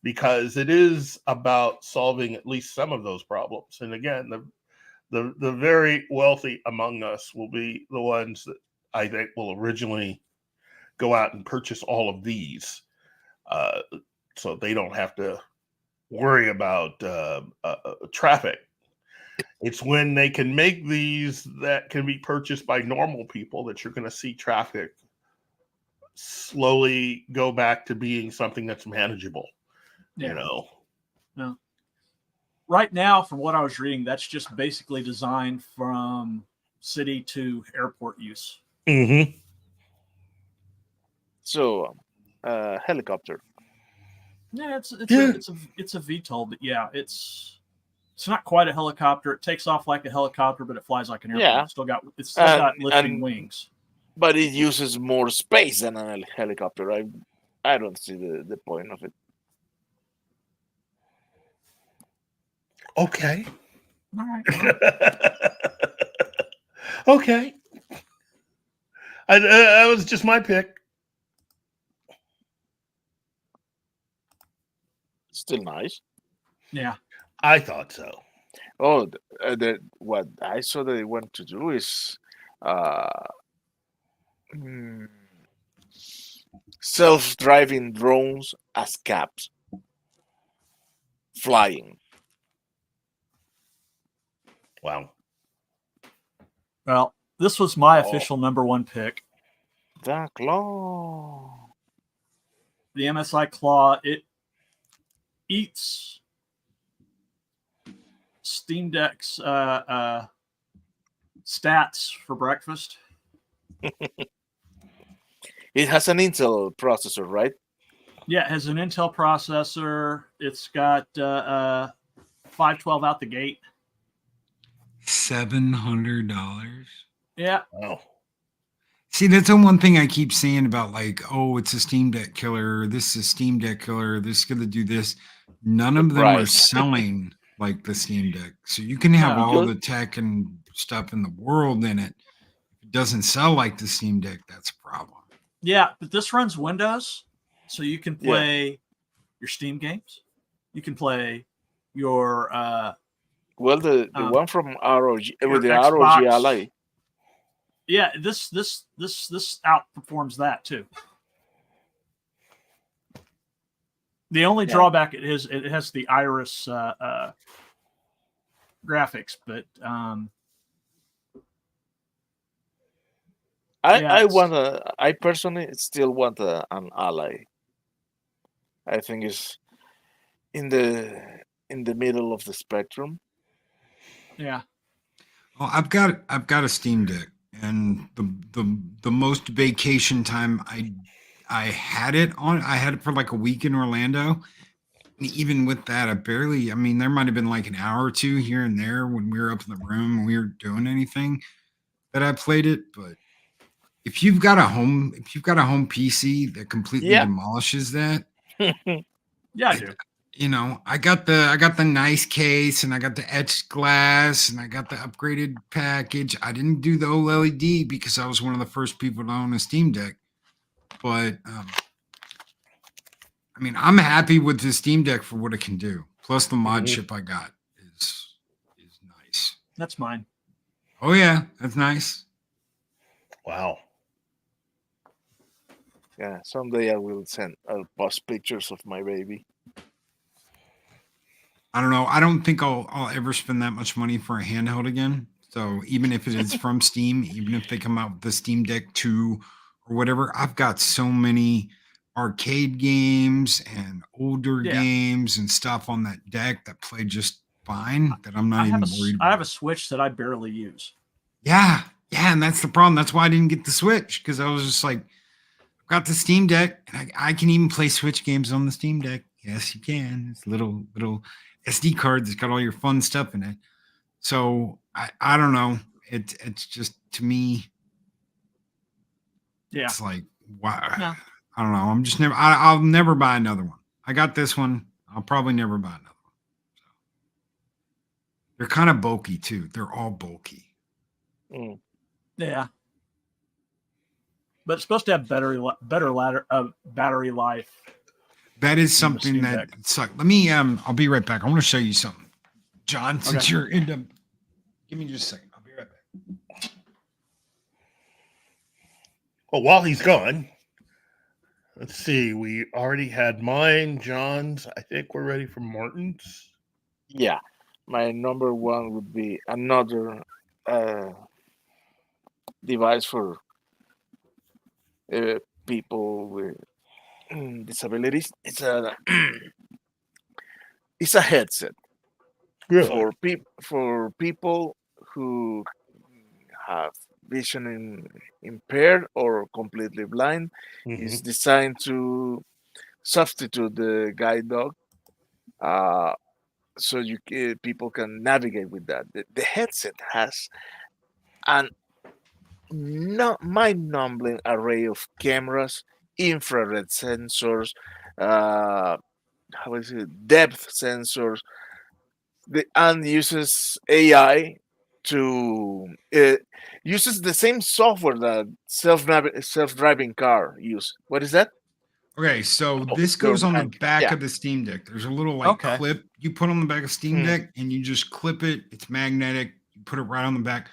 because it is about solving at least some of those problems. And again, the very wealthy among us will be the ones that I think will originally go out and purchase all of these, so they don't have to worry about traffic. It's when they can make these that can be purchased by normal people that you're going to see traffic slowly go back to being something that's manageable. Yeah. You know. No. Right now, from what I was reading, that's just basically designed from city to airport use. Mm-hmm. So, helicopter. Yeah, it's a VTOL, but yeah, it's not quite a helicopter. It takes off like a helicopter, but it flies like an airplane. Yeah. It's still got lifting wings. But it uses more space than a helicopter. I don't see the point of it. Okay. All right. Okay. That was just my pick. Still nice. Yeah. I thought so. Oh, what I saw that they want to do is self-driving drones as cabs, flying. Wow. Well, this was my official number one pick. The Claw. The MSI Claw, it eats Steam Deck's stats for breakfast. It has an Intel processor, right? Yeah, it has an Intel processor. It's got 512 out the gate. $700. Yeah. Oh. See, that's the one thing I keep saying about like, oh, it's a Steam Deck killer. This is a Steam Deck killer. This is going to do this. None of them are selling like the Steam Deck. So you can have all the tech and stuff in the world in it. If it doesn't sell like the Steam Deck, that's a problem. Yeah, but this runs Windows, so you can play your Steam games. You can play your well, the one from ROG with the Xbox. ROG Ally. Yeah, this outperforms that too. The only drawback it has the Iris graphics, but I personally still want an Ally. I think it's in the middle of the spectrum. Yeah. Well, I've got a Steam Deck, and the most vacation time I had it for like a week in Orlando. And even with that, there might have been like an hour or two here and there when we were up in the room and we were doing anything that I played it. But if you've got a home PC that completely demolishes that, yeah, I do. I got the nice case, and I got the etched glass, and I got the upgraded package. I didn't do the OLED because I was one of the first people to own a Steam Deck. But I'm happy with the Steam Deck for what it can do. Plus the mod chip I got is nice. That's mine. Oh yeah, that's nice. Wow. Yeah, someday I'll post pictures of my baby. I don't know. I don't think I'll ever spend that much money for a handheld again. So even if it is from Steam, even if they come out with the Steam Deck 2 or whatever, I've got so many arcade games and older games and stuff on that deck that play just fine that I'm not even worried about. I have a Switch that I barely use. Yeah, and that's the problem. That's why I didn't get the Switch, because I was just like, I've got the Steam Deck, and I can even play Switch games on the Steam Deck. Yes, you can. It's a little SD card that's got all your fun stuff in it. So I don't know. It's just, to me, it's like, wow. No. I don't know. I'll never buy another one. I got this one. I'll probably never buy another one. So they're kind of bulky too. They're all bulky. Yeah. But it's supposed to have better battery life. That is something that sucks. Let me I'll be right back. I want to show you something. John, since you're into, give me just a second. I'll be right back. Well, while he's gone, let's see. We already had mine, John's. I think we're ready for Martin's. Yeah. My number one would be another device for people with disabilities. It's a headset for people who have vision impaired or completely blind. It's designed to substitute the guide dog, so people can navigate with that. The headset has an mind-numbing array of cameras, infrared sensors, depth sensors, and uses AI to uses the same software that self-driving car use. What is that? Okay, so this goes on the back of the Steam Deck. There's a little clip you put on the back of Steam Deck, and you just clip it. It's magnetic. You put it right on the back.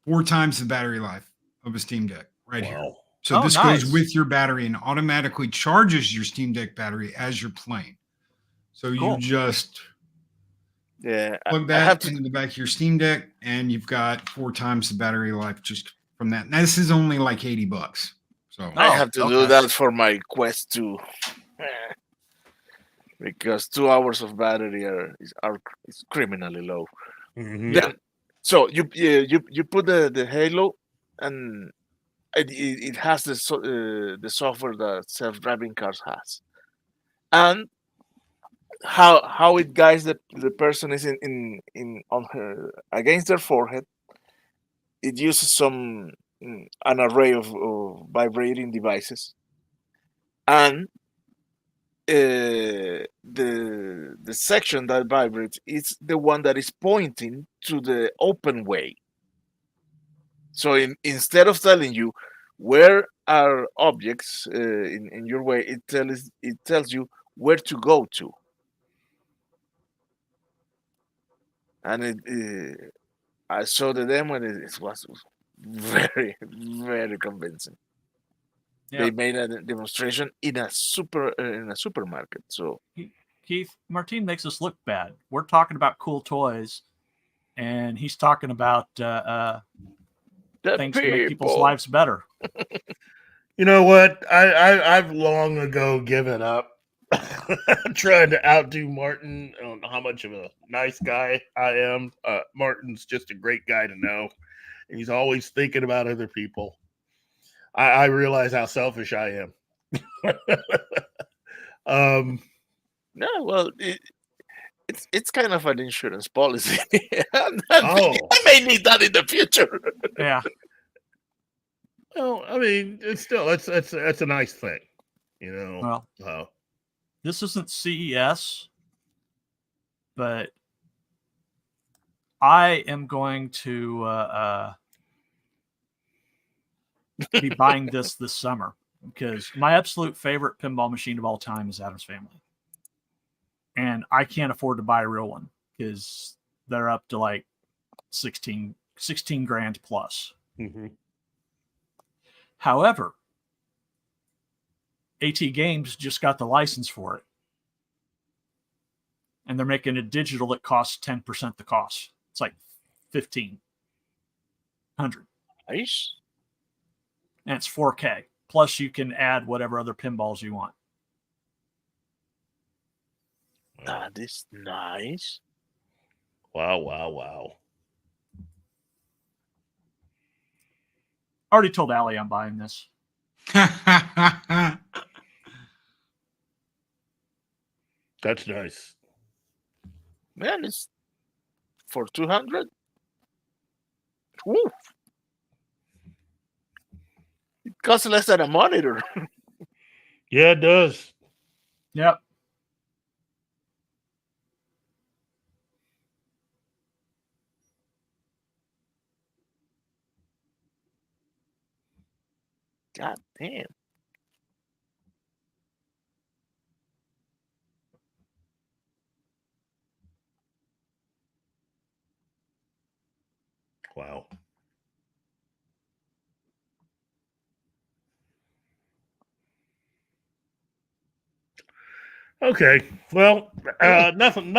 4 times the battery life of a Steam Deck here. So this goes with your battery and automatically charges your Steam Deck battery as you're playing. So you just plug that into the back of your Steam Deck, and you've got 4 times the battery life just from that. Now, this is only like $80. So I have to do that for my Quest 2 because 2 hours of battery is criminally low. Then, so you put the halo, and it has the software that self-driving cars has, and how it guides the person is in on her against their forehead. It uses an array of vibrating devices, and the section that vibrates is the one that is pointing to the open way. So instead of telling you where are objects in your way, it tells you where to go to, and I saw the demo and it was very very convincing. They made a demonstration in a supermarket. So Keith, Martin makes us look bad. We're talking about cool toys, and he's talking about things to make people's lives better. You know what? I've long ago given up trying to outdo Martin on how much of a nice guy I am. Martin's just a great guy to know. He's always thinking about other people. I realize how selfish I am. No, well, it's kind of an insurance policy. I may need that in the future. Yeah. Well, I mean, it's a nice thing, you know. Well, this isn't CES, but I am going to be buying this summer because my absolute favorite pinball machine of all time is Addams Family. And I can't afford to buy a real one because they're up to like 16 grand plus. Mm-hmm. However, AT Games just got the license for it. And they're making a digital that costs 10% the cost. It's like $1,500. Nice. And it's 4K. Plus you can add whatever other pinballs you want. That is nice. Wow. I already told Allie I'm buying this. That's nice. Man, it's for 200. Woo. It costs less than a monitor. Yeah, it does. Yep. God damn. Wow. Okay. Well, nothing.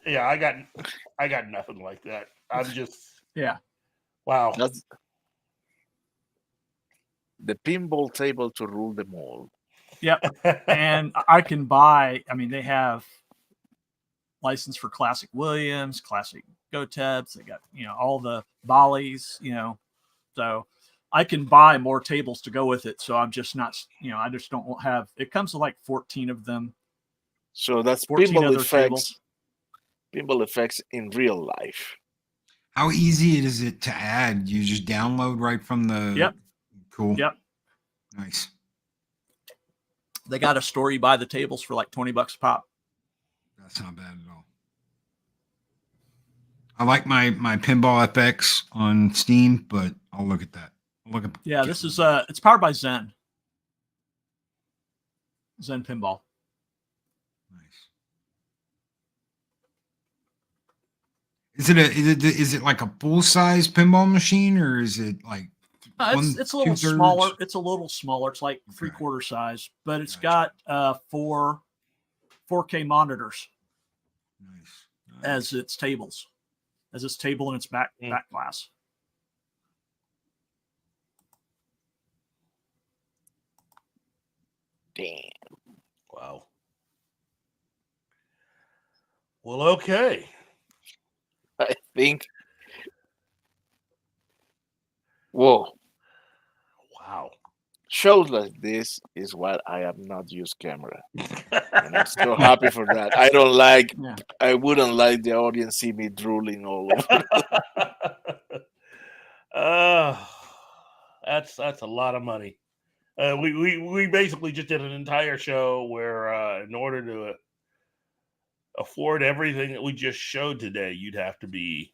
Yeah, I got nothing like that. I'm just. Yeah. Wow. That's the pinball table to rule them all. Yep. And I can buy, I mean, they have license for Classic Williams, Classic Gotebs. They got, all the Bollies, so I can buy more tables to go with it. So I'm just not, I just don't have, it comes to like 14 of them. So that's 14 pinball other effects. tables. Pinball effects in real life. How easy is it to add? You just download right from the. Yep. Cool. Yep. Nice. They got a store. You buy the tables for like $20 a pop. That's not bad at all. I like my Pinball FX on Steam, but I'll look at that. Yeah, this is it's powered by Zen. Zen Pinball. Nice. Is it like a full size pinball machine, or is it like it's a little smaller? It's a little smaller. It's like 3/4 size, but it's got 4 4K monitors. Nice. As its tables, as its table and its back glass. Damn. Wow. Well, okay. think. Whoa. Wow. Shows like this is why I have not used camera. And I'm so happy for that. I wouldn't like the audience see me drooling all over. That's a lot of money. We basically just did an entire show where in order to afford everything that we just showed today, you'd have to be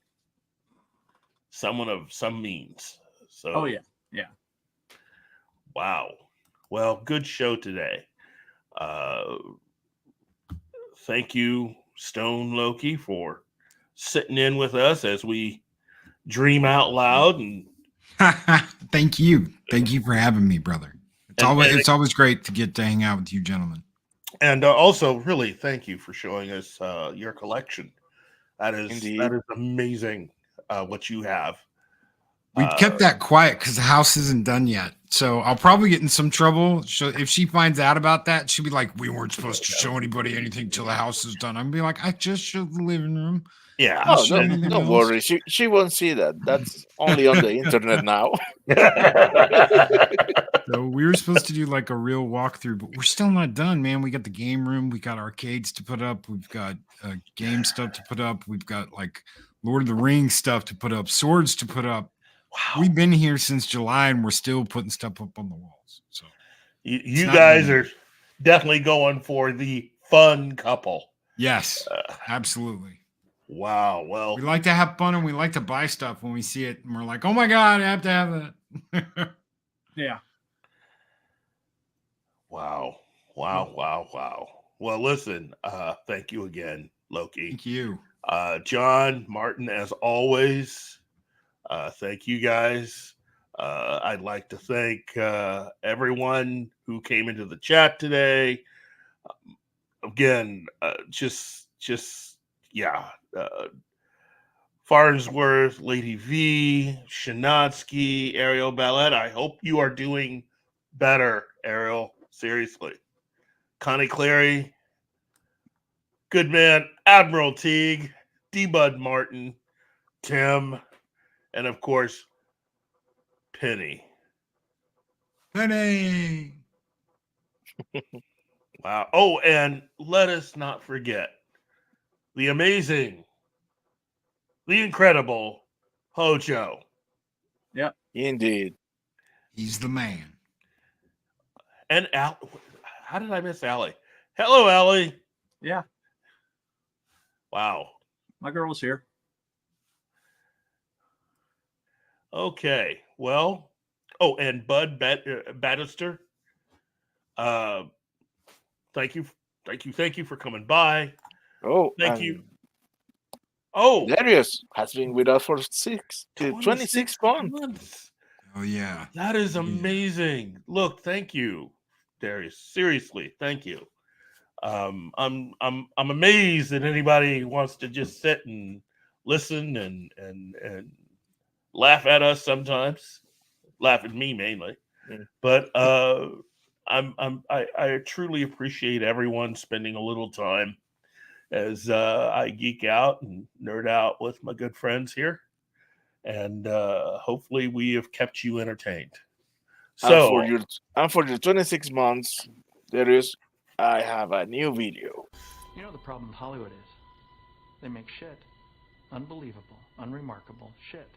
someone of some means. So Oh yeah. Wow. Well, good show today. Thank you, Stone Loki, for sitting in with us as we dream out loud. And Thank you for having me, brother. It's always great to get to hang out with you gentlemen. And also, really, thank you for showing us your collection. That is amazing. What you have. We've kept that quiet because the house isn't done yet. So I'll probably get in some trouble. If she finds out about that, she'll be like, "We weren't supposed to show anybody anything till the house is done." I'm be like, "I just showed the living room." Yeah. Oh, don't worry. She won't see that. That's only on the internet now. So we were supposed to do like a real walkthrough, but we're still not done, man. We got the game room, we got arcades to put up, we've got game stuff to put up, we've got like Lord of the Rings stuff to put up, swords to put up. Wow. We've been here since July and we're still putting stuff up on the walls. So you guys are definitely going for the fun couple. Yes, absolutely. Wow. Well, we like to have fun and we like to buy stuff when we see it and we're like, "Oh my God, I have to have that." Yeah. Wow. Well, listen, thank you again, Loki. Thank you. John, Martin, as always, thank you guys. I'd like to thank everyone who came into the chat today. Again, Farnsworth, Lady V, Shanatsky, Ariel Ballet. I hope you are doing better, Ariel. Seriously. Connie Clary, good man, Admiral Teague, D-Bud Martin, Tim, and of course, Penny. Wow. Oh, and let us not forget the amazing, the incredible Hojo. Yep. Indeed. He's the man. And Al, how did I miss Allie? Hello, Allie. Yeah. Wow. My girl was here. Okay. Well, and Bud Battister. Thank you for coming by. Oh, thank you. Oh, Darius has been with us for 26 months. Oh yeah, that is amazing. Look, thank you, Darius. Seriously, thank you. I'm amazed that anybody wants to just sit and listen and laugh at us sometimes. Laugh at me mainly, but I truly appreciate everyone spending a little time as I geek out and nerd out with my good friends here. And hopefully we have kept you entertained. So, and for your 26 months, I have a new video. You know the problem with Hollywood is they make shit. Unbelievable, unremarkable shit.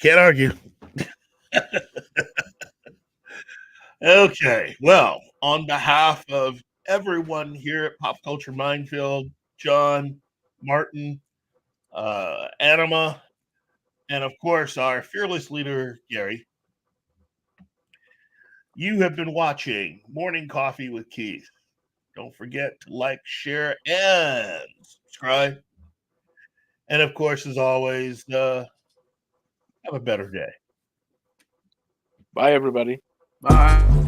Can't argue. Okay, well, on behalf of everyone here at Pop Culture Minefield, John, Martin, Anima, and of course our fearless leader, Gerry, you have been watching Morning Coffee with Keith. Don't forget to like, share, and subscribe. And of course, as always, have a better day. Bye, everybody. Bye.